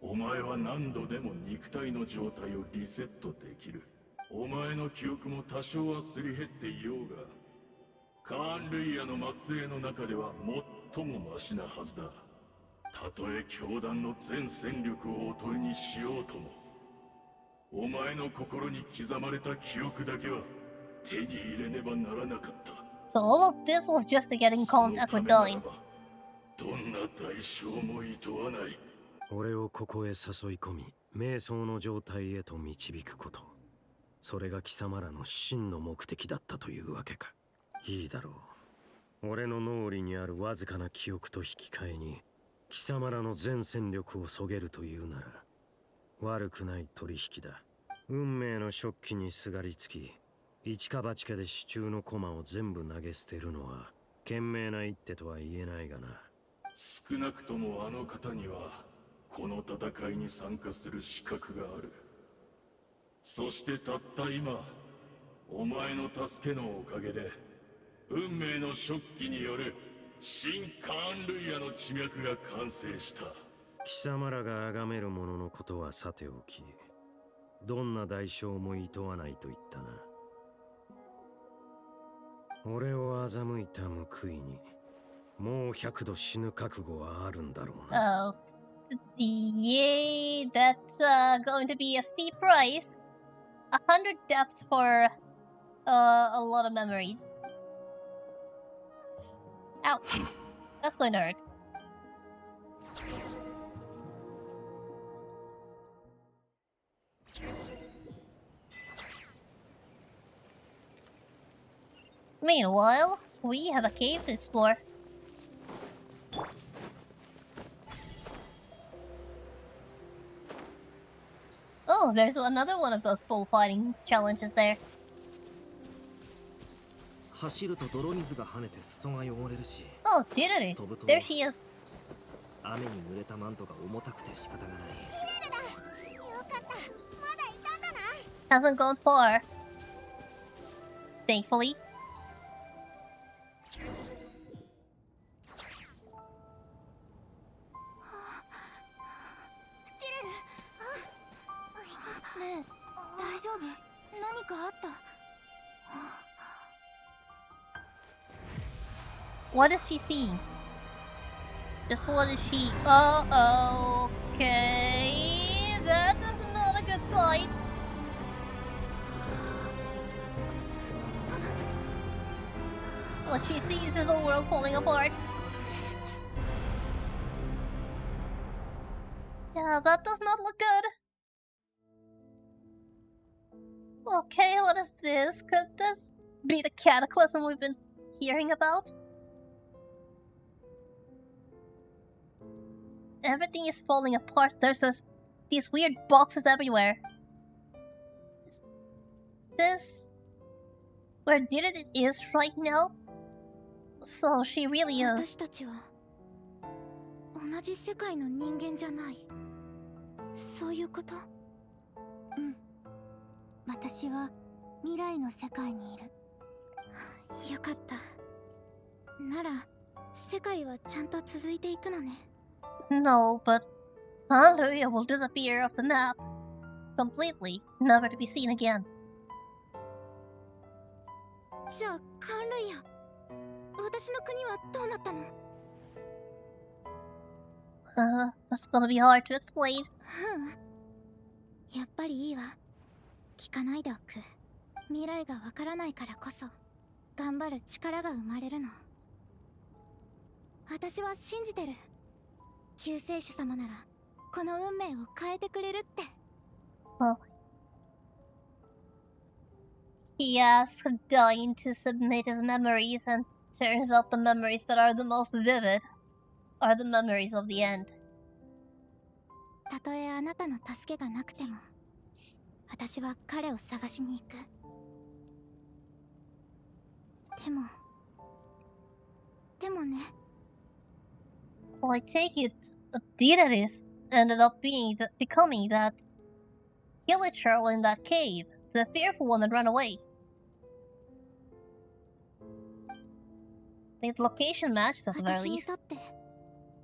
お前は何度でも肉体の状態をリセットできる。お前の記憶も多少はすり減っていようが、カーン・ルイヤの末裔の中では最もマシなはずだ。たとえ教団の全戦力をおとりにしようとも、お前の心に刻まれた記憶だけは手に入れねばならなかった。So all of this was just to get in その contact た with めなら Dine. ばどんな代償もいとわない。俺をここへ誘い込み、瞑想の状態へと導くこと。それが貴様らの真の目的だったというわけか。いいだろう。俺の脳裏にあるわずかな記憶と引き換えに、貴様らの全戦力をそげるというなら、悪くない取引だ。運命の食器にすがりつき、一か八かで支柱の駒を全部投げ捨てるのは、賢明な一手とは言えないがな。少なくともあの方にはこの戦いに参加する資格がある。そしてたった今、お前の助けのおかげで運命の食器による新カーンルイヤの地脈が完成した。貴様らが崇める者のことはさておき、どんな代償もいとわないと言ったな。俺を欺いた報いに、もう100度死ぬ覚悟はあるんだろうな。Oh. Yay, that's going to be a steep price. 100 deaths for a lot of memories. Ouch. That's going to hurt. Meanwhile, we have a cave to explore. Oh, there's another one of those bullfighting challenges there. 走ると泥水が跳ねて裾が汚れるし、 Oh, did it? There she is. 雨に濡れたマントが重たくて仕方がない。キレルだ。よかった。まだいたんだな。 Hasn't gone far. Thankfully. ねえ、大丈夫？何かあった？ What is she seeing? Just what is she? Oh, okay. That is not a good sight. What she sees is the world falling apart. Yeah, that does not look good. Okay, what is this? Could this be the cataclysm we've been hearing about? Everything is falling apart. There's these weird boxes everywhere. Is this where Didit is right now? So she really 私 is. たちは同じ世界の人間じゃない。そういうこと？うん。私は未来の世界にいる。よかった。なら世界はちゃんと続いていくのね。No, but Hallelujah will disappear off the map completely, never to be seen again. じゃあカンルイヤ、私の国はどうなったの？ That's gonna be hard to explain. やっぱりいいわ。聞かないでおく。未来がわからないからこそ頑張る力が生まれるの。私は信じてる。救世主様ならこの運命を変えてくれるって。He asks Dying to submit his memories, and turns out the memories that are the most vivid are the memories of the end. たとえあなたの助けがなくても、私は彼を探しに行く。でもね。Well, I take it Didis ended up becoming that Hilichurl in that cave, the fearful one that ran away. The location matches at the very 私に least. とって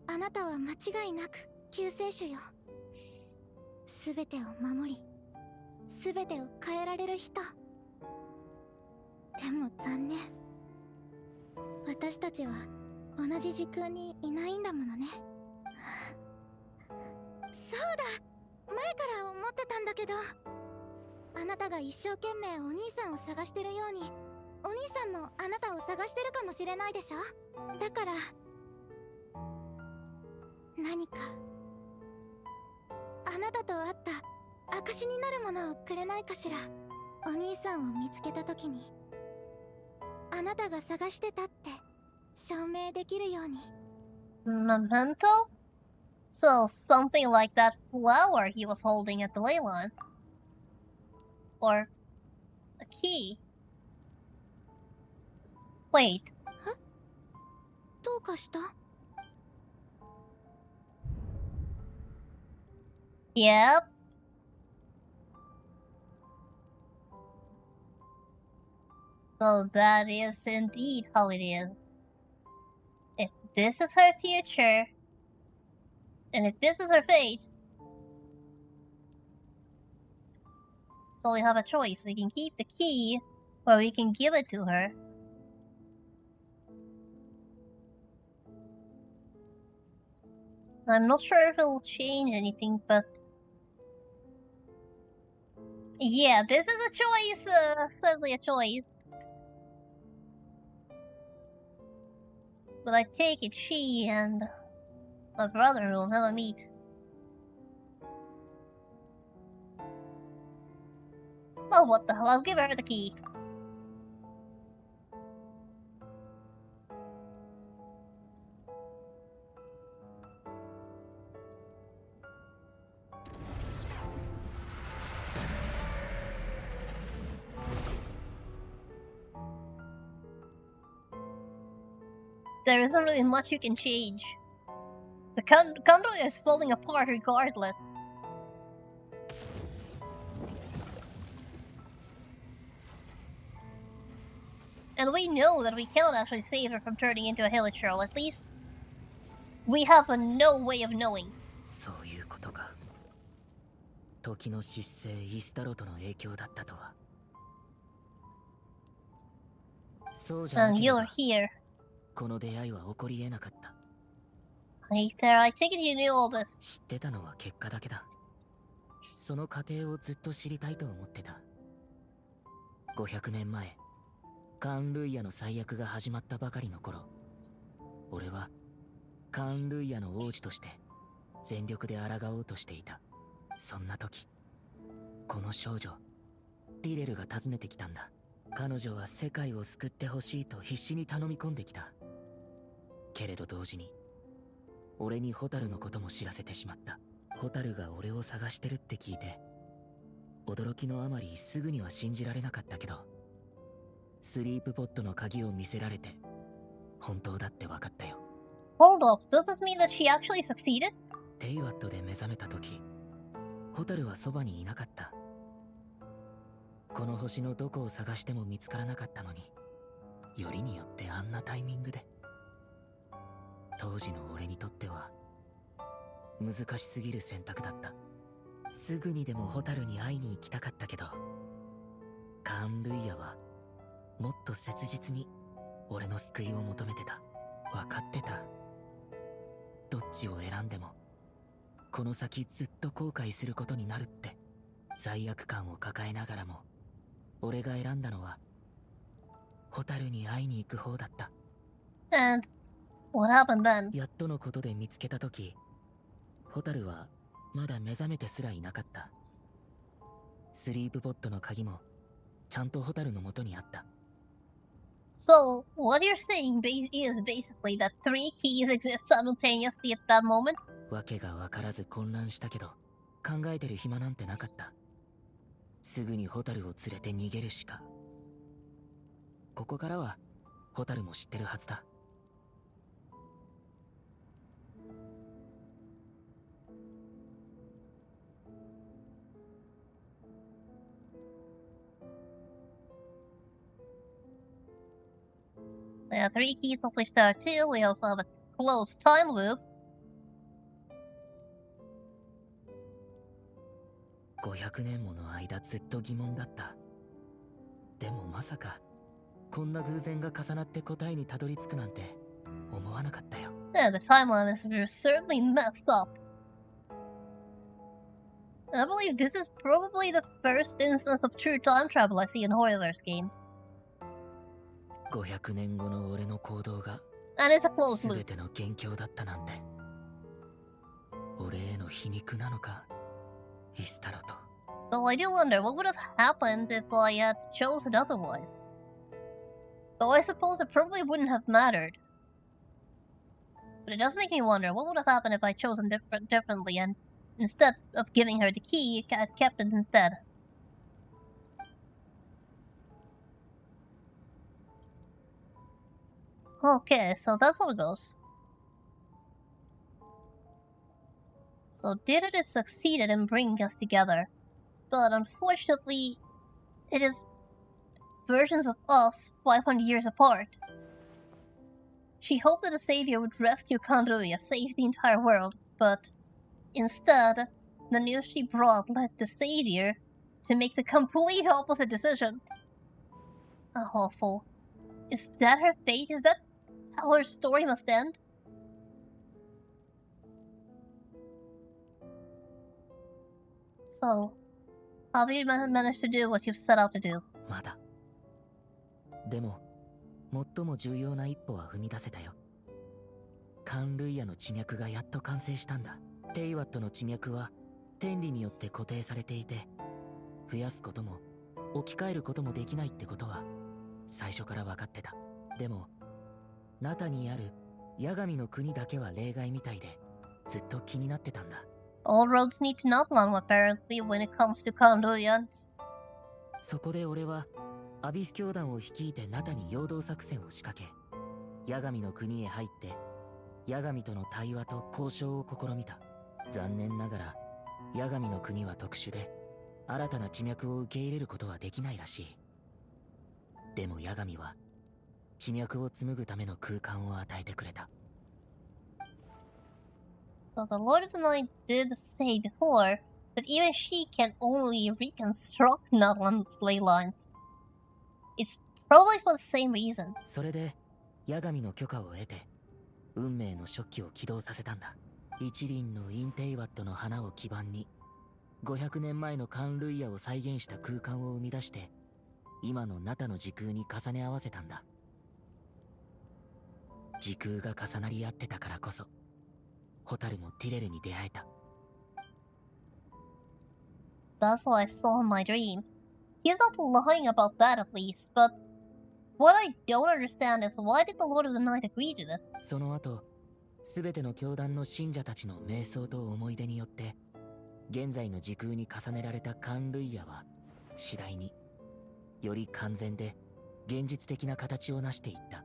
あなたは間違いなく救世主よ。すべてを守り、すべてを変えられる人。でも残念。私たちは同じ時空にいないんだものね。そうだ、前から思ってたんだけど、あなたが一生懸命お兄さんを探してるように、お兄さんもあなたを探してるかもしれないでしょ。だから何かあなたと会った証になるものをくれないかしら。お兄さんを見つけた時にあなたが探してたって証明できるように。 Memento? So, something like that flower he was holding at the Leylands. Or a key. Wait. どうかした？ Yep. So that is indeed how it is. If this is her future, and if this is her fate, so we have a choice. We can keep the key, or we can give it to her. I'm not sure if it'll change anything, but yeah, this is a choice. Certainly a choice. But I take it she and my brother will never meet. Oh, what the hell? I'll give her the key. There isn't really much you can change. The condo is falling apart regardless. And we know that we cannot actually save her from turning into a hilichurl. At least, we have no way of knowing. そういうことか。時の失勢イスタロとの影響だったとは。そうじゃな And けれ you're ば here. この出会いは起こり得なかった。Hey there, I take it you knew all this. 知ってたのは結果だけだ。その過程をずっと知りたいと思ってた。500年前、カーン・ルイヤの最悪が始まったばかりの頃、俺はカーン・ルイヤの王子として全力で抗おうとしていた。そんな時、この少女ディレルが訪ねてきたんだ。彼女は世界を救ってほしいと必死に頼み込んできた。けれど同時に俺にホタルのことも知らせてしまった。ホタルが俺を探してるって聞いて、驚きのあまりすぐには信じられなかったけど、スリープポットの鍵を見せられて本当だって分かったよ。Hold up, does this mean that she actually succeeded? テイワットで目覚めた時、ホタルはそばにいなかった。この星のどこを探しても見つからなかったのに、よりによってあんなタイミングで。当時の俺にとっては難しすぎる選択だった。すぐにでもホタルに会いに行きたかったけど、カーン・ルイヤはもっと切実に俺の救いを求めてた。分かってた。どっちを選んでもこの先ずっと後悔することになるって。罪悪感を抱えながらも俺が選んだのはホタルに会いに行く方だった。 And what happened then? やっとのことで見つけた時、ホタルはまだ目覚めてすらいなかった。スリープポットの鍵もちゃんとホタルの元にあった。 So, what you're saying is basically that 3 keys exist simultaneously at that moment? わけが分からず混乱したけど、考えてる暇なんてなかった。すぐにホタルを連れて逃げるしか。ここからはホタルも知ってるはずだ。There are 3 keys of which there are 2. We also have a closed time loop. 500年もの間ずっと疑問だった。でもまさかこんな偶然が重なって答えにたどり着くなんて思わなかったよ。Yeah, the timeline is certainly messed up. And I believe this is probably the first instance of true time travel I see in Hoiler's game. 500年後の俺の行動が And it's a closed 全 loop. ての元凶だったなんて俺への皮肉なのかイスタロと Though I do wonder what would have happened if I had chosen otherwise. Though I suppose it probably wouldn't have mattered. But it does make me wonder what would have happened if I'd chosen differently and instead of giving her the key, I kept it instead. Okay, so that's how it goes. So Didit succeeded in bringing us together, but unfortunately, it is versions of us 500 years apart. She hoped that the savior would rescue Kanruya, save the entire world, but instead, the news she brought led the savior to make the complete opposite decision. Awful. Is that her fate? Is that how her story must end? So, how have you managed to do what you've set out to do? まだでも最も重要な一歩は踏み出せたよカンルイヤの地脈がやっと完成したんだテイワットの地脈は天理によって固定されていて増やすことも置き換えることもできないってことは最初から分かってたでもナタにあるヤガミの国だけは例外みたいでずっと気になってたんだ All roads need to Natlan apparently when it comes to Kanruya. そこで俺はアビス教団を率いてナタに陽動作戦を仕掛けヤガミの国へ入ってヤガミとの対話と交渉を試みた残念ながらヤガミの国は特殊で新たな地脈を受け入れることはできないらしいでもヤガミは地脈を紡ぐための空間を与えてくれた So the Lord of the Night did say before that even she can only reconstruct Natlan's ley lines. It's probably for the same reason. それでヤガミの許可を得て運命の食器を起動させたんだ一輪のインテイワットの花を基盤に500年前のカンルイヤを再現した空間を生み出して今のナタの時空に重ね合わせたんだ時空が重なり合ってたからこそホタルもティレルに出会えた That's what I saw in my dream. He's not lying about that at least, but what I don't understand is why did the Lord of the Night agree to this? その後全ての教団の信者たちの瞑想と思い出によって現在の時空に重ねられたカンルイヤは次第により完全で現実的な形を成していった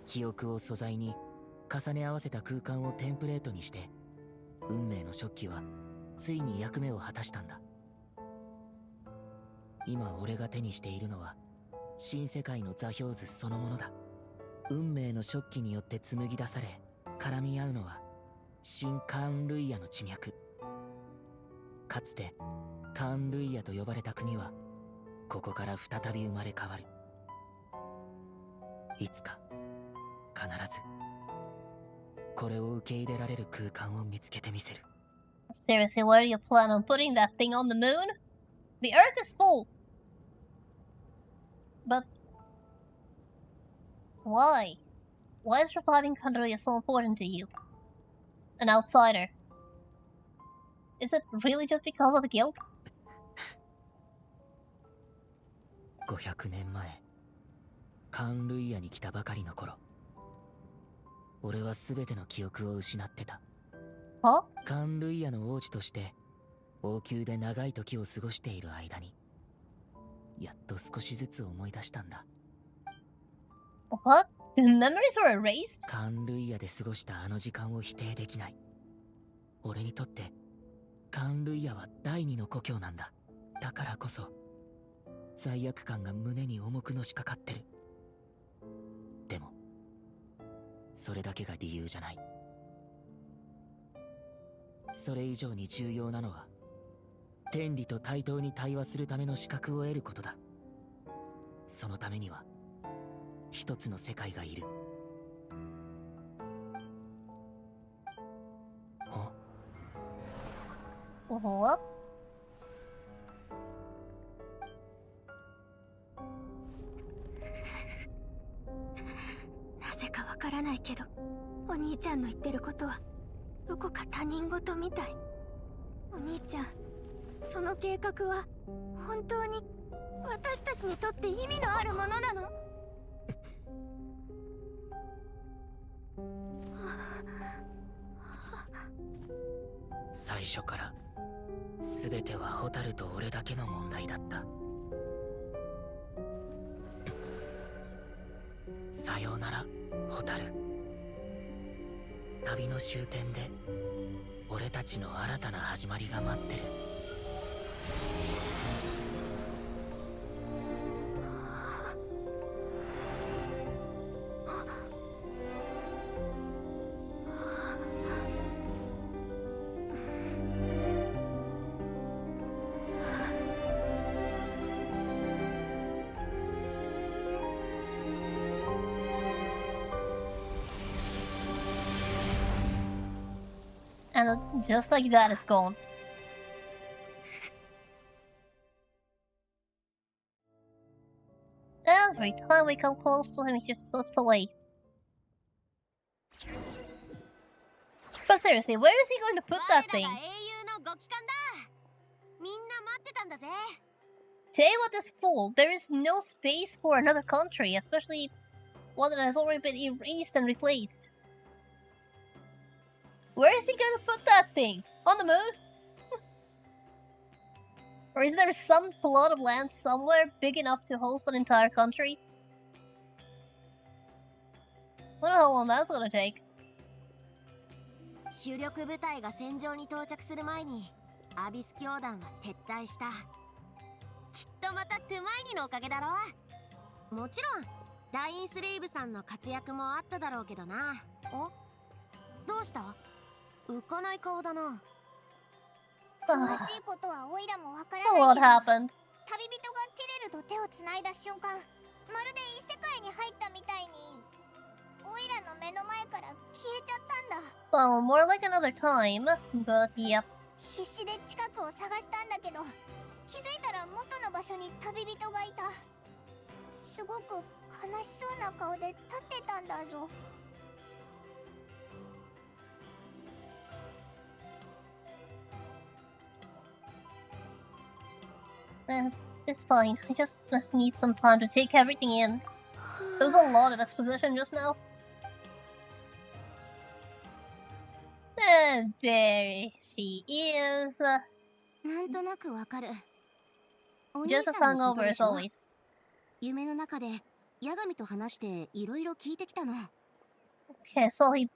記憶を素材に重ね合わせた空間をテンプレートにして運命の食器はついに役目を果たしたんだ今俺が手にしているのは新世界の座標図そのものだ運命の食器によって紡ぎ出され絡み合うのは新カーンルイヤの地脈かつてカーンルイヤと呼ばれた国はここから再び生まれ変わるいつか必ずこれを受け入れられる空間を見つけてみせる Seriously, where do you plan on putting that thing on the moon? The Earth is full! But why? Why is reviving Kanruya so important to you? An outsider. Is it really just because of the guilt? 500年前カーンルイヤに来たばかりの頃俺は全ての記憶を失ってた Huh? カーンルイヤの王子として王宮で長い時を過ごしている間にやっと少しずつ思い出したんだ What? The memories were erased? カーンルイヤで過ごしたあの時間を否定できない俺にとってカーンルイヤは第二の故郷なんだだからこそ罪悪感が胸に重くのしかかってるでもそれだけが理由じゃないそれ以上に重要なのは天理と対等に対話するための資格を得ることだそのためには一つの世界がいる What? なぜかわからないけど、お兄ちゃんの言ってることはどこか他人事みたい。お兄ちゃん、その計画は本当に私たちにとって意味のあるものなの？最初から全てはホタルと俺だけの問題だった。さようならホタル。旅の終点で俺たちの新たな始まりが待ってる。And just like that, it's gone. Every time we come close to him, he just slips away. But seriously, where is he going to put that thing? Teyvat is full. There is no space for another country, especially one that has already been erased and replaced. Where is he gonna put that thing? On the moon? Or is there some plot of land somewhere big enough to host an entire country? I don't know how long that's gonna take. 主力部隊が戦場に到着する前にアビス教団は撤退した。きっとまたトゥマイニのおかげだろ。もちろんダインスレイブさんの活躍もあっただろうけどな。お？どうした？浮かない顔だな。詳しいことはオイラもわからないけど、 What happened? 旅人がティレルと手をつないだ瞬間、まるで異世界に入ったみたいにオイラの目の前から消えちゃったんだ。 Well, more like another time, but yep. 必死で近くを探したんだけど、気づいたら元の場所に旅人がいた。すごく悲しそうな顔で立ってたんだぞ。It's fine. I just need some time to take everything in. There was a lot of exposition just now. And there she is. なんとなくわかる。お兄 Just as さんのこ hungover とで as しょ。 always. 夢の中でヤガミと話していろいろ聞いてきたの。 Okay, so the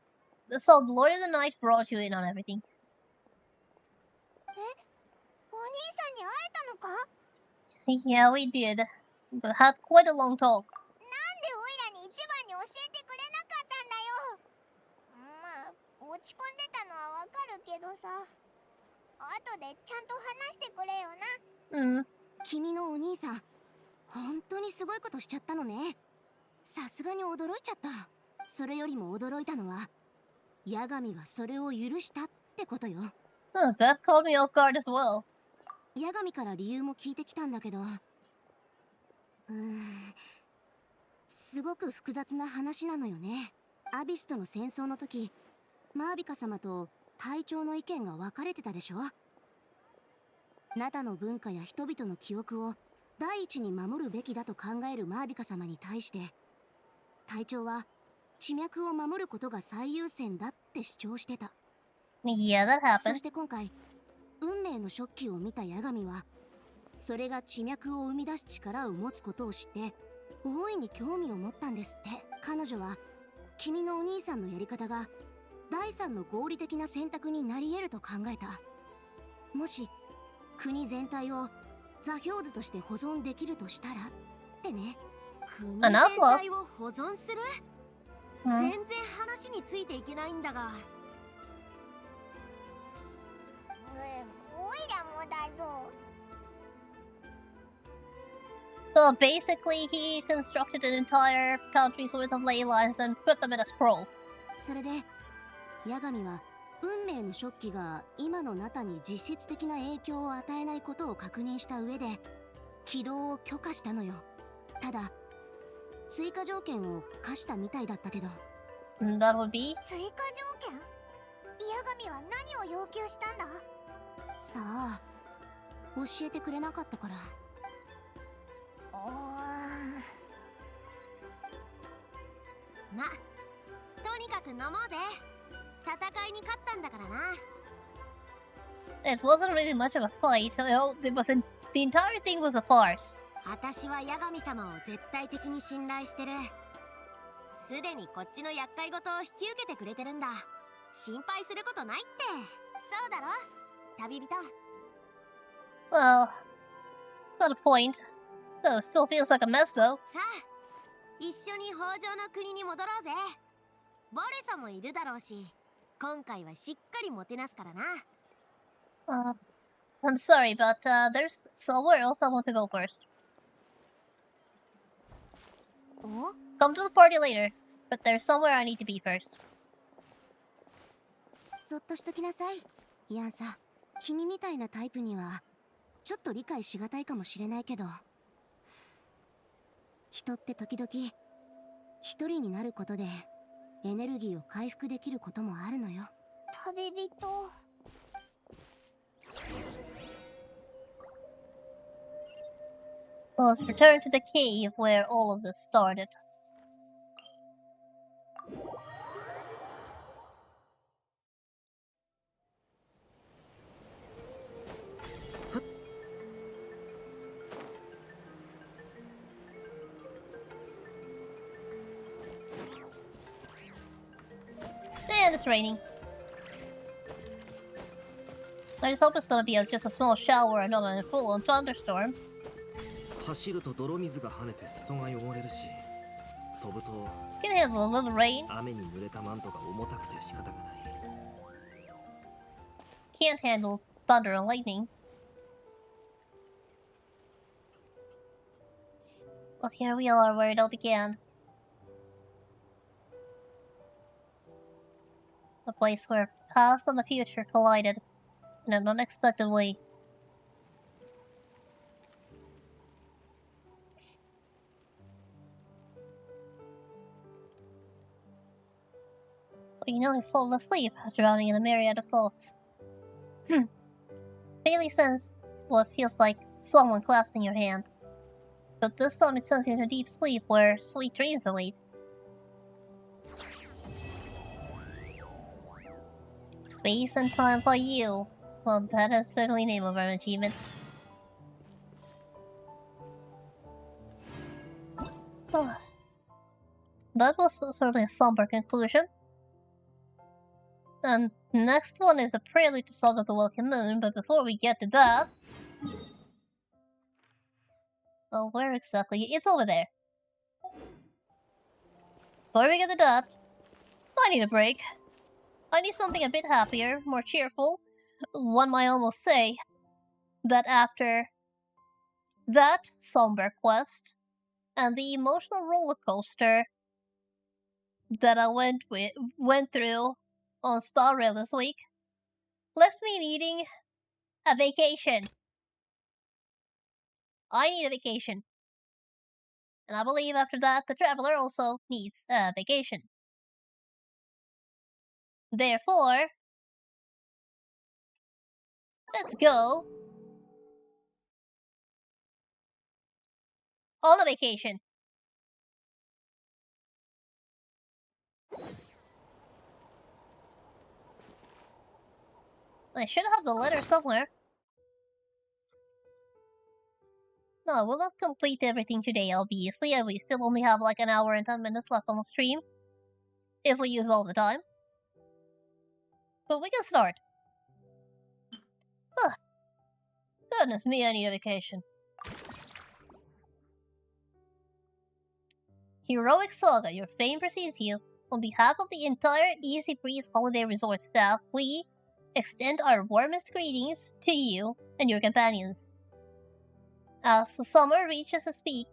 Lord of the Night brought you in on everything. お兄さんに会えたのか？ Yeah, we did. We had quite a long talk. なんでオイラに一番に教えてくれなかったんだよ。まあ落ち込んでたのはわかるけどさ、後でちゃんと話してくれよな。君のお兄さん、本当にすごいことしちゃったのね。さすがに驚いちゃった。それよりも驚いたのは、ヤガミがそれを許したってことよ。That caught me off guard as well. ヤガミから理由も聞いてきたんだけど、すごく複雑な話なのよね。アビスとの戦争の時、マービカ様と隊長の意見が分かれてたでしょ。ナタの文化や人々の記憶を第一に守るべきだと考えるマービカ様に対して、隊長は地脈を守ることが最優先だって主張してた。Yeah, that そ happened. して今回、運命の食器を見たヤガミは、それが地脈を生み出す力を持つことを知って大いに興味を持ったんですって。彼女は君のお兄さんのやり方が第三の合理的な選択になり得ると考えた。もし国全体を座標図として保存できるとしたらってね。国全体を保存する？全然話についていけないんだが。オイラもだぞ。 So basically, he constructed an entire country's worth of ley lines and put them in a scroll. それでヤガミは運命のショッキが今のナタに実質的な影響を与えないことを確認した上で起動を許可したのよ。ただ追加条件を課したみたいだったけど。 That would be? 追加条件？矢神は何を要求したんだ？さあ教えてくれなかったから。ま、とにかく飲もうぜ。戦いに勝ったんだからな。 It wasn't really much of a fight. The entire thing was a farce. 私は矢神様を絶対的に信頼してる。すでにこっちの厄介事を引き受けてくれてるんだ。心配することないって。そうだろ旅人。 Well, got a point. Though it still feels like a mess though. さあ一緒に北条の国に戻ろうぜ。ボレソもいるだろうし、今回はしっかりもてなすからな。I'm sorry, but there's somewhere else I want to go first. お？ Come to the party later, but there's somewhere I need to be first. そっとしときなさい。イアンさ、君みたいなタイプにはちょっと理解しがたいかもしれないけど、人って時々一人になることでエネルギーを回復できることもあるのよ。旅人。Well, let's return to the cave where all of this started. And it's raining. I just hope it's gonna be just a small shower and not a full-on thunderstorm. 走ると泥水が跳ねて裾が汚れるし、飛ぶと Can handle a little rain. 雨に濡れたマントが重たくて仕方がない。 Can't handle thunder and lightning. Well, here we are where it all began. The place where past and the future collided in an unexpected way. But you know you've fallen asleep, drowning in a myriad of thoughts. Bailey sends what feels like someone clasping your hand. But this time it sends you into deep sleep where sweet dreams await. Space and time for you. Well, that is certainly the name of an achievement. That was certainly a somber conclusion. And next one is the prelude to Song of the Welcome Moon, but before we get to that... Well, where exactly? It's over there. Before we get to that, I need a break. I need something a bit happier, more cheerful. One might almost say that after that somber quest and the emotional roller coaster that I went through on Star Rail this week, left me needing a vacation. I need a vacation. And I believe after that, the traveler also needs a vacation. Therefore, let's go on a vacation. I should have the letter somewhere. No, I will not complete everything today, obviously, and we still only have like an hour and 10 minutes left on the stream. If we use all the time. But we can start. Goodness me, I need a vacation. Heroic Saga, your fame precedes you. On behalf of the entire Easy Breeze Holiday Resort staff, we extend our warmest greetings to you and your companions. As the summer reaches its peak,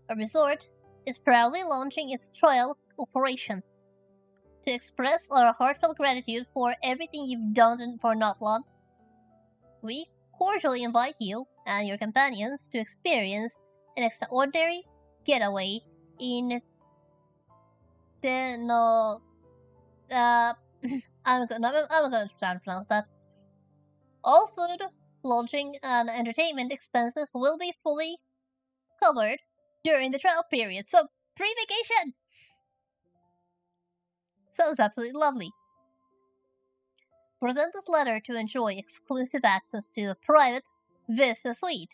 our resort is proudly launching its trial operation to express our heartfelt gratitude for everything you've done for Notlon. We cordially invite you and your companions to experience an extraordinary getaway in no. I'm gonna try to pronounce that. All food, lodging, and entertainment expenses will be fully covered during the trial period. So pre-vacation. Sounds absolutely lovely. Present this letter to enjoy exclusive access to a private Vista suite.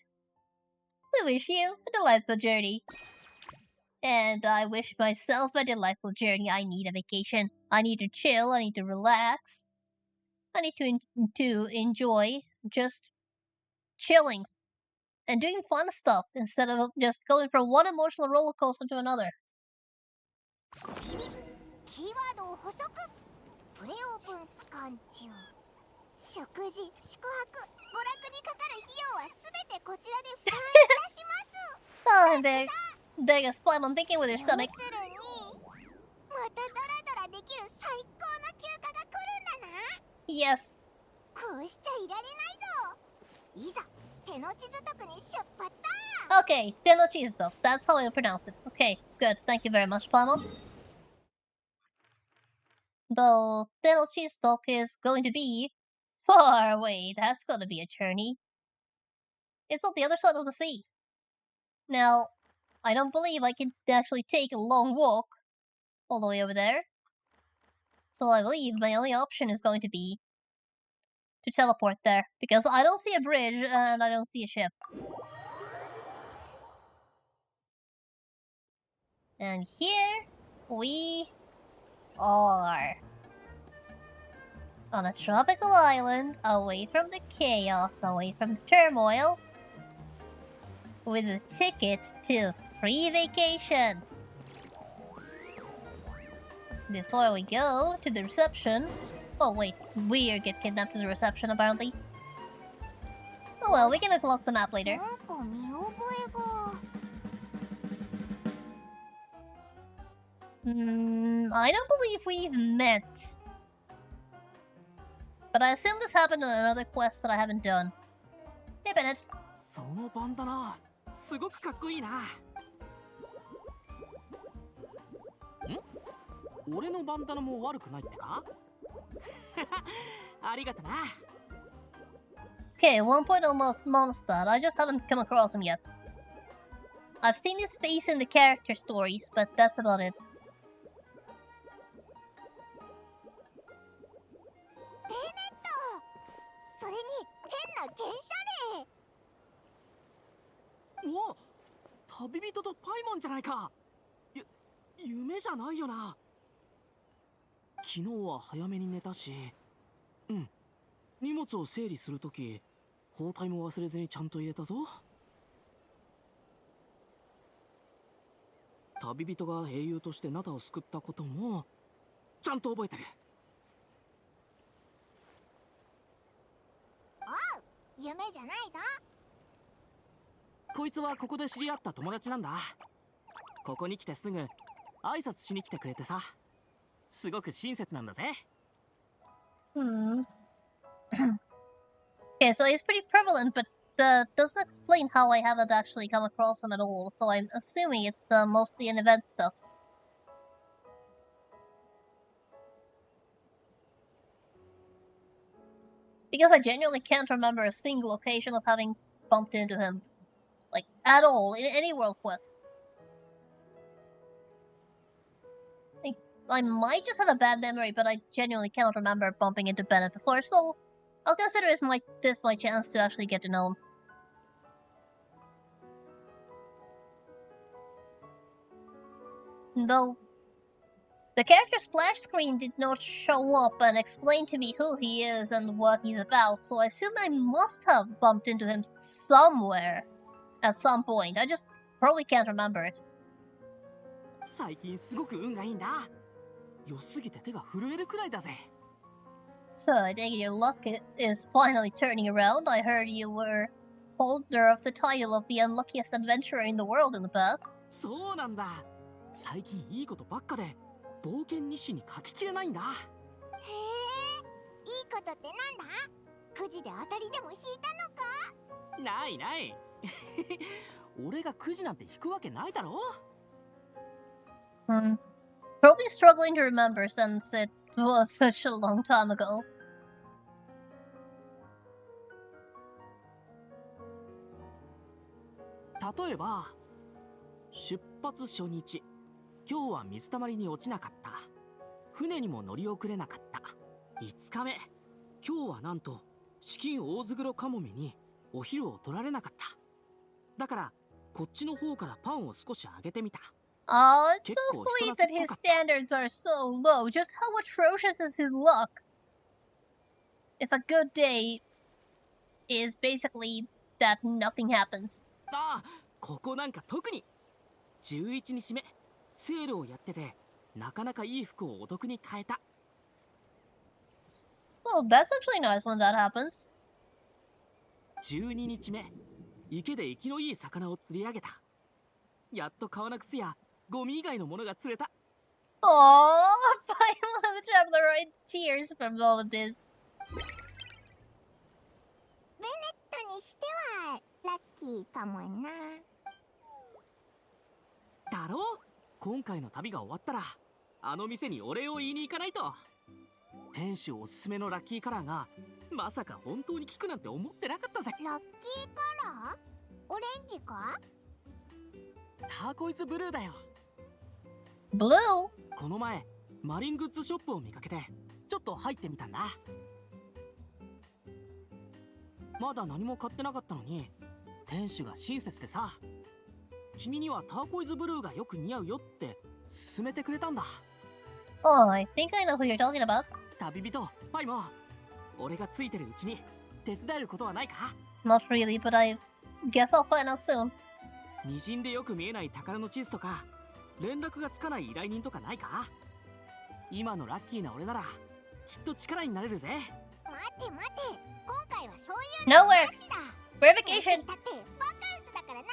We wish you a delightful journey. And I wish myself a delightful journey. I need a vacation. I need to chill. I need to relax. I need to enjoy just chilling and doing fun stuff instead of just going from one emotional roller coaster to another. キーワードを補足。プレオープン期間中。食事、宿泊、娯楽にかかる費用はすべてこちらで負担いたします。 Oh, and there goes Paimon thinking with her 要 stomach. するに、またダラダラできる最高の休暇が来るんだな。 Yes. こうしちゃいられないぞ。いざ、手の地図特に出発だ。 Okay, Tenochizo. That's how I pronounce it. Okay, good. Thank you very much, Paimon. Though Tenochizo is going to be far away, that's gonna be a journey. It's on the other side of the sea. Now, I don't believe I can actually take a long walk all the way over there. So I believe my only option is going to be to teleport there, because I don't see a bridge and I don't see a ship. And here we are. On a tropical island, away from the chaos, away from the turmoil, with a ticket to free vacation. Before we go to the reception... Oh wait, we get kidnapped to the reception apparently. Oh well, we can unlock the map later. なんか見覚えが。I don't believe we've met. But I assume this happened in another quest that I haven't done. Hey Bennett. そのバンダナすごくかっこいいな。ん？俺のバンダナも悪くないってか？ありがとな。 Okay, 1.0 Mondstadt. I just haven't come across him yet. I've seen his face in the character stories, but that's about it. ベネット。それに変な原車霊。お、旅人とパイモンじゃないか。夢じゃないよな。昨日は早めに寝たし、荷物を整理するとき包帯も忘れずにちゃんと入れたぞ。旅人が英雄としてナタを救ったこともちゃんと覚えてる。おう、夢じゃないぞ。こいつはここで知り合った友達なんだ。ここに来てすぐ挨拶しに来てくれてさ、すごく親切なんだぜ。Okay, so he's pretty prevalent, but doesn't explain how I haven't actually come across him at all, so I'm assuming it's mostly an event stuff. Because I genuinely can't remember a single occasion of having bumped into him. Like, at all, in any world quest. I might just have a bad memory, but I genuinely cannot remember bumping into Bennett before, so I'll consider this my chance to actually get to know him. Though, the character splash screen did not show up and explain to me who he is and what he's about, so I assume I must have bumped into him somewhere at some point. I just probably can't remember it. 最近すごく運がいいんだ。良すぎて手が震えるくらいだぜ。 So I think your luck is finally turning around. I heard you were holder of the title of the unluckiest adventurer in the world in the past. そうなんだ。最近いいことばっかで冒険日誌に書ききれないんだ。へえ、いいことってなんだ？くじで当たりでも引いたのか？ないない。俺がくじなんて引くわけないだろ。Probably struggling to remember since it was such a long time ago. 例えば出発初日、今日は水たまりに落ちなかった、船にも乗り遅れなかった。5日目、今日はなんと資金大ズグロカモメにお昼を取られなかった。だからこっちの方からパンを少し上げてみた。 Oh, it's so sweet that his standards are so low. Just how atrocious is his luck? If a good day is basically that nothing happens. ああ、ここなんか特に11日目、セールをやっててなかなかいい服をお得に買えた。 Well, that's actually nice when that happens. 12日目、池で生きのいい魚を釣り上げた。やっと革の靴やゴミ以外のものが釣れた。 Aww, Paimon the Traveler right tears from all of this. ベネットにしてはラッキーかもな。だろう、今回の旅が終わったらあの店にお礼を言いに行かないと。店主おすすめのラッキーカラーがまさか本当に効くなんて思ってなかったぜ。ラッキーカラー？オレンジか？ターコイズブルーだよ。 Blue? この前マリングッズショップを見かけてちょっと入ってみたんだ。まだ何も買ってなかったのに店主が親切でさ、君にはターコイズブルーがよく似合うよって勧めてくれたんだ。 Oh, I think I know who you're talking about. 旅人パイモン、俺がついてるうちに手伝えることはないか？ Not really, but I guess I'll find out soon. 滲んでよく見えない宝の地図とか連絡がつかない依頼人とかないか？今のラッキーな俺ならきっと力になれるぜ。待て待て、今回はそういうの Nowhere! なしだ。 We're vacation! だってバカンスだからな。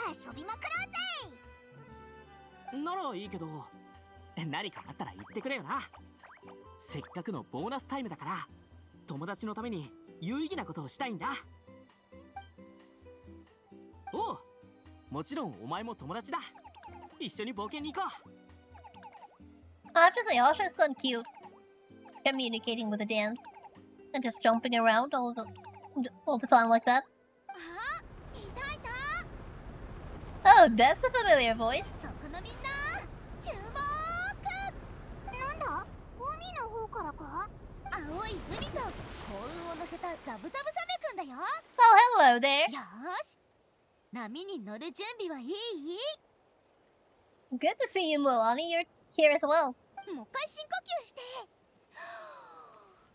遊びまくろうぜ。ならいいけど、何かあったら言ってくれよな。せっかくのボーナスタイムだから友達のために有意義なことをしたいんだ。おう、もちろんお前も友達だ。一緒に冒険に行こう。 I have to say, Asha's gone cute. Communicating with the dance. And just jumping around all the time like that. あ、いたいた。 Oh, that's a familiar voice. そこのみんな注目。なんだ？海の方からか？青い海と幸運を乗せたザブザブサメくんだよ。 Oh, hello there. よーし、波に乗る準備はいい？ Good to see you, Mulani. You're here as well. もう一回深呼吸して。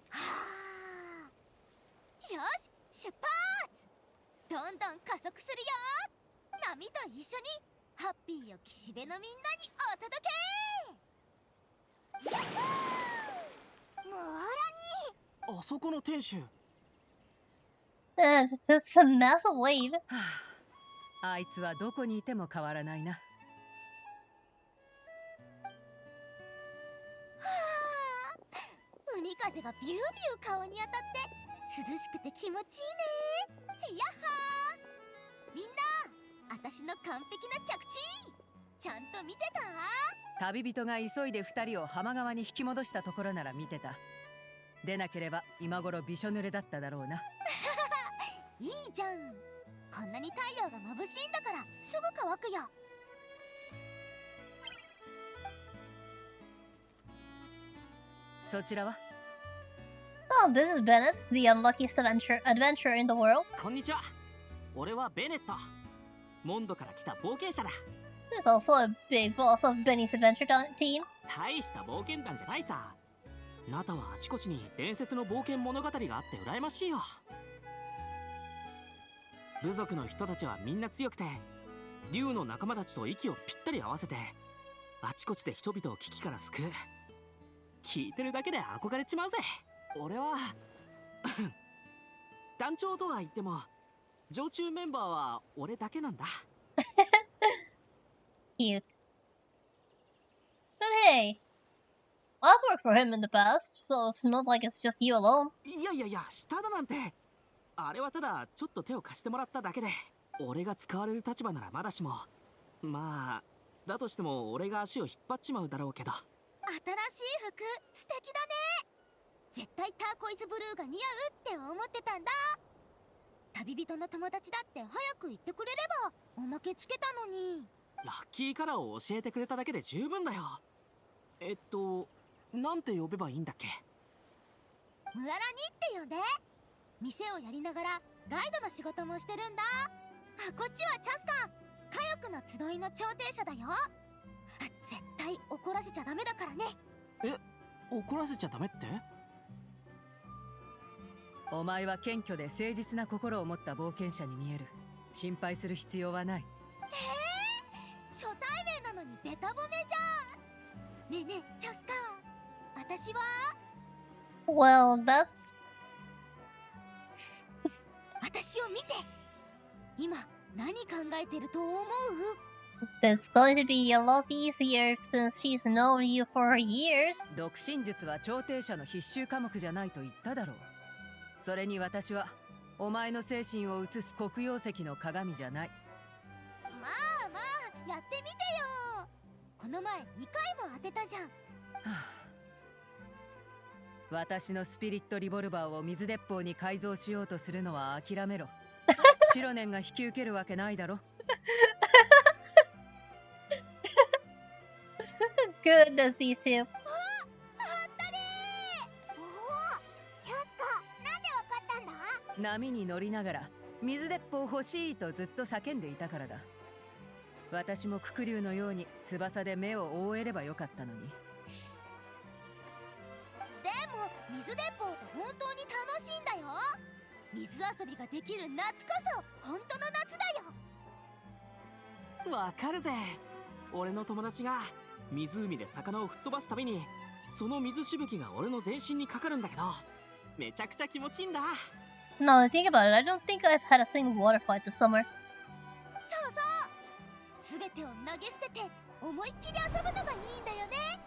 はあ、よし、出発。どんどん加速するよ。波と一緒にハッピーを岸辺のみんなにお届け。もうあらに。あそこの店主。 That's a massive wave. あいつはどこにいても変わらないな。海風がビュービュー顔に当たって涼しくて気持ちいいね。やっはー。みんな、私の完璧な着地ちゃんと見てた？旅人が急いで2人を浜側に引き戻したところなら見てた。でなければ今頃びしょ濡れだっただろうな。いいじゃん。こんなに太陽が眩しいんだからすぐ乾くよ。そちらは？ Oh, this is Bennett, the unluckiest adventurer in the world. こんにちは。俺はベネット。モンドから来た冒険者だ。 He's also a big boss of Benny's adventure team. 大した冒険団じゃないさ。ナタはあちこちに伝説の冒険物語があって羨ましいよ。部族の人たちはみんな強くて、竜の仲間たちと息をぴったり合わせて、あちこちで人々を危機から救う。聞いてるだけで憧れちまうぜ。俺は団長とは言っても常駐メンバーは俺だけなんだ。Cute. But hey, I've worked for him in the past, so it's not like it's just you alone. いやいやいや、下だなんて。あれはただちょっと手を貸してもらっただけで、俺が使われる立場ならまだしも、まあだとしても俺が足を引っ張っちまうだろうけど。新しい服素敵だね。絶対ターコイズブルーが似合うって思ってたんだ。旅人の友達だって早く言ってくれればおまけつけたのに。ラッキーカラーを教えてくれただけで十分だよ。なんて呼べばいいんだっけ？ムアラニって呼んで。店をやりながらガイドの仕事もしてるんだ。あ、こっちはチャスカ、火翼の集いの調停者だよ。絶対怒らせちゃダメだからね。怒らせちゃダメって？お前は謙虚で誠実な心を持った冒険者に見える。心配する必要はない。初対面なのにベタ褒めじゃん。ねえねえチャスカ、私は Well, that's 私を見て。今何考えてると思う？ that's going to be a lot easier since she's known you for years. 独身術は調停者の必修科目じゃないと言っただろう。それに私はお前の精神を映す黒曜石の鏡じゃない。まあまあやってみてよ。この前2回も当てたじゃん。私のスピリットリボルバーを水鉄砲に改造しようとするのは諦めろ。白年が引き受けるわけないだろ。Goodness, these two. あったりー。おお、チャスカ、なんでわかったんだ？波に乗りながら水鉄砲欲しいとずっと叫んでいたからだ。私も黒竜のように翼で目を覆えればよかったのに。でも水鉄砲って本当に楽しいんだよ。水遊びができる夏こそ本当の夏だよ。わかるぜ。俺の友達が湖で魚を吹っ飛ばすたびにその水しぶきが俺の全身にかかるんだけど、めちゃくちゃ気持ちいいんだ。 Now that I think about it, I don't think I've had a single water fight this summer. そうそう、全てを投げ捨てて思いっきり遊ぶのがいいんだよね。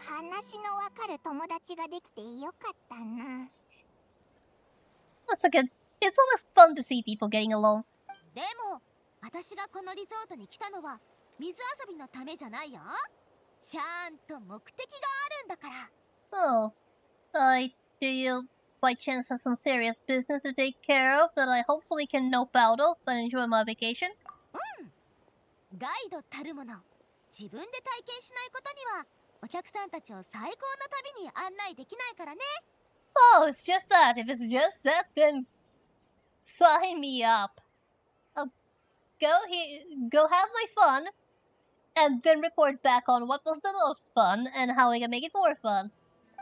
話のわかる友達ができてよかったな。It's like it's almost fun to see people getting along. でも私がこのリゾートに来たのは水遊びのためじゃないよ。ちゃんと目的があるんだから。Oh, do you by chance have some serious business to take care of that I hopefully can nope out of and enjoy my vacation? ガイドたるもの、自分で体験しないことにはお客さんたちを最高の旅に案内できないからね。 Oh, it's just that. If it's just that, then sign me up. I'll go have my fun, and then report back on what was the most fun and how we can make it more fun.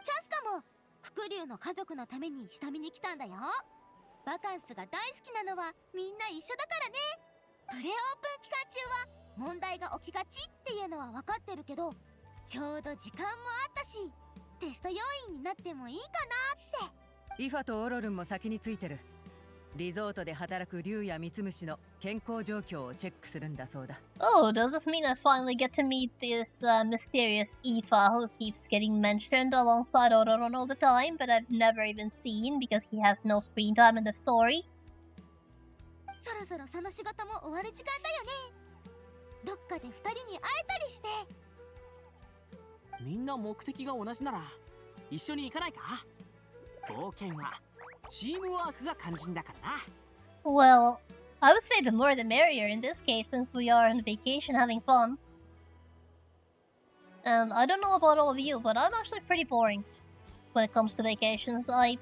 チャスカも黒竜の家族のために下見に来たんだよ。バカンスが大好きなのはみんな一緒だからね。プレオープン期間中は問題が起きがちっていうのは分かってるけど、ちょうど時間もあったしテスト要員になってもいいかなって。イファとオロルンも先についてる。リゾートで働く竜やミツムシの健康状況をチェックするんだそうだ。Oh, does this mean I finally get to meet this mysterious Aoife who keeps getting mentioned alongside Ororon all the time, but I've never even seen because he has no screen time in the story? そろそろその仕事も終わる時間だよね。どっかで2人に会えたりして。みんな目的が同じなら一緒に行かないか？冒険はチームワークが肝心だからな。 Well, I would say the more the merrier in this case since we are on vacation having fun. And I don't know about all of you, but I'm actually pretty boring when it comes to vacations. I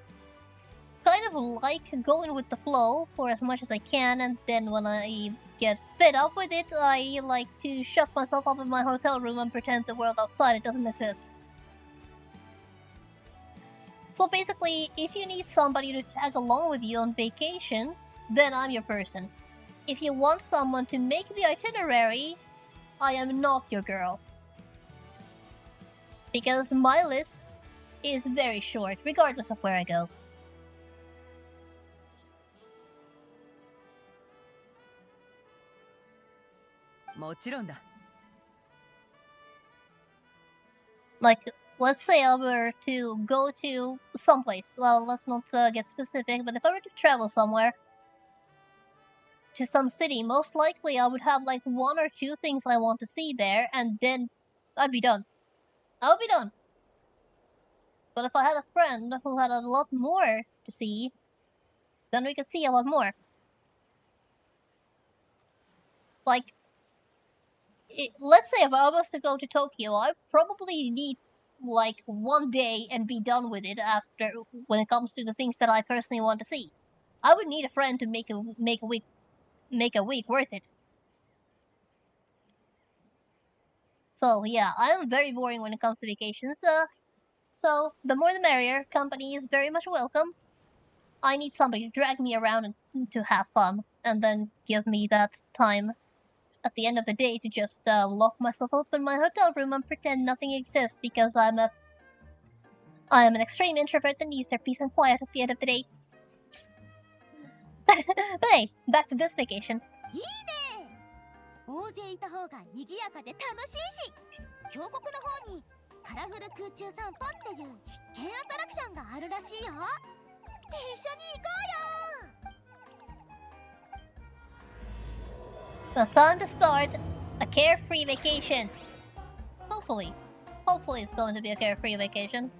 kind of like going with the flow for as much as I can, and then when I get fed up with it, I like to shut myself up in my hotel room and pretend the world outside it doesn't exist. So basically, if you need somebody to tag along with you on vacation, then I'm your person. If you want someone to make the itinerary, I am not your girl. Because my list is very short, regardless of where I go. もちろんだ。Like, let's say I were to go to someplace. Well, let's not get specific, but if I were to travel somewhere to some city, most likely I would have like 1 or 2 things I want to see there, and then I'd be done. I would be done. But if I had a friend who had a lot more to see, then we could see a lot more. Like, let's say if I was to go to Tokyo, I'd probably need like 1 day and be done with it after when it comes to the things that I personally want to see. I would need a friend to make a week worth it. So yeah, I'm very boring when it comes to vacations. So the more the merrier. Company is very much welcome. I need somebody to drag me around and to have fun, and then give me that time at the end of the day to just lock myself up in my hotel room and pretend nothing exists because I am an extreme introvert that needs their peace and quiet at the end of the day. But hey, back to this vacation. いいね。大勢いた方が賑やかで楽しいし、峡谷の方にカラフル空中散歩っていう必見アトラクションがあるらしいよ。一緒に行こうよ。It's time to start a carefree vacation. Hopefully it's going to be a carefree vacation.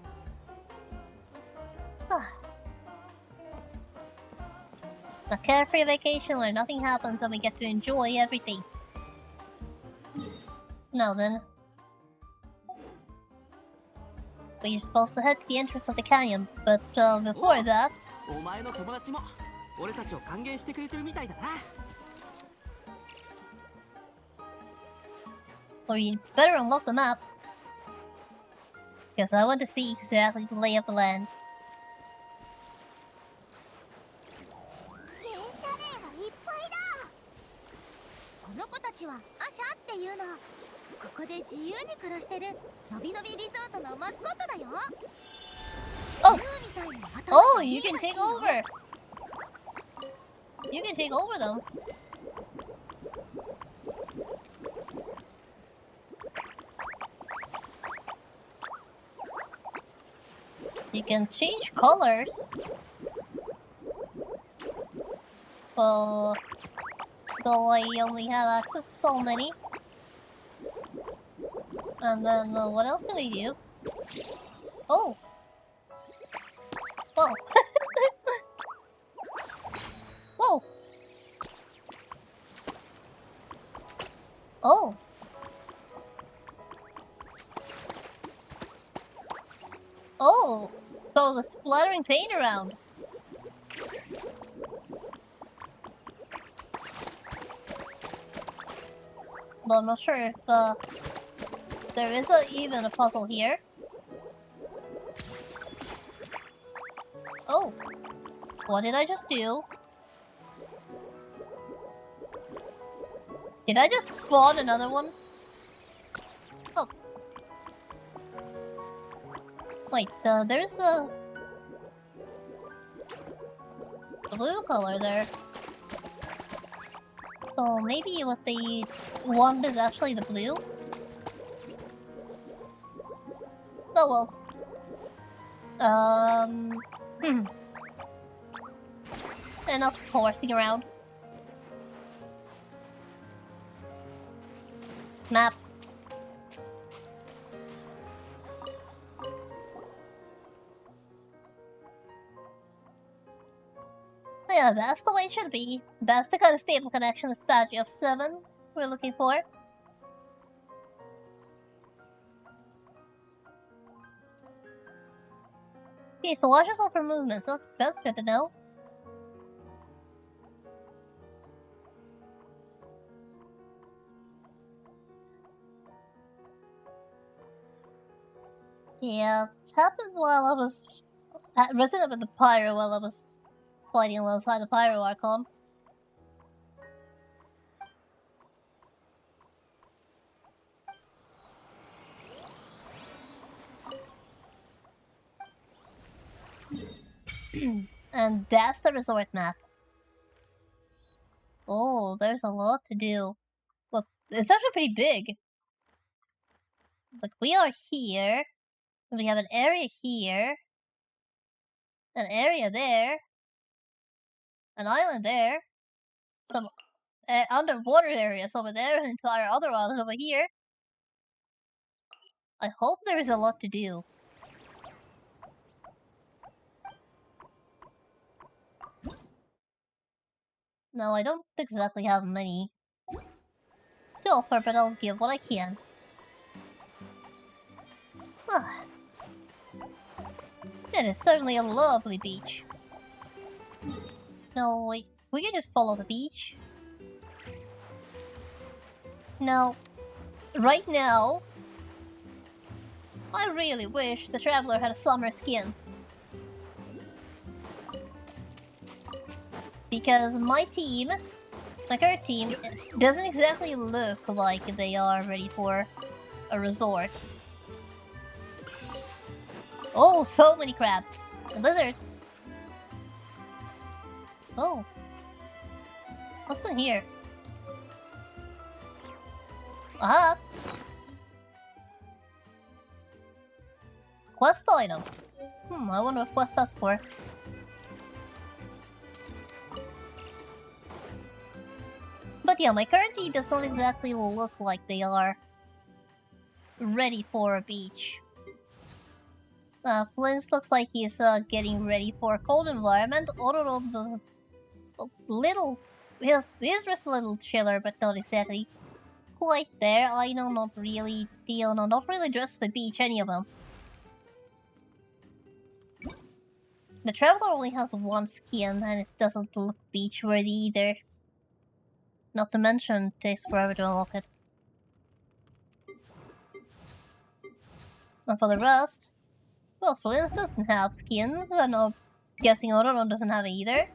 A carefree vacation where nothing happens and we get to enjoy everything. Now then. We're supposed to head to the entrance of the canyon, but before that... お前の友達も俺たちを歓迎してくれてるみたいだな。We better unlock the map. Because I want to see exactly the lay of the land. 原車霊がいっぱいだ。この子たちはアシャっていうの。ここで自由に暮らしてるのびのびリゾートのマスコットだよ。Oh, you can take over. You can take over them. You can change colors. Though I only have access to so many. And then what else can I do? Oh! Whoa! Whoa! Oh! Oh! So the splattering paint around. Though I'm not sure if there is even a puzzle here. Oh! What did I just do? Did I just spawn another one? Oh. Wait, there's a blue color there. So maybe what they want is actually the blue? Oh well. Enough horsing around. Map. Yeah, that's the way it should be. That's the kind of stable connection statue of 7 we're looking for. Okay, so watch yourself for movements. So that's good to know. Yeah, it happened while I was resident with the pyro while I was fighting alongside the pyro Archon. And that's the resort map. Oh, there's a lot to do. Well, it's actually pretty big. But we are here. We have an area here. An area there. An island there. Some underwater areas over there. An entire other island over here. I hope there is a lot to do. No, I don't exactly have many to offer, but I'll give what I can. Ah. It is certainly a lovely beach. No, wait, we can just follow the beach. Now, right now, I really wish the Traveler had a summer skin. Because my team, my current team, doesn't exactly look like they are ready for a resort. Oh, so many crabs. And lizards. Oh. What's in here? Aha! Quest item. I wonder what quest that's for. But yeah, my current team does not exactly look like they are ready for a beach. Flint looks like he's getting ready for a cold environment. Ororo does a little... His wrist a little chiller, but not exactly quite there. I know not really deal, no, not really dressed for the beach, any of them. The Traveler only has one skin, and it doesn't look beach-worthy either. Not to mention, it takes forever to unlock it. And for the rest, well, Flint doesn't have skins, and I'm guessing Ororo doesn't have it either.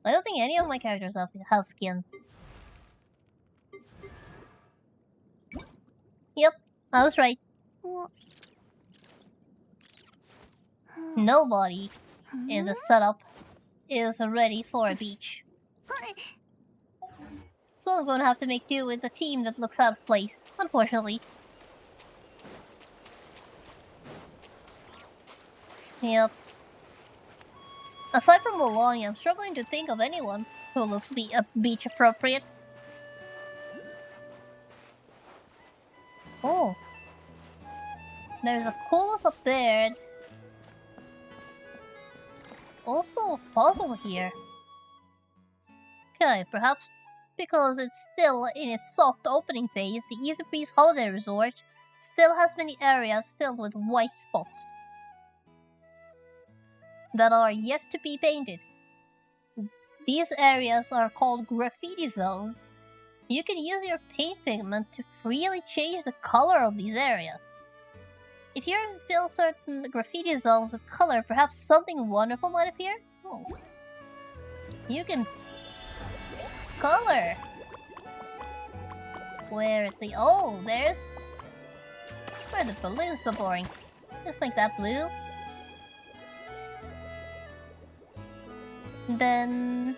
I don't think any of my characters have skins. Yep, I was right. Nobody in the setup is ready for a beach. So I'm gonna have to make do with a team that looks out of place, unfortunately. Yep. Aside from Melania, I'm struggling to think of anyone who looks beach appropriate. Oh. There's a coolest up there. Also a puzzle here. Okay, perhaps because it's still in its soft opening phase, the Easy Breeze Holiday Resort still has many areas filled with white spots that are yet to be painted. These areas are called graffiti zones. You can use your paint pigment to freely change the color of these areas. If you fill certain graffiti zones with color, perhaps something wonderful might appear? Oh. You can color. Where is the... Oh, there's... Where are the balloons so boring? Let's make that blue. Then...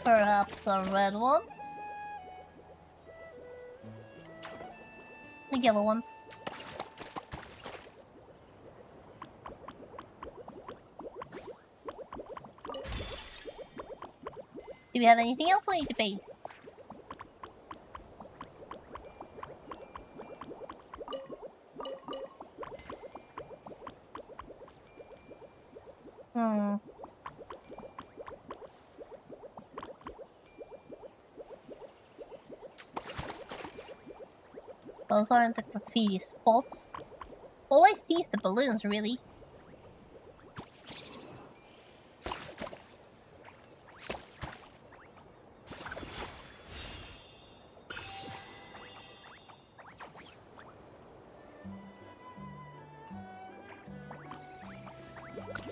perhaps a red one? The yellow one. Do we have anything else I need to paint? Those aren't the graffiti spots. All I see is the balloons, really.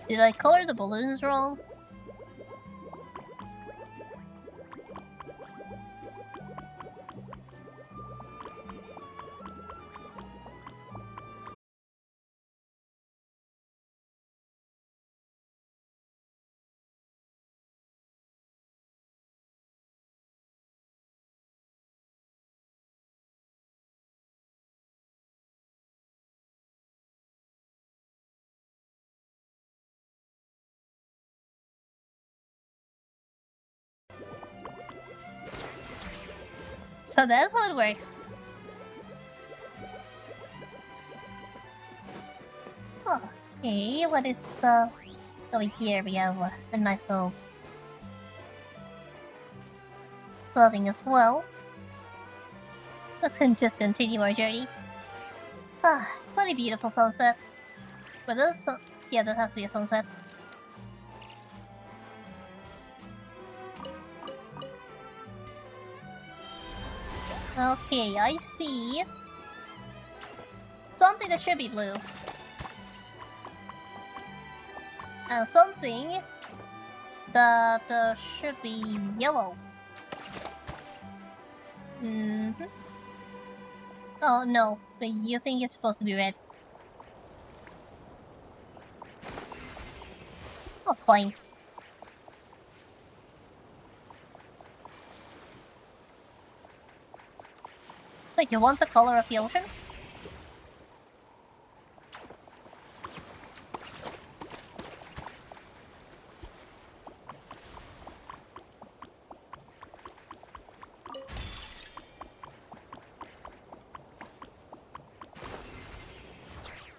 Did I color the balloons wrong? So that's how it works. Okay, what is over here? We have a nice little setting as well. Let's just continue our journey. What a beautiful sunset. But this, yeah, that has to be a sunset. Okay, I see something that should be blue. And something that should be yellow. Mm-hmm. Oh no, but you think it's supposed to be red. Oh, fine. Wait, you want the color of the ocean?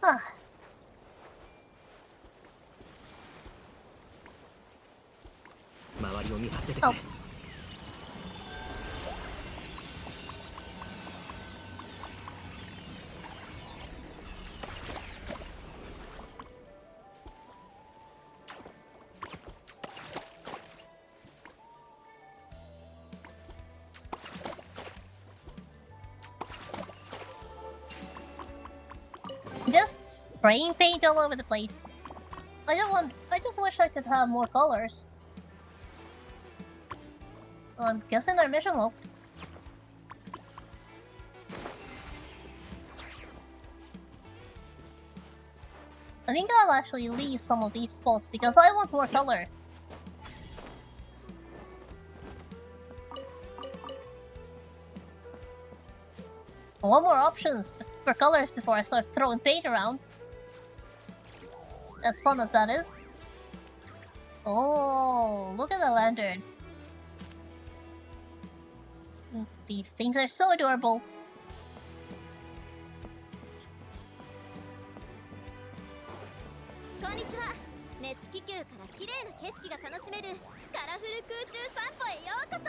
Ah. Oh. Just spraying paint all over the place. I just wish I could have more colors. I'm guessing our mission worked. I think I'll actually leave some of these spots because I want more color. I want more options for colors before I start throwing paint around. As fun as that is. Oh, look at the lantern. These things are so adorable. Konnichiwa. 熱気球から綺麗な景色が楽しめるカラフル空中散歩へようこ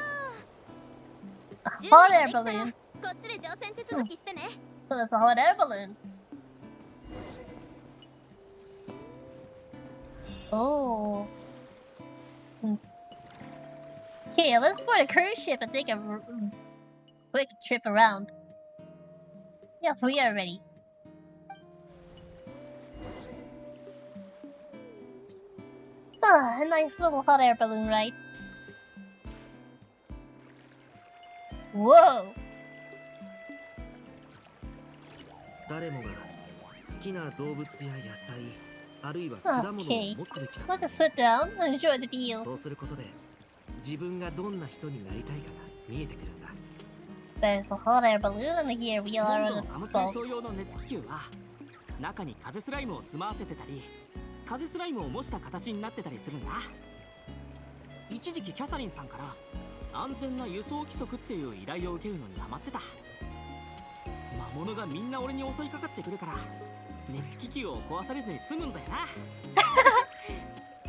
そ。 Hot air balloon. こっちで乗船手続きしてね。 So that's a hot air balloon. Oh. Okay, let's board a cruise ship and take a quick trip around. Yeah, we are ready. A nice little hot air balloon ride. Whoa! 誰もが好きな動物や野菜、あるいは果物を持つべきだ。 Let's sit down and enjoy the view. そうすることで自分がどんな人になりたいかが見えてくるんだ。 There's the hot air balloon, and here we are on a 貨物 boat. 輸送用の熱気球は中に風スライムを住まわせてたり、風スライムを模した形になってたりするんだ。一時期キャサリンさんから安全な輸送規則っていう依頼を受けるのにハマってた。魔物がみんな俺に襲いかかってくるから熱気球を壊されずに済むんだよな。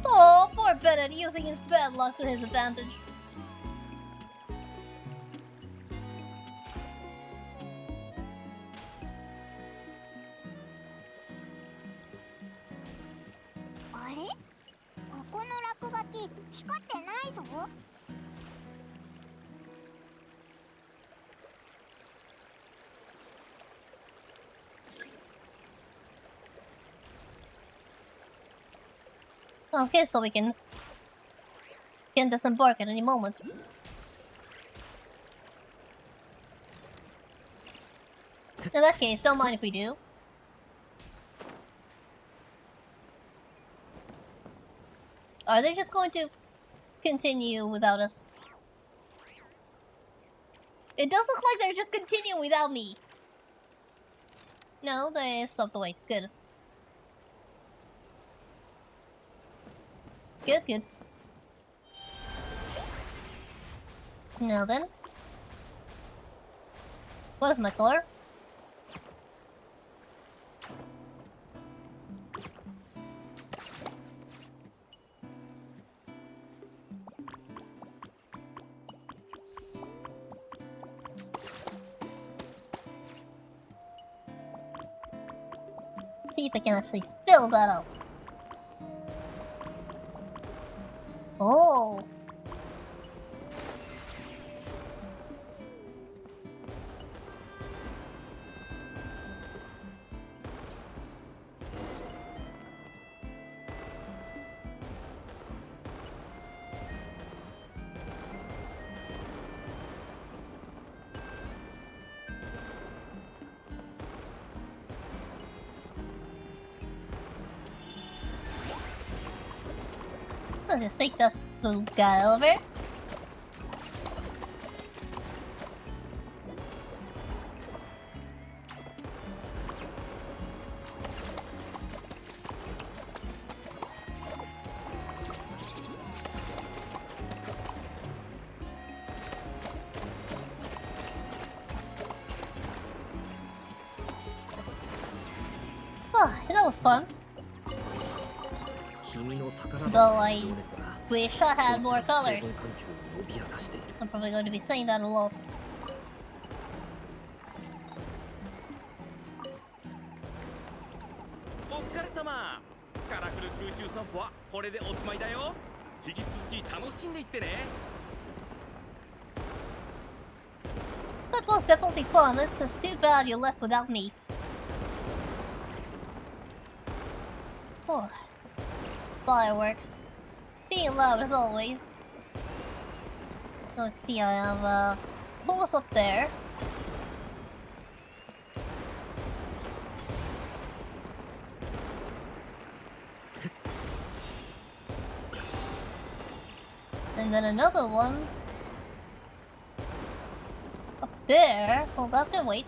Oh, poor Bennett using his bad luck to his advantage. Okay, so we can disembark at any moment. In that case, don't mind if we do. Are they just going to continue without us? It does look like they're just continuing without me. No, they stopped the wait. Good. Good, good. Now then. What is my color? See if I can actually fill that up. Oh. Let's just take this little guy over. Oh, that was fun. Though I wish I had more colors. I'm probably going to be saying that a lot. お疲れ様。カラフル空中散歩はこれでおしまいだよ。引き続き楽しんでいってね。That was definitely fun. It's just too bad you left without me. Oh. Fireworks. Being loud as always. Let's see, I have a boss up there. And then another one up there. Hold up and wait.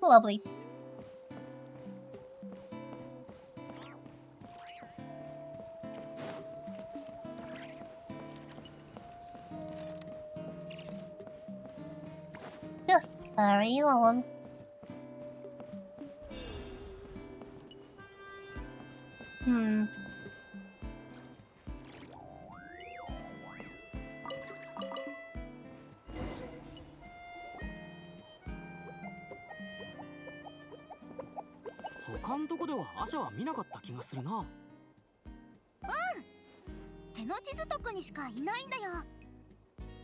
Lovely. Just carry on. Hmm.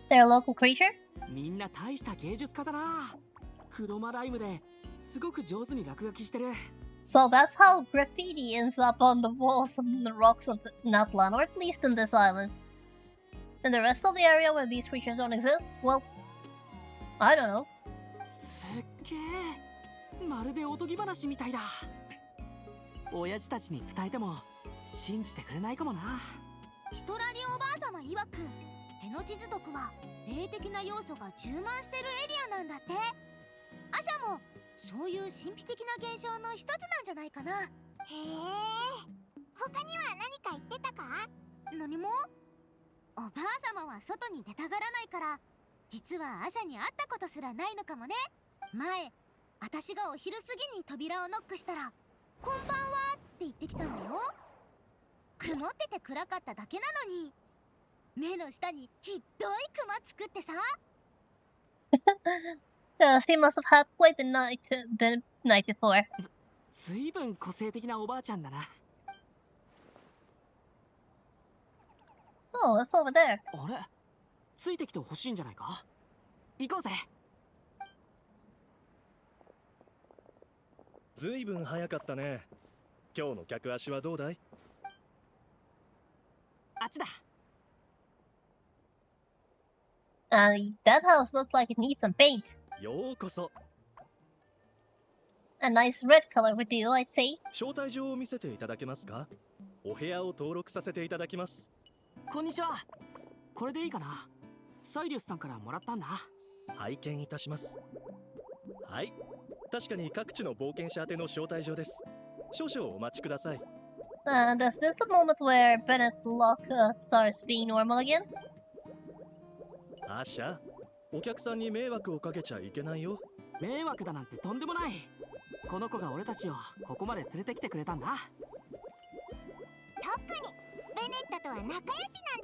They're a local creature? みんな大した芸術家だな。クロマライムですごく上手に落書きしてる。 So that's how graffiti ends up on the walls and the rocks of Natlan, or at least in this island. And the rest of the area where these creatures don't exist? Well, I don't know. すっげえ。まるでおとぎ話みたいだ。親父たちに伝えても信じてくれないかもな。ヒトラリおばあさま曰く、手の地図徳は霊的な要素が充満してるエリアなんだって。アシャもそういう神秘的な現象の一つなんじゃないかな。へえ。他には何か言ってたか？何も。おばあ様は外に出たがらないから、実はアシャに会ったことすらないのかもね。前、私がお昼過ぎに扉をノックしたら、こんばんはって言ってきたんだよ。曇ってて暗かっただけなのに、目の下にひどいクマ作ってさ。She must have had quite the night before. ずいぶん個性的なおばあちゃんだな。 Oh, it's over there. あれ、ついてきてほしいんじゃないか。行こうぜ。ずいぶん早かったね。今日の客足はどうだい？あっちだ。 That house looks like it needs some paint. ようこそ。 A nice red color would do, I'd say. 招待状を見せていただけますか？お部屋を登録させていただきます。こんにちは。これでいいかな？サイリウスさんからもらったんだ。拝見いたします。はい、確かに各地の冒険者宛ての招待状です。少々お待ちください。And is this the moment where Bennett's luck starts being normal again? アーシャ、お客さんに迷惑をかけちゃいけないよ。迷惑だなんてとんでもない。この子が俺たちをここまで連れてきてくれたんだ。特にベネットとは仲良し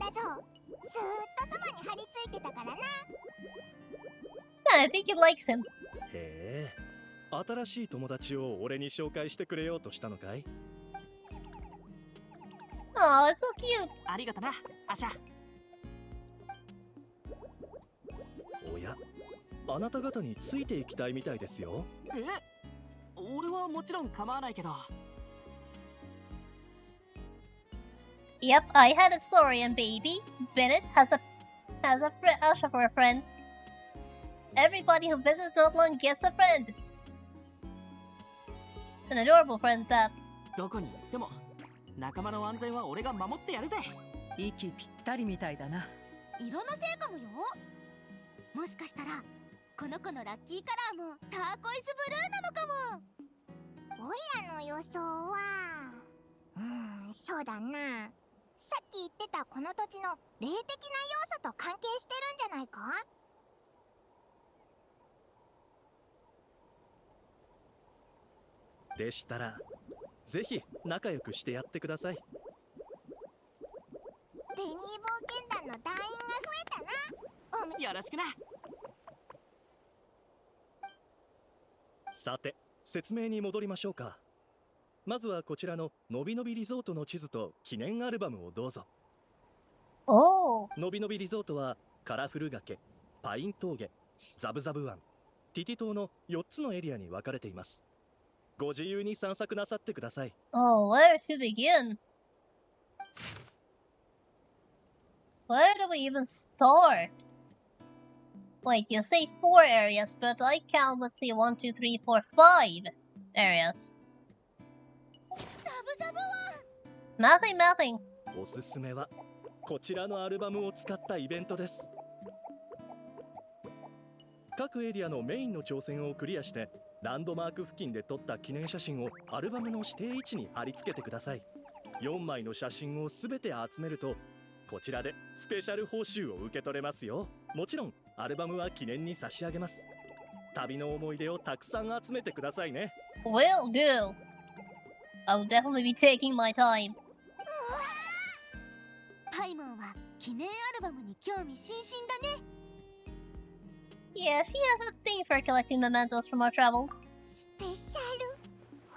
なんだぞ。ずーっとそばに張り付いてたからな。I think he likes him. へえ、新しい友達を俺に紹介してくれようとしたのかい？ Oh, it's so cute. ありがとな、アシャ。おや、あなた方についていきたいみたいですよ。え？俺はもちろん構わないけど。Yep, I had a Saurian baby. Bennett has a Asha for a friend. Everybody who visits Notland gets a friend. An adorable friend that. どこに行っても仲間の安全は俺が守ってやるぜ。息ぴったりみたいだな。色のせいかもよ。もしかしたらこの子のラッキーカラーもターコイズブルーなのかも。オイラの予想はそうだな。さっき言ってたこの土地の霊的な要素と関係してるんじゃないか？でしたら、ぜひ仲良くしてやってください。ベニー冒険団の団員が増えたな。よろしくな。さて、説明に戻りましょうか。まずはこちらののびのびリゾートの地図と記念アルバムをどうぞ。Oh. のびのびリゾートはカラフル崖、パイン峠、ザブザブ湾、ティティ島の4つのエリアに分かれています。ご自由に散策なさってください。Oh, where to begin? Where do we even start? Wait, you say 4 areas, but I count, let's see, 1, 2, 3, 4, 5 areas. ザブザブは Nothing, nothing. おすすめはこちらのアルバムを使ったイベントです。各エリアのメインの挑戦をクリアしてランドマーク付近で撮った記念写真をアルバムの指定位置に貼り付けてください。4枚の写真をすべて集めるとこちらでスペシャル報酬を受け取れますよ。もちろんアルバムは記念に差し上げます。旅の思い出をたくさん集めてくださいね。 Will do. I'll definitely be taking my time. パイモンは記念アルバムに興味津々だね。Yeah, she has a thing for collecting mementos from our travels. スペシャル報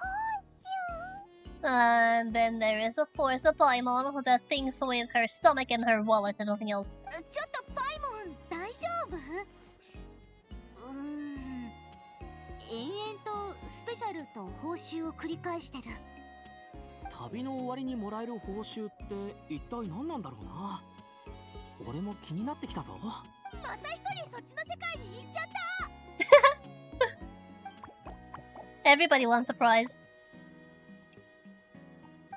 酬。 And then there is, of course, the Paimon that thinks with her stomach and her wallet and nothing else. ちょっとパイモン大丈夫？延々とスペシャルと報酬を繰り返してる。旅の終わりにもらえる報酬って一体何なんだろうな。俺も気になってきたぞ。また一人そっちの世界に行っちゃった。Everybody wants a prize.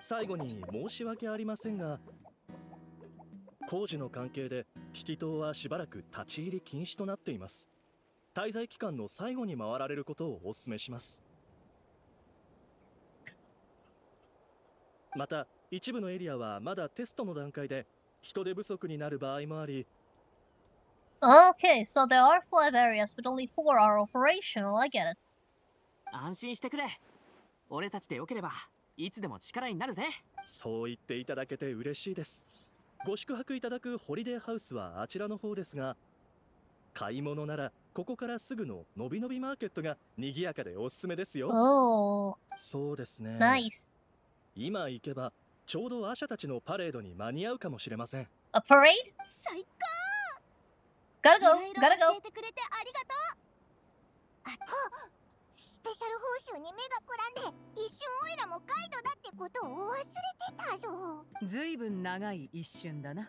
最後に申し訳ありませんが、工事の関係でティティ島はしばらく立ち入り禁止となっています。滞在期間の最後に回られることをお勧めします。また一部のエリアはまだテストの段階で人手不足になる場合もあり。 Okay, so there are 5 areas, but only 4 are operational. I get it. 安心してくれ。俺たちでよければいつでも力になるぜ。そう言っていただけて嬉しいです。ご宿泊いただくホリデーハウスはあちらの方ですが、買い物ならここからすぐののびのびマーケットが賑やかでおすすめですよ。Oh, そうですね。 nice. 今行けばちょうどアシャたちのパレードに間に合うかもしれません。 A parade? 最高。 Gotta い go, ろいろ gotta 教 go. えてくれてありがとう。スペシャル報酬に目がくらんで一瞬オイラもガイドだってことを忘れてたぞ。ずいぶん長い一瞬だな。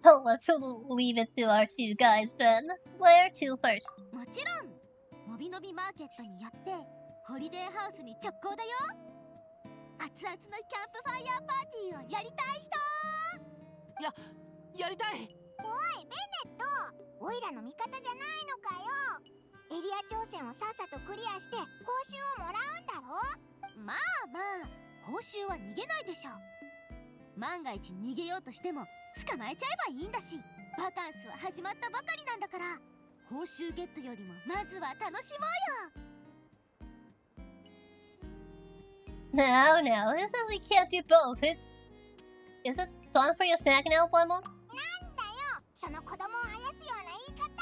So let's leave it to our 2 guys then. Where to first? もちろんのびのびマーケットに寄ってホリデーハウスに直行だよ。熱々のキャンプファイヤーパーティーをやりたい人。やりたい。おいベネット、オイラの味方じゃないのかよ。エリア挑戦をさっさとクリアして報酬をもらうんだろ。まあまあ、報酬は逃げないでしょ。万が一逃げようとしても捕まえちゃえばいいんだし、バカンスは始まったばかりなんだから、報酬ゲットよりもまずは楽しもうよ。No, no, this says we can't do both. Is it time for your snack now, Paimon? なんだよ、その子供をあやすような言い方。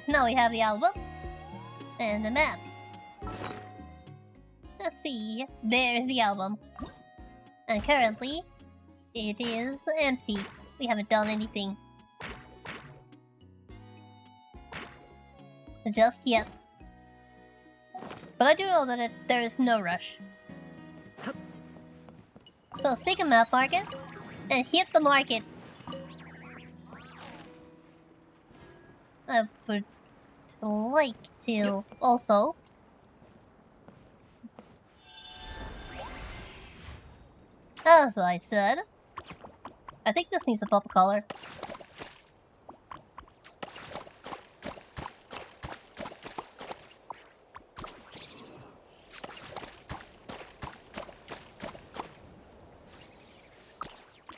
Now we have the album and the map. Let's see, there's the album. And currently, it is empty. We haven't done anything. Just yet. But I do know that there is no rush. So let's take a map market and hit the market. I would like to also as I said, I think this needs a pop color.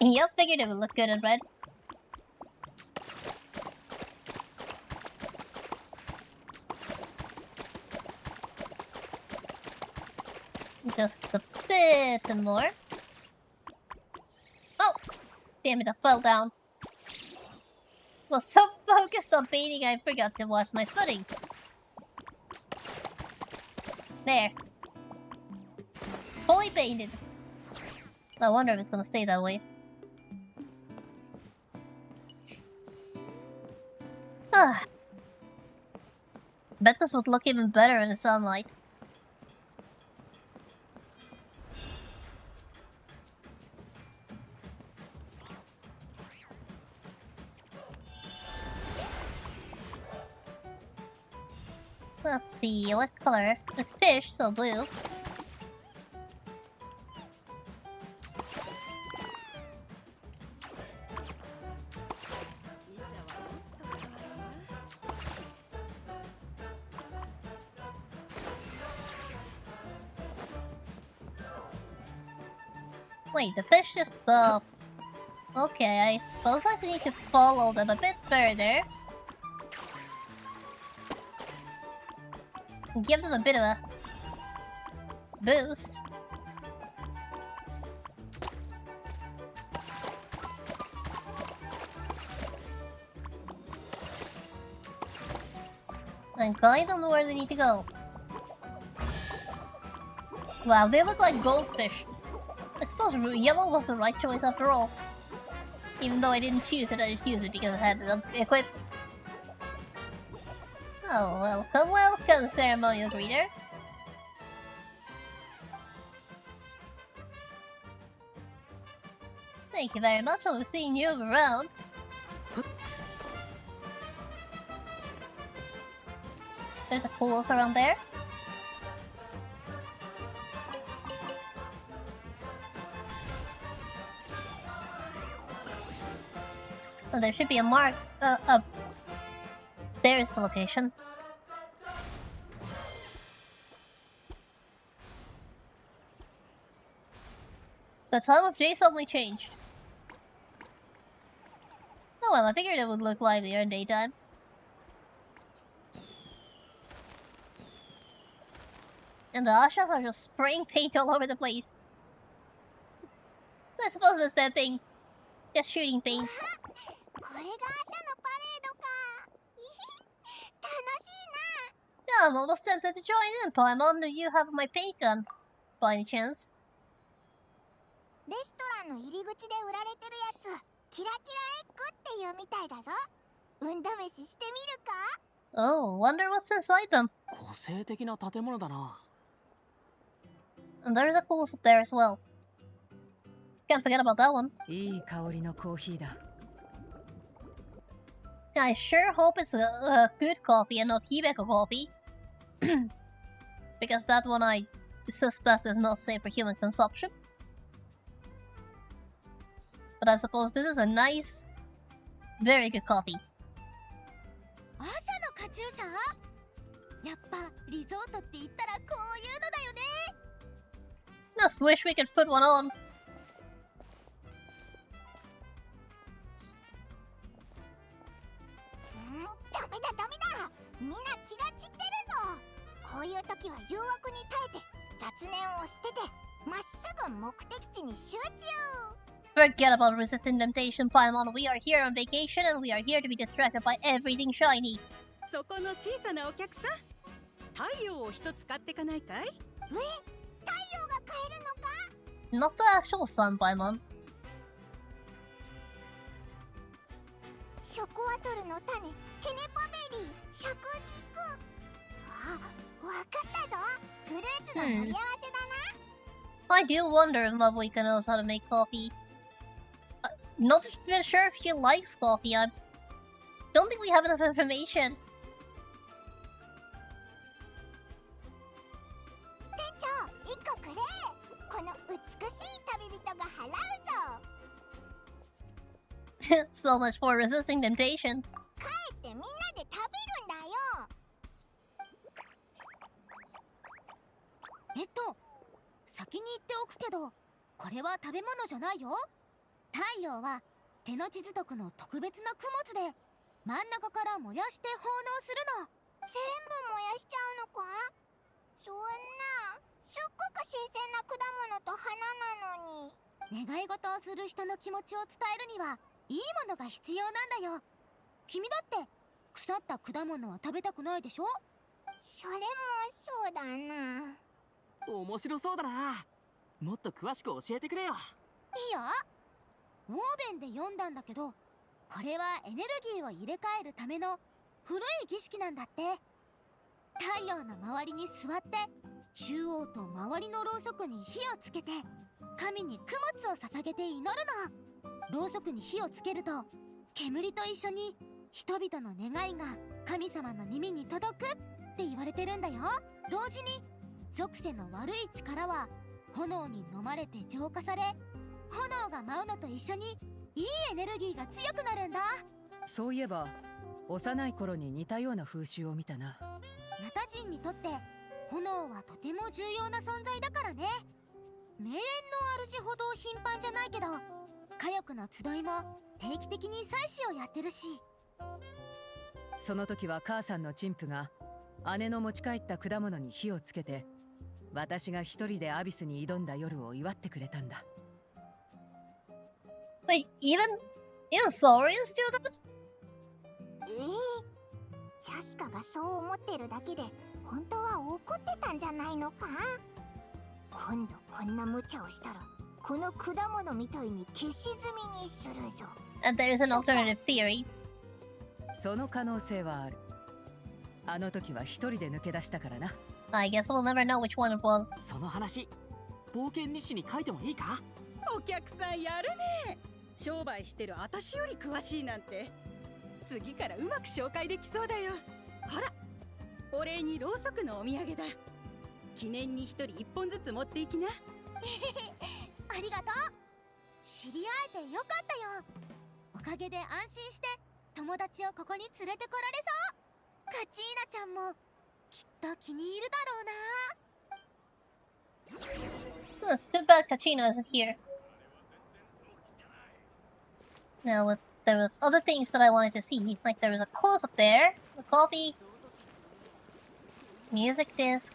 Yep, figured it would look good in red. Just a bit more. Oh! Damn it, I fell down. Was so focused on painting I forgot to watch my footing. There. Fully painted. I wonder if it's gonna stay that way. Ah. Bet this would look even better in the sunlight. Let's see, what color? It's fish, so blue. Wait, the fish just, okay, I suppose I need to follow them a bit further. Give them a bit of a boost. And guide them to where they need to go. Wow, they look like goldfish. I suppose yellow was the right choice after all. Even though I didn't choose it, I just used it because I had it equipped. Oh, welcome, welcome, ceremonial greeter. Thank you very much, I'll be seeing you around. There's a pools around there. Oh, there should be a mark, there's the location. The time of day suddenly changed. Oh well, I figured it would look livelier in daytime. And the ushers are just spraying paint all over the place. I suppose that's that thing. Just shooting paint. これが朝のパレードか。楽しいな。 Yeah, I'm almost tempted to join in, Paimon. Do you have my paint gun? By any chance? レストランの入り口で売られてるやつ、キラキラエッグっていうみたいだぞ。運試ししてみるか？ Oh, wonder what's inside them. 個性的な建物だな。And there's a pool up there as well. Can't forget about that one. いい香りのコーヒーだ。I sure hope it's a good coffee and not Hibeko coffee. Because that one I suspect is not safe for human consumption. But I suppose this is a nice, very good coffee. アシャのカチューシャ？やっぱリゾートって言ったらこういうのだよね。 Just wish we could put one on. ダメだダメだ、みんな気が散ってるぞ。こういう時は誘惑に耐えて雑念を捨ててまっすぐ目的地に集中。 Forget about resisting temptation, Paimon. We are here on vacation and we are here to be distracted by everything shiny. そこの小さなお客さん、太陽を一つ買ってかないかい？太陽が買えるのか？ Not the actual sun, Paimon. ショコワトルの種、ケネパベリー、シャクギク。あ、わかったぞ。フルーツの盛り合わせだな。 I do wonder if Mabuika knows how to make coffee. Not even sure if she likes coffee. I don't think we have enough information. 店長、一個くれ。この美しい旅人が払うぞ。 So much for resisting temptation. 帰ってみんなで食べるんだよ。先に言っておくけど、これは食べ物じゃないよ。太陽は手の地図徳の特別な供物で、真ん中から燃やして奉納するの。全部燃やしちゃうのか？そんな、すっごく新鮮な果物と花なのに。願い事をする人の気持ちを伝えるにはいいものが必要なんだよ。君だって腐った果物は食べたくないでしょ？それもそうだな。面白そうだな。もっと詳しく教えてくれよ。いいよ。オーベンで読んだんだけど、これはエネルギーを入れ替えるための古い儀式なんだって。太陽の周りに座って中央と周りのろうそくに火をつけて神に供物を捧げて祈るの。ろうそくに火をつけると煙と一緒に人々の願いが神様の耳に届くって言われてるんだよ。同時に属性の悪い力は炎に飲まれて浄化され、炎が舞うのと一緒にいいエネルギーが強くなるんだ。そういえば幼い頃に似たような風習を見たな。ナタ人にとって炎はとても重要な存在だからね。名園の主ほど頻繁じゃないけど、火力の集いも定期的に祭祀をやってるし。その時は母さんの陳腐が姉の持ち帰った果物に火をつけて、私が一人でアビスに挑んだ夜を祝ってくれたんだ。Wait, even Saurians do that? チャスカがそう思ってるだけで本当は怒ってたんじゃないのか？今度こんな無茶をしたらこの果物みたいに消し済みにするぞ。 And there is an alternative theory. その可能性はある。あの時は一人で抜け出したからな。I guess we'll never know which one it was. その話、冒険日誌に書いてもいいか？お客さんやるね。商売してる私より詳しいなんて。次からうまく紹介できそうだよ。ほら、お礼にろうそくのお土産だ。記念に一人一本ずつ持っていきな。ありがとう。知り合えてよかったよ。おかげで安心して友達をここに連れてこられそう。カチーナちゃんもきっと気に入るだろうな。 It's too bad Kachino isn't here. Now, there was other things that I wanted to see. Like there was a close-up there, a coffee, music disc.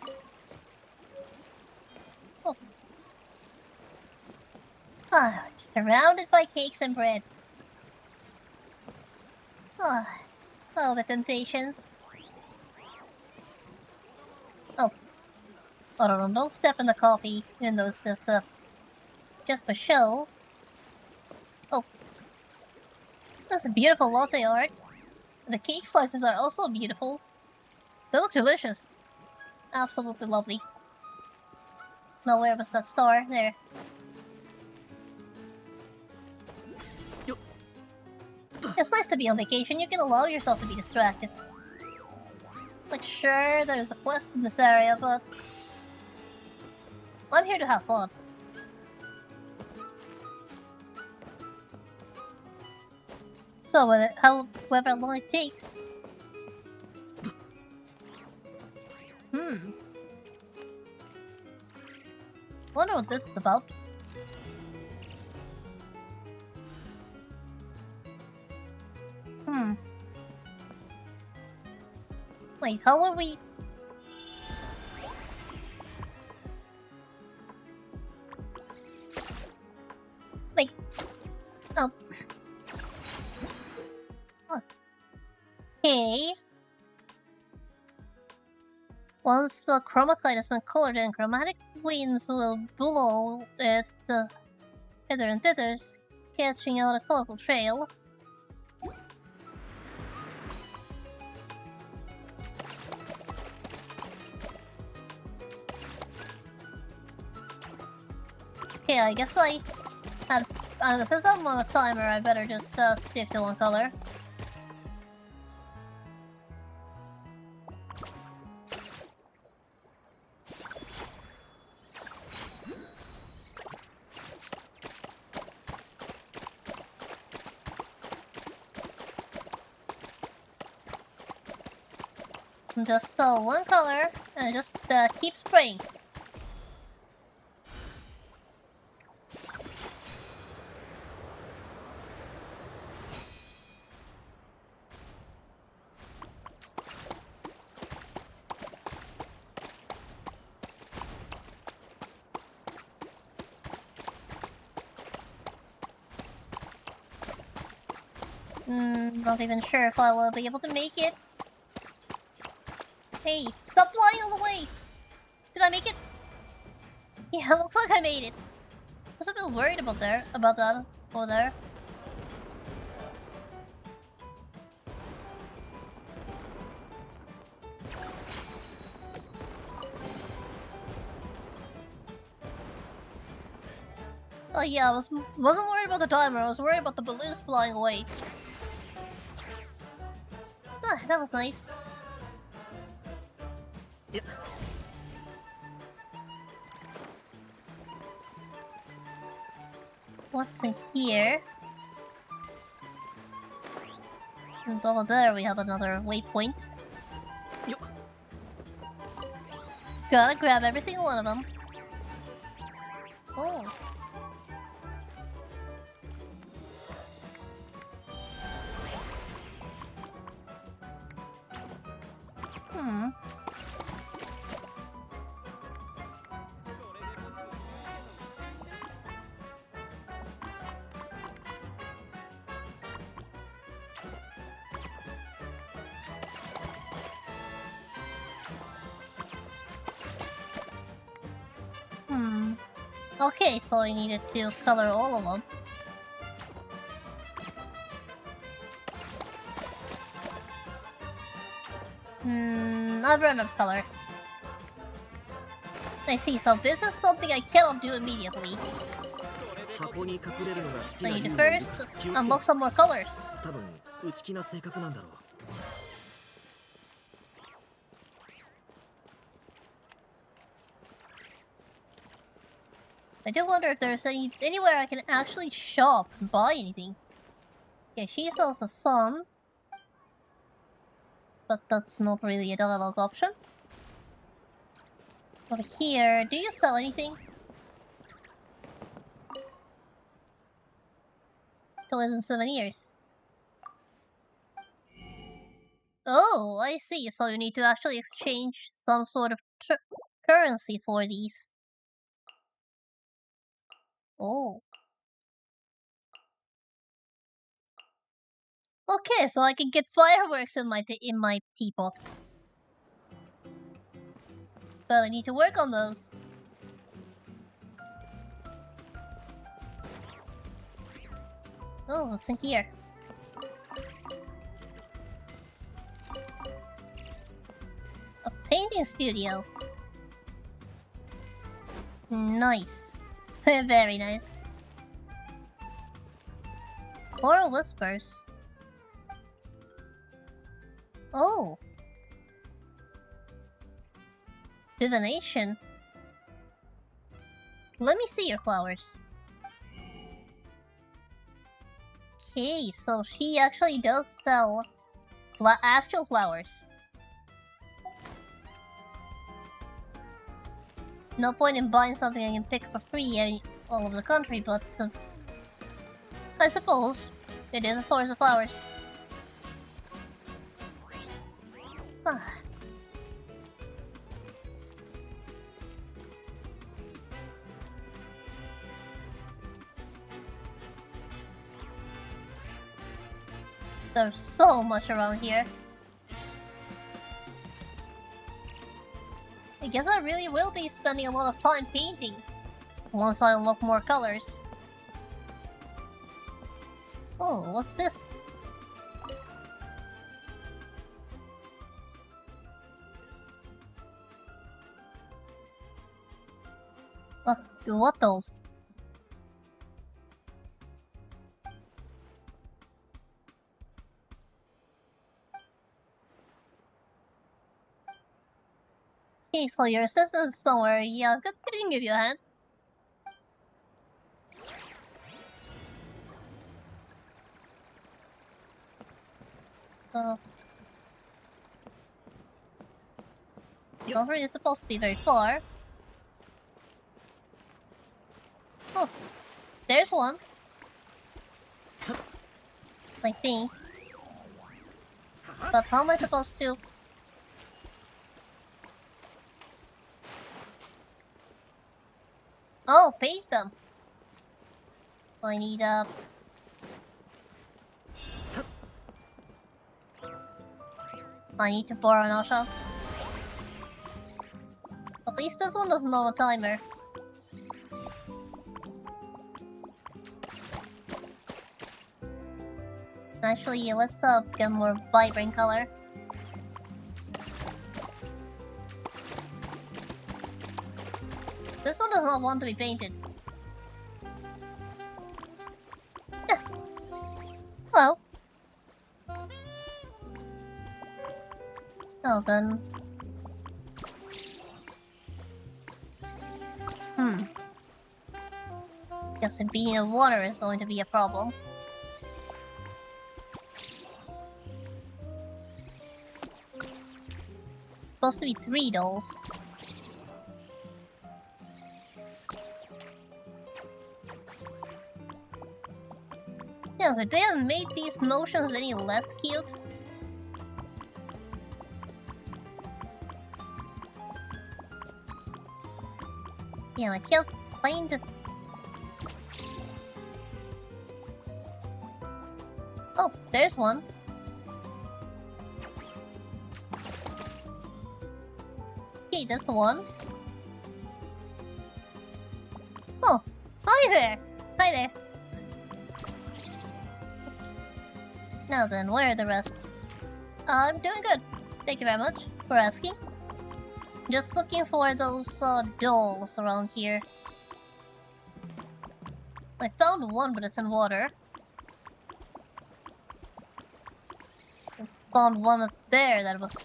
Oh. Ah, surrounded by cakes and bread. Ah, oh, the temptations. Oh. Oh, no, don't step in the coffee, even though it's just for show. Oh. That's a beautiful latte art. The cake slices are also beautiful. They look delicious. Absolutely lovely. Now where was that star? There. It's nice to be on vacation. You can allow yourself to be distracted. Like, sure, there's a quest in this area, but I'm here to have fun. So, however long it takes. Wonder what this is about. Wait, how are we... Wait... Oh... Okay... Once the chroma kite has been colored in, chromatic winds will blow at the hither and thithers, catching out a colorful trail. Okay, I guess since I'm on a timer, I better just stick to one color. Just one color, and just keep spraying. Not even sure if I will be able to make it. Hey, stop flying all the way! Did I make it? Yeah, it looks like I made it. I was a bit worried about that over there. Oh yeah, I wasn't worried about the timer, I was worried about the balloons flying away. Ah, that was nice. Yeah. What's in here? And over there we have another waypoint. Yep. Gotta grab every single one of them. Oh. Okay, so I needed to color all of them. I've run out of color. I see, so this is something I cannot do immediately. So I need to first unlock some more colors. I do wonder if there's anywhere I can actually shop and buy anything. Yeah, she sells the sun. But that's not really a dialogue option. Over here, do you sell anything? Toys and souvenirs. Oh, I see. So you need to actually exchange some sort of currency for these. Oh. Okay, so I can get fireworks in my teapot. But I need to work on those. Oh, what's in here? A painting studio. Nice. Very nice. Oral whispers. Oh. Divination. Let me see your flowers. Okay, so she actually does sell actual flowers. No point in buying something I can pick for free all over the country, but I suppose it is a source of flowers. Ah. There's so much around here. I guess I really will be spending a lot of time painting once I unlock more colors. Oh, what's this? What those? Okay, so your assistant is somewhere. Yeah, good thing give you a hand. Not really supposed to be very far. Oh, there's one. I think. But how am I supposed to? Oh, paint them. I need I need to borrow an auto. At least this one doesn't know a timer. Actually, let's get a more vibrant color. This one does not want to be painted. Well. Oh, then. Guess it being in water is going to be a problem. Supposed to be 3 dolls. Yeah, but they haven't made these motions any less cute. Yeah, I can't find it. Oh, there's one. Okay, that's one. Oh, hi there! Hi there! Now then, where are the rest? I'm doing good. Thank you very much for asking. Just looking for those dolls around here. I found one, but it's in water. I found one up there that was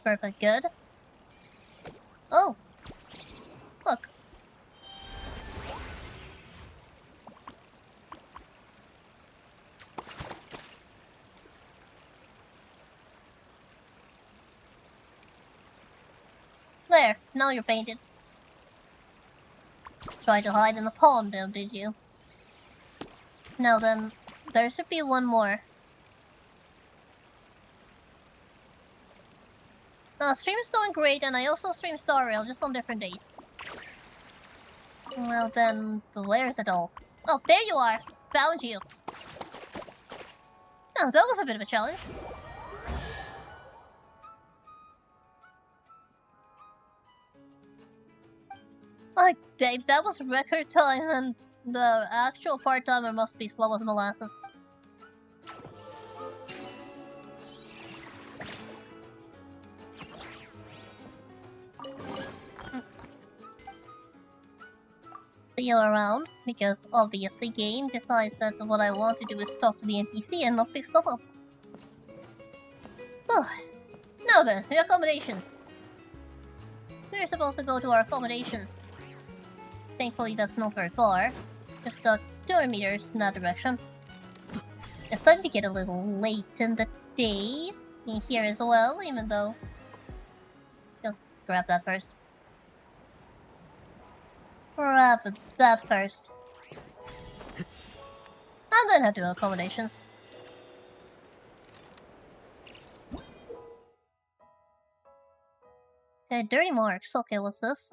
perfect good. Oh! Look. There, now you're painted. Tried to hide in the pond, though, did you? Now then, there should be one more. Stream's doing great, and I also stream Star Rail, just on different days. Well then, where's it all? Oh, there you are! Found you! Oh, that was a bit of a challenge. Like, Dave, that was record time, and the actual part-timer must be slow as molasses. See you around, because obviously game decides that what I want to do is talk to the NPC and not pick stuff up. Oh. Now then, the accommodations. We're supposed to go to our accommodations. Thankfully, that's not very far. Just 200 meters in that direction. It's starting to get a little late in the day in here as well, even though... I'll grab that first. Grab that first. And then head to accommodations. Okay, dirty marks. Okay, what's this?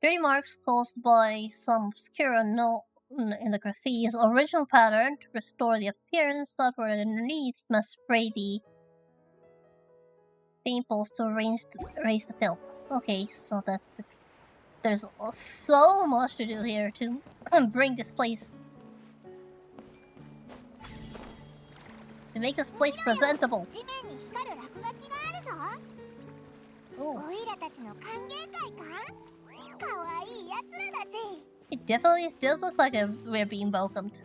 Dirty marks caused by some obscure unknown in the graffity's original pattern. To restore the appearance that were underneath, must spray the paintballs to erase the filth. Okay, so that's the... There's so much to do here to bring this place... To make this place presentable. Ooh. It definitely does look like we're being welcomed.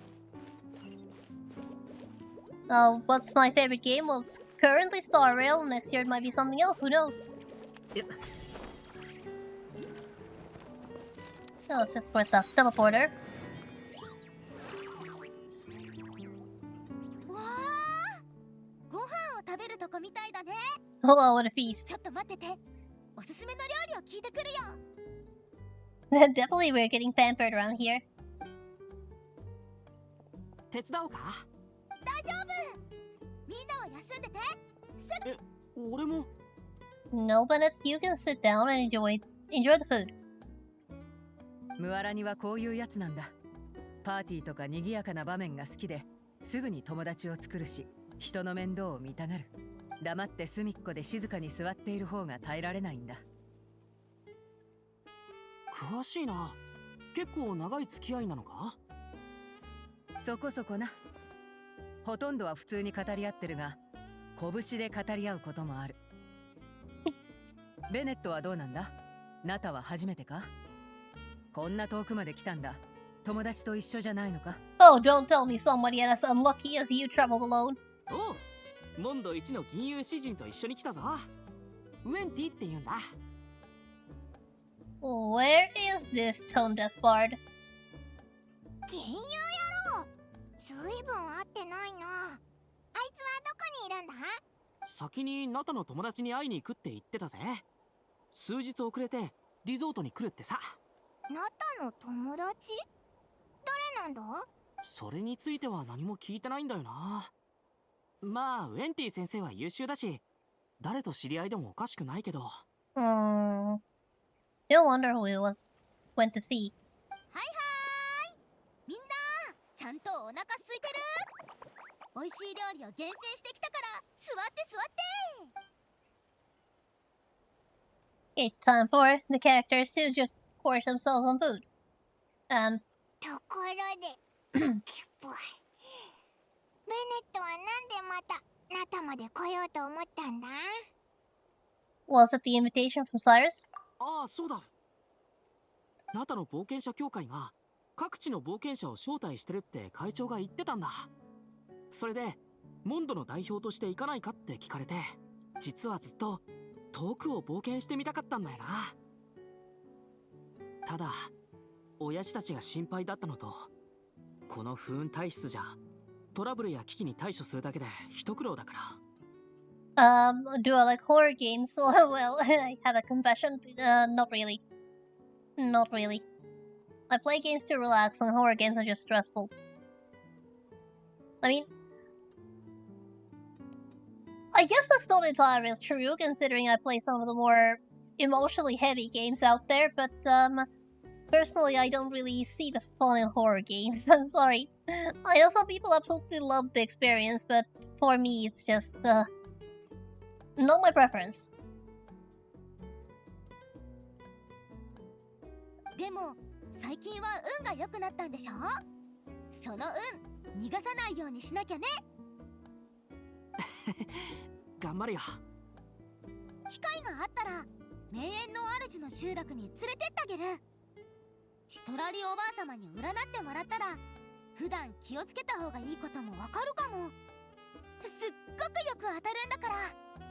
What's my favorite game? Well, it's currently Star Rail. Next year it might be something else. Who knows? Yep. So let's just put the teleporter. Oh, what a feast. Definitely we're getting pampered around here. 手伝おうか？大丈夫。みんなは休んでて。え、俺も。No, Bennett, you can sit down and enjoy the food. ムアラニはこういうやつなんだ。パーティーとか賑やかな場面が好きで、すぐに友達を作るし、人の面倒を見たがる。黙って隅っこで静かに座っている方が耐えられないんだ。詳しいな。結構長い付き合いなのか？そこそこな。ほとんどは普通に語り合ってるが、拳で語り合うこともある。ベネットはどうなんだ？ナタは初めてか？こんな遠くまで来たんだ。友達と一緒じゃないのか？ Oh, don't tell me somebody as unlucky as you traveled alone. おう、モンド一の金融詩人と一緒に来たぞ。ウェンティって言うんだ。Where is this tone deaf bard? 金融野郎、随分会ってないな。あいつはどこにいるんだ？先にナタの友達に会いに行くって言ってたぜ。数日遅れてリゾートに来るってさ。ナタの友達？誰なんだ？それについては何も聞いてないんだよな。まあウェンティ先生は優秀だし、誰と知り合いでもおかしくないけど。No wonder who it went to see. はいはい。みんな、ちゃんとお腹空いてる？美味しい料理を厳選してきたから座って座って。 It's time for the characters to just force themselves on food. ところで、ベネットはなんでまたナタまで来ようと思ったんだ？ Was it the invitation from Cyrus? ああ、そうだ。ナタの冒険者協会が各地の冒険者を招待してるって会長が言ってたんだ。それでモンドの代表として行かないかって聞かれて、実はずっと遠くを冒険してみたかったんだよな。ただ親父たちが心配だったのと、この不運体質じゃトラブルや危機に対処するだけで一苦労だから。Do I like horror games? Well, I have a confession. Not really. Not really. I play games to relax, and horror games are just stressful. I mean, I guess that's not entirely true, considering I play some of the more emotionally heavy games out there, but, personally, I don't really see the fun in horror games. I'm sorry. I know some people absolutely love the experience, but for me, it's just, not my preference. でも最近は運が良くなったんでしょ？その運逃がさないようにしなきゃね。頑張るよ。機会があったら名園の主の集落に連れてってあげる。シトラリおばあ様に占ってもらったら普段気をつけた方がいいこともわかるかも。すっごくよく当たるんだから。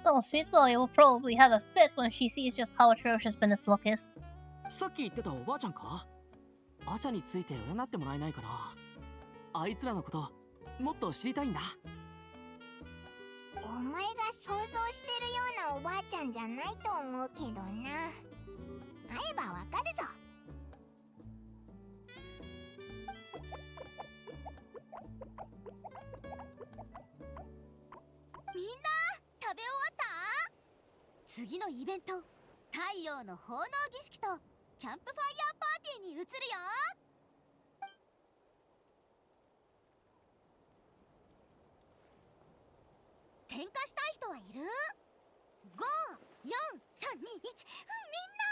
Oh, Citlalli will probably have a fit when she sees just how atrocious Bennett's luck is. さっき言ってたおばあちゃんか？馬車について占ってもらえないかな。あいつらのこともっと知りたいんだ。お前が想像してるようなおばあちゃんじゃないと思うけどな。会えばわかるぞ。みんな食べ終わった？次のイベント、太陽の奉納儀式とキャンプファイヤーパーティーに移るよ。点火したい人はいる？ 5、4、3、2、1、みんな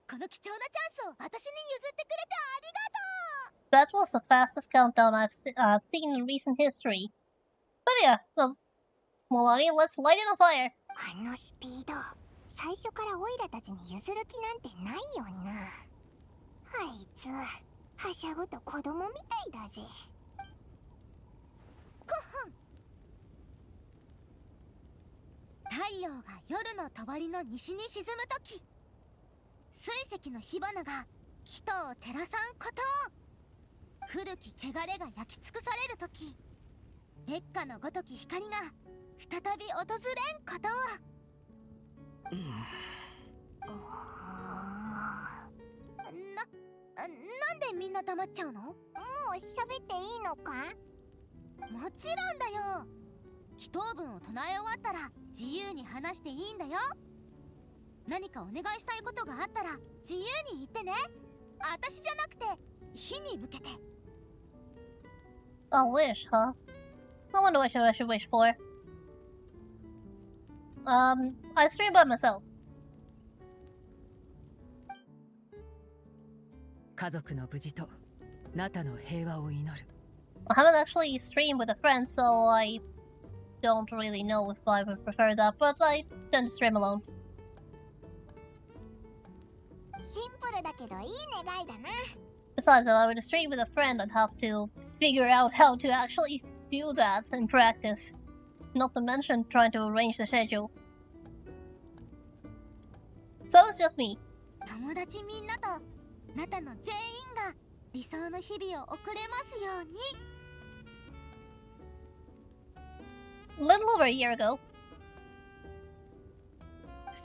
この貴重なチャンスを私に譲ってくれてありがとう。 That was the fastest countdown I've seen in recent history. But yeah, so, Molani, let's light it on fire. あのスピード、最初からオイラたちに譲る気なんてないよな。あいつ、はしゃぐと子供みたいだぜ。太陽が夜の帳の西に沈むとき、水石の火花が人を照らさんこと、古き汚れが焼き尽くされるとき、烈火のごとき光が再び訪れんことを。なんでみんな黙っちゃうの？もう喋っていいのか？もちろんだよ。祈祷文を唱え終わったら自由に話していいんだよ。何かお願いしたいことがあったら自由に言ってね。私じゃなくて火に向けて。A wish, huh? I wonder what I should wish for. I stream by myself. 家族の無事とナタの平和を祈る。I haven't actually streamed with a friend, so I don't really know if I would prefer that, but I tend to stream alone. シンプルだけどいい願いだな。Besides, if I were to stream with a friend, I'd have to figure out how to actually do that in practice. Not to mention trying to arrange the schedule. So it's just me. 友達みんなとナタの全員が理想の日々を送れますように。A little over a year ago.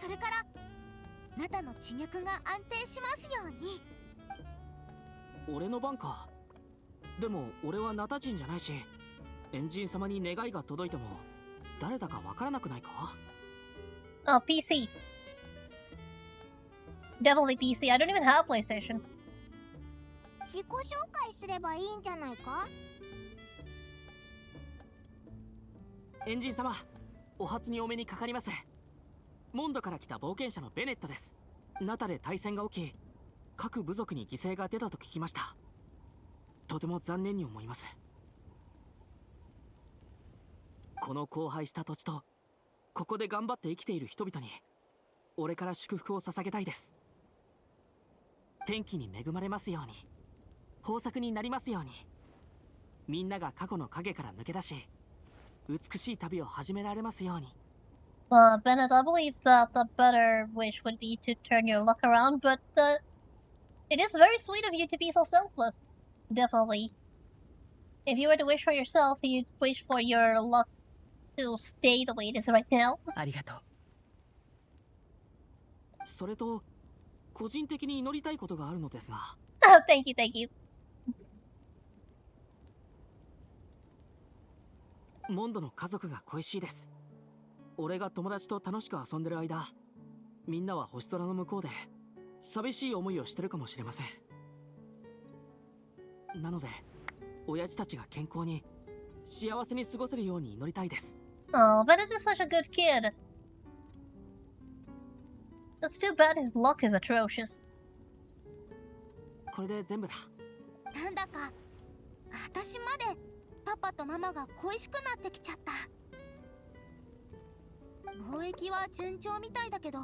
それからナタの知脈が安定しますように。俺の番か。でも俺はナタ人じゃないし、エンジン様に願いが届いても誰だかわからなくないか？ Oh, PC. Definitely PC. I don't even have PlayStation. 自己紹介すればいいんじゃないか？エンジン様、お初にお目にかかります。モンドから来た冒険者のベネットです。ナタで大戦が起き、各部族に犠牲が出たと聞きました。とても残念に思います。この荒廃した土地とここで頑張って生きている人々に俺から祝福を捧げたいです。天気に恵まれますように、豊作になりますように、みんなが過去の影から抜け出し美しい旅を始められますように。Bennett, I believe that the better wish would be to turn your luck around, but it is very sweet of you to be so selfless. Definitely. If you were to wish for yourself, you'd wish for your luck to stay the way it is right now. ありがとう。それと、個人的に祈りたいことがあるのですが。Thank you, thank you. モンドの家族が恋しいです。俺が友達と楽しく遊んでる間、みんなは星空の向こうで寂しい思いをしてるかもしれません。なので、親父たちが健康に幸せに過ごせるように祈りたいです。Oh, Bennett is such a good kid. It's too bad his luck is atrocious. これで全部だ。なんだか私までパパとママが恋しくなってきちゃった。貿易は順調みたいだけど、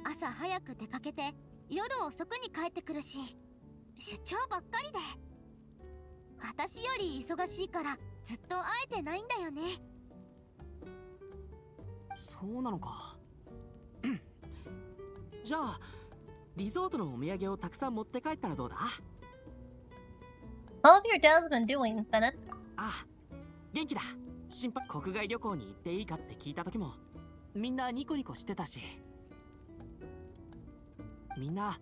朝早く出かけて夜遅くに帰ってくるし、出張ばっかりで私より忙しいからずっと会えてないんだよね。そうなのか。じゃあリゾートのお土産をたくさん持って帰ったらどうだ？ How have your dad's been doing, Bennett? ああ、元気だ。心配。国外旅行に行っていいかって聞いた時もみんなニコニコしてたし、みんな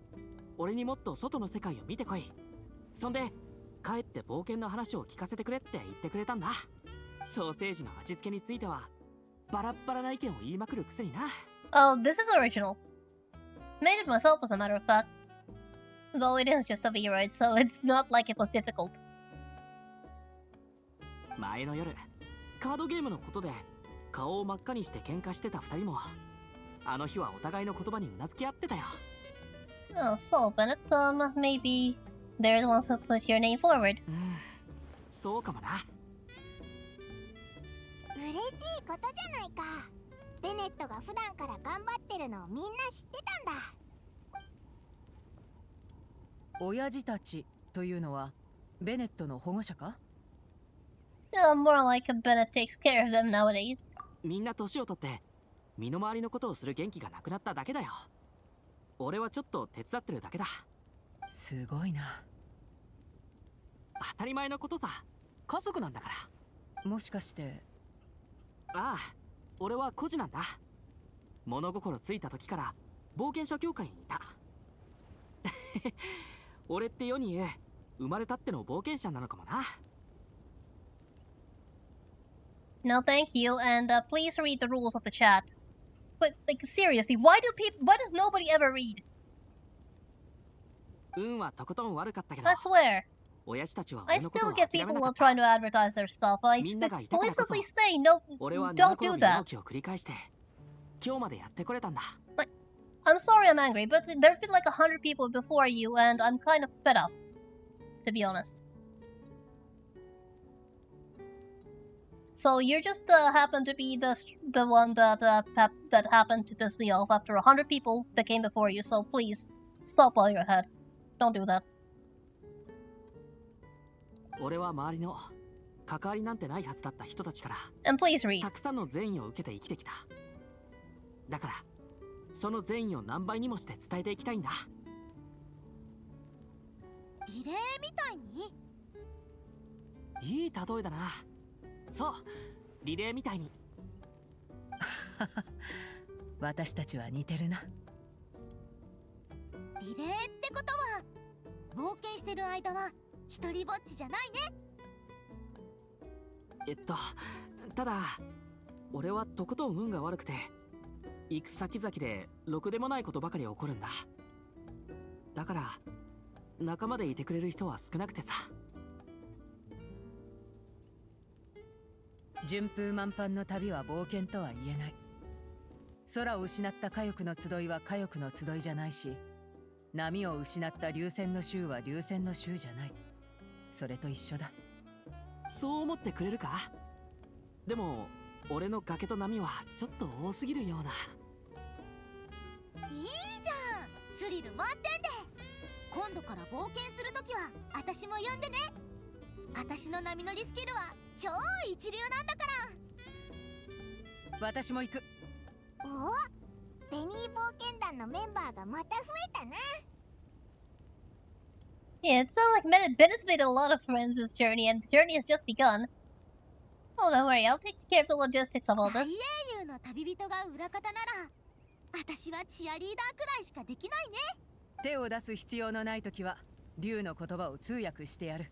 俺にもっと外の世界を見てこい、そんで帰って冒険の話を聞かせてくれって言ってくれたんだ。ソーセージの味付けについてはバラッバラな意見を言いまくるくせにな。Oh, this is original. Made it myself, as a matter of fact. Though it is just a V-Ride, so it's not like it was difficult. 前の夜カードゲームのことで顔を真っ赤にして喧嘩してた二人もあの日はお互いの言葉にうなずき合ってたよ。 Oh, so, Bennett, maybe they're the ones who put your name forward. そうかもな。嬉しいことじゃないか。ベネットが普段から頑張ってるのをみんな知ってたんだ。親父たちというのはベネットの保護者か？ More like Bennett takes care of them nowadays. みんな年を取って身の回りのことをする元気がなくなっただけだよ。俺はちょっと手伝ってるだけだ。すごいな。当たり前のことさ。家族なんだから。もしかして。ああ、俺は孤児なんだ。物心ついた時から冒険者協会にいた。俺って世に言う生まれたっての冒険者なのかもな。No, thank you, and please read the rules of the chat. But, like, seriously, why does nobody ever read? 運はとことん悪かったけど。 I swear. 親父たちは I 俺のことを still 諦 get め people なか who った。 trying to advertise their stuff. I みんながいたからこそ explicitly say no, 俺は don't 7 do 転び that. 直帰を繰り返して今日までやってこれたんだ。 I'm sorry I'm angry, but there've been like 100 people before you, and I'm kind of fed up, to be honest. So you just happen to be the one that that happened to piss me off after 100 people that came before you. So please stop while you're ahead. Don't do that. 俺は周りの関わりなんてないはずだった人たちから And please read. たくさんの善意を受けて生きてきた。だからその善意を何倍にもして伝えていきたいんだ。リレーみたいに？いい例えだな。そう、リレーみたいに。私たちは似てるな。リレーってことは冒険してる間は一人ぼっちじゃないね。ただ俺はとことん運が悪くて行く先々でろくでもないことばかり起こるんだ。だから仲間でいてくれる人は少なくてさ。順風満帆の旅は冒険とは言えない。空を失った火翼の集いは火翼の集いじゃないし、波を失った流線の衆は流線の衆じゃない。それと一緒だ。そう思ってくれるか？でも俺の崖と波はちょっと多すぎるような。いいじゃん、スリル満点で。今度から冒険するときは私も呼んでね。私の波乗りスキルは超一流なんだから。私も行く。お、ベニー冒険団のメンバーがまた増えたな。Yeah, it sounds like Bennett's made a lot of friends this journey, and the journey has just begun. Oh, don't worry, I'll take care of the logistics of all 大 this. 英雄の旅人が裏方なら私はチアリーダーくらいしかできないね。手を出す必要のないときは竜の言葉を通訳してやる。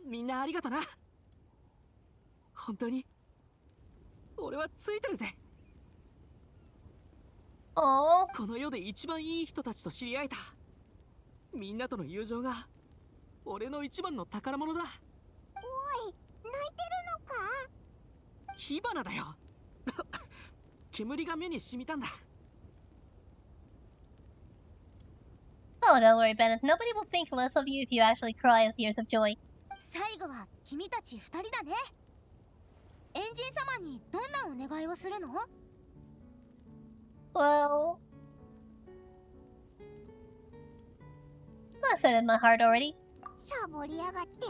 みんなありがとな。本当に俺はついてるぜ。Oh. この世で一番いい人たちと知り合えた。みんなとの友情が俺の一番の宝物だ。おい、泣いてるのか？火花だよ。煙が目に染みたんだ。Oh, don't worry, Bennett. Nobody will think less of you if you actually cry with tears of joy. 最後は君たち2人だね。エンジン様にどんなお願いをするの？ Well, I said it in my heart already. サボりやがって。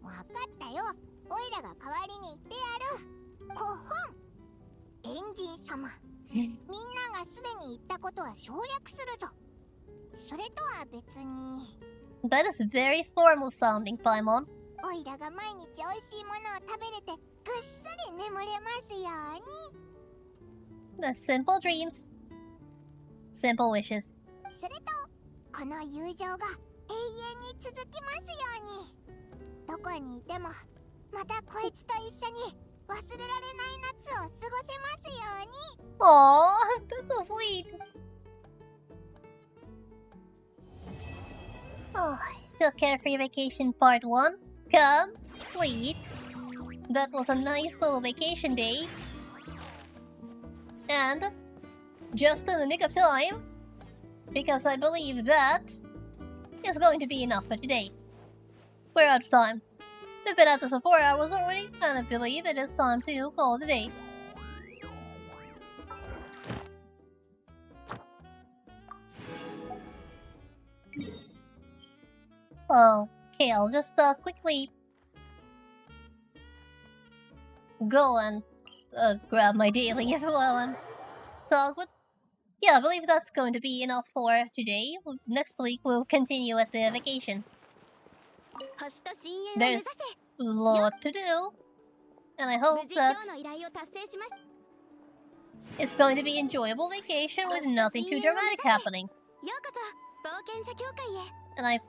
わかったよ。オイラが代わりに言ってやる。コホン。エンジン様。みんながすでに言ったことは省略するぞ。それとは別に That is very formal sounding, Paimon. オイラが毎日美味しいものを食べれてぐっすり眠れますように。 The simple dreams. Simple wishes. それとこの友情が永遠に続きますように。どこにいてもまたこいつと一緒に忘れられない夏を過ごせますように。 Aww, that's so sweet. Oh, still Carefree Vacation Part 1 complete. That was a nice little vacation day. And just in the nick of time, because I believe that is going to be enough for today. We're out of time. We've been at this for 4 hours already, and I believe it is time to call it a day. Okay, I'll just quickly go and grab my daily as well and talk with. Yeah, I believe that's going to be enough for today. Next week we'll continue at the vacation. There's a lot to do, and I hope that it's going to be an enjoyable vacation with nothing too dramatic happening. And I'm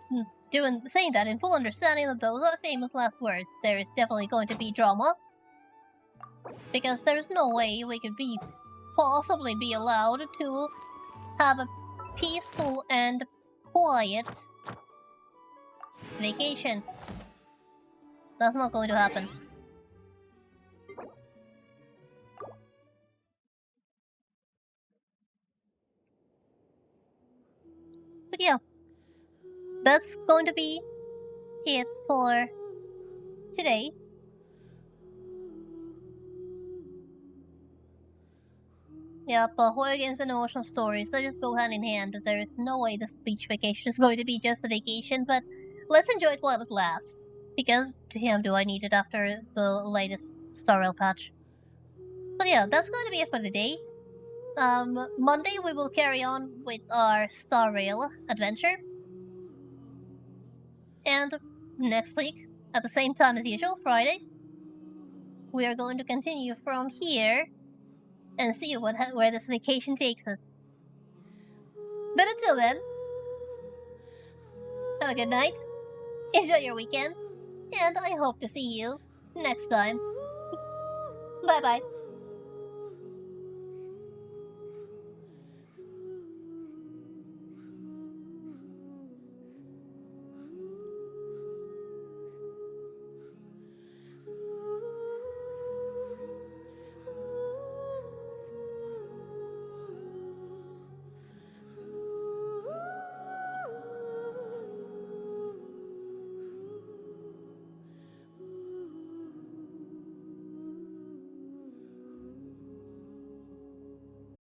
saying that in full understanding that those are famous last words. There is definitely going to be drama, because there's no way we could possibly be allowed to have a peaceful and quiet vacation. That's not going to happen. But yeah, that's going to be it for today. Yep, horror games and emotional stories, they just go hand in hand. There is no way this beach vacation is going to be just a vacation, but let's enjoy it while it lasts. Because, damn, do I need it after the latest Star Rail patch. But yeah, that's going to be it for the day. Monday we will carry on with our Star Rail adventure. And next week, at the same time as usual, Friday, we are going to continue from here and see where this vacation takes us. But until then, have a good night, enjoy your weekend, and I hope to see you next time. Bye bye.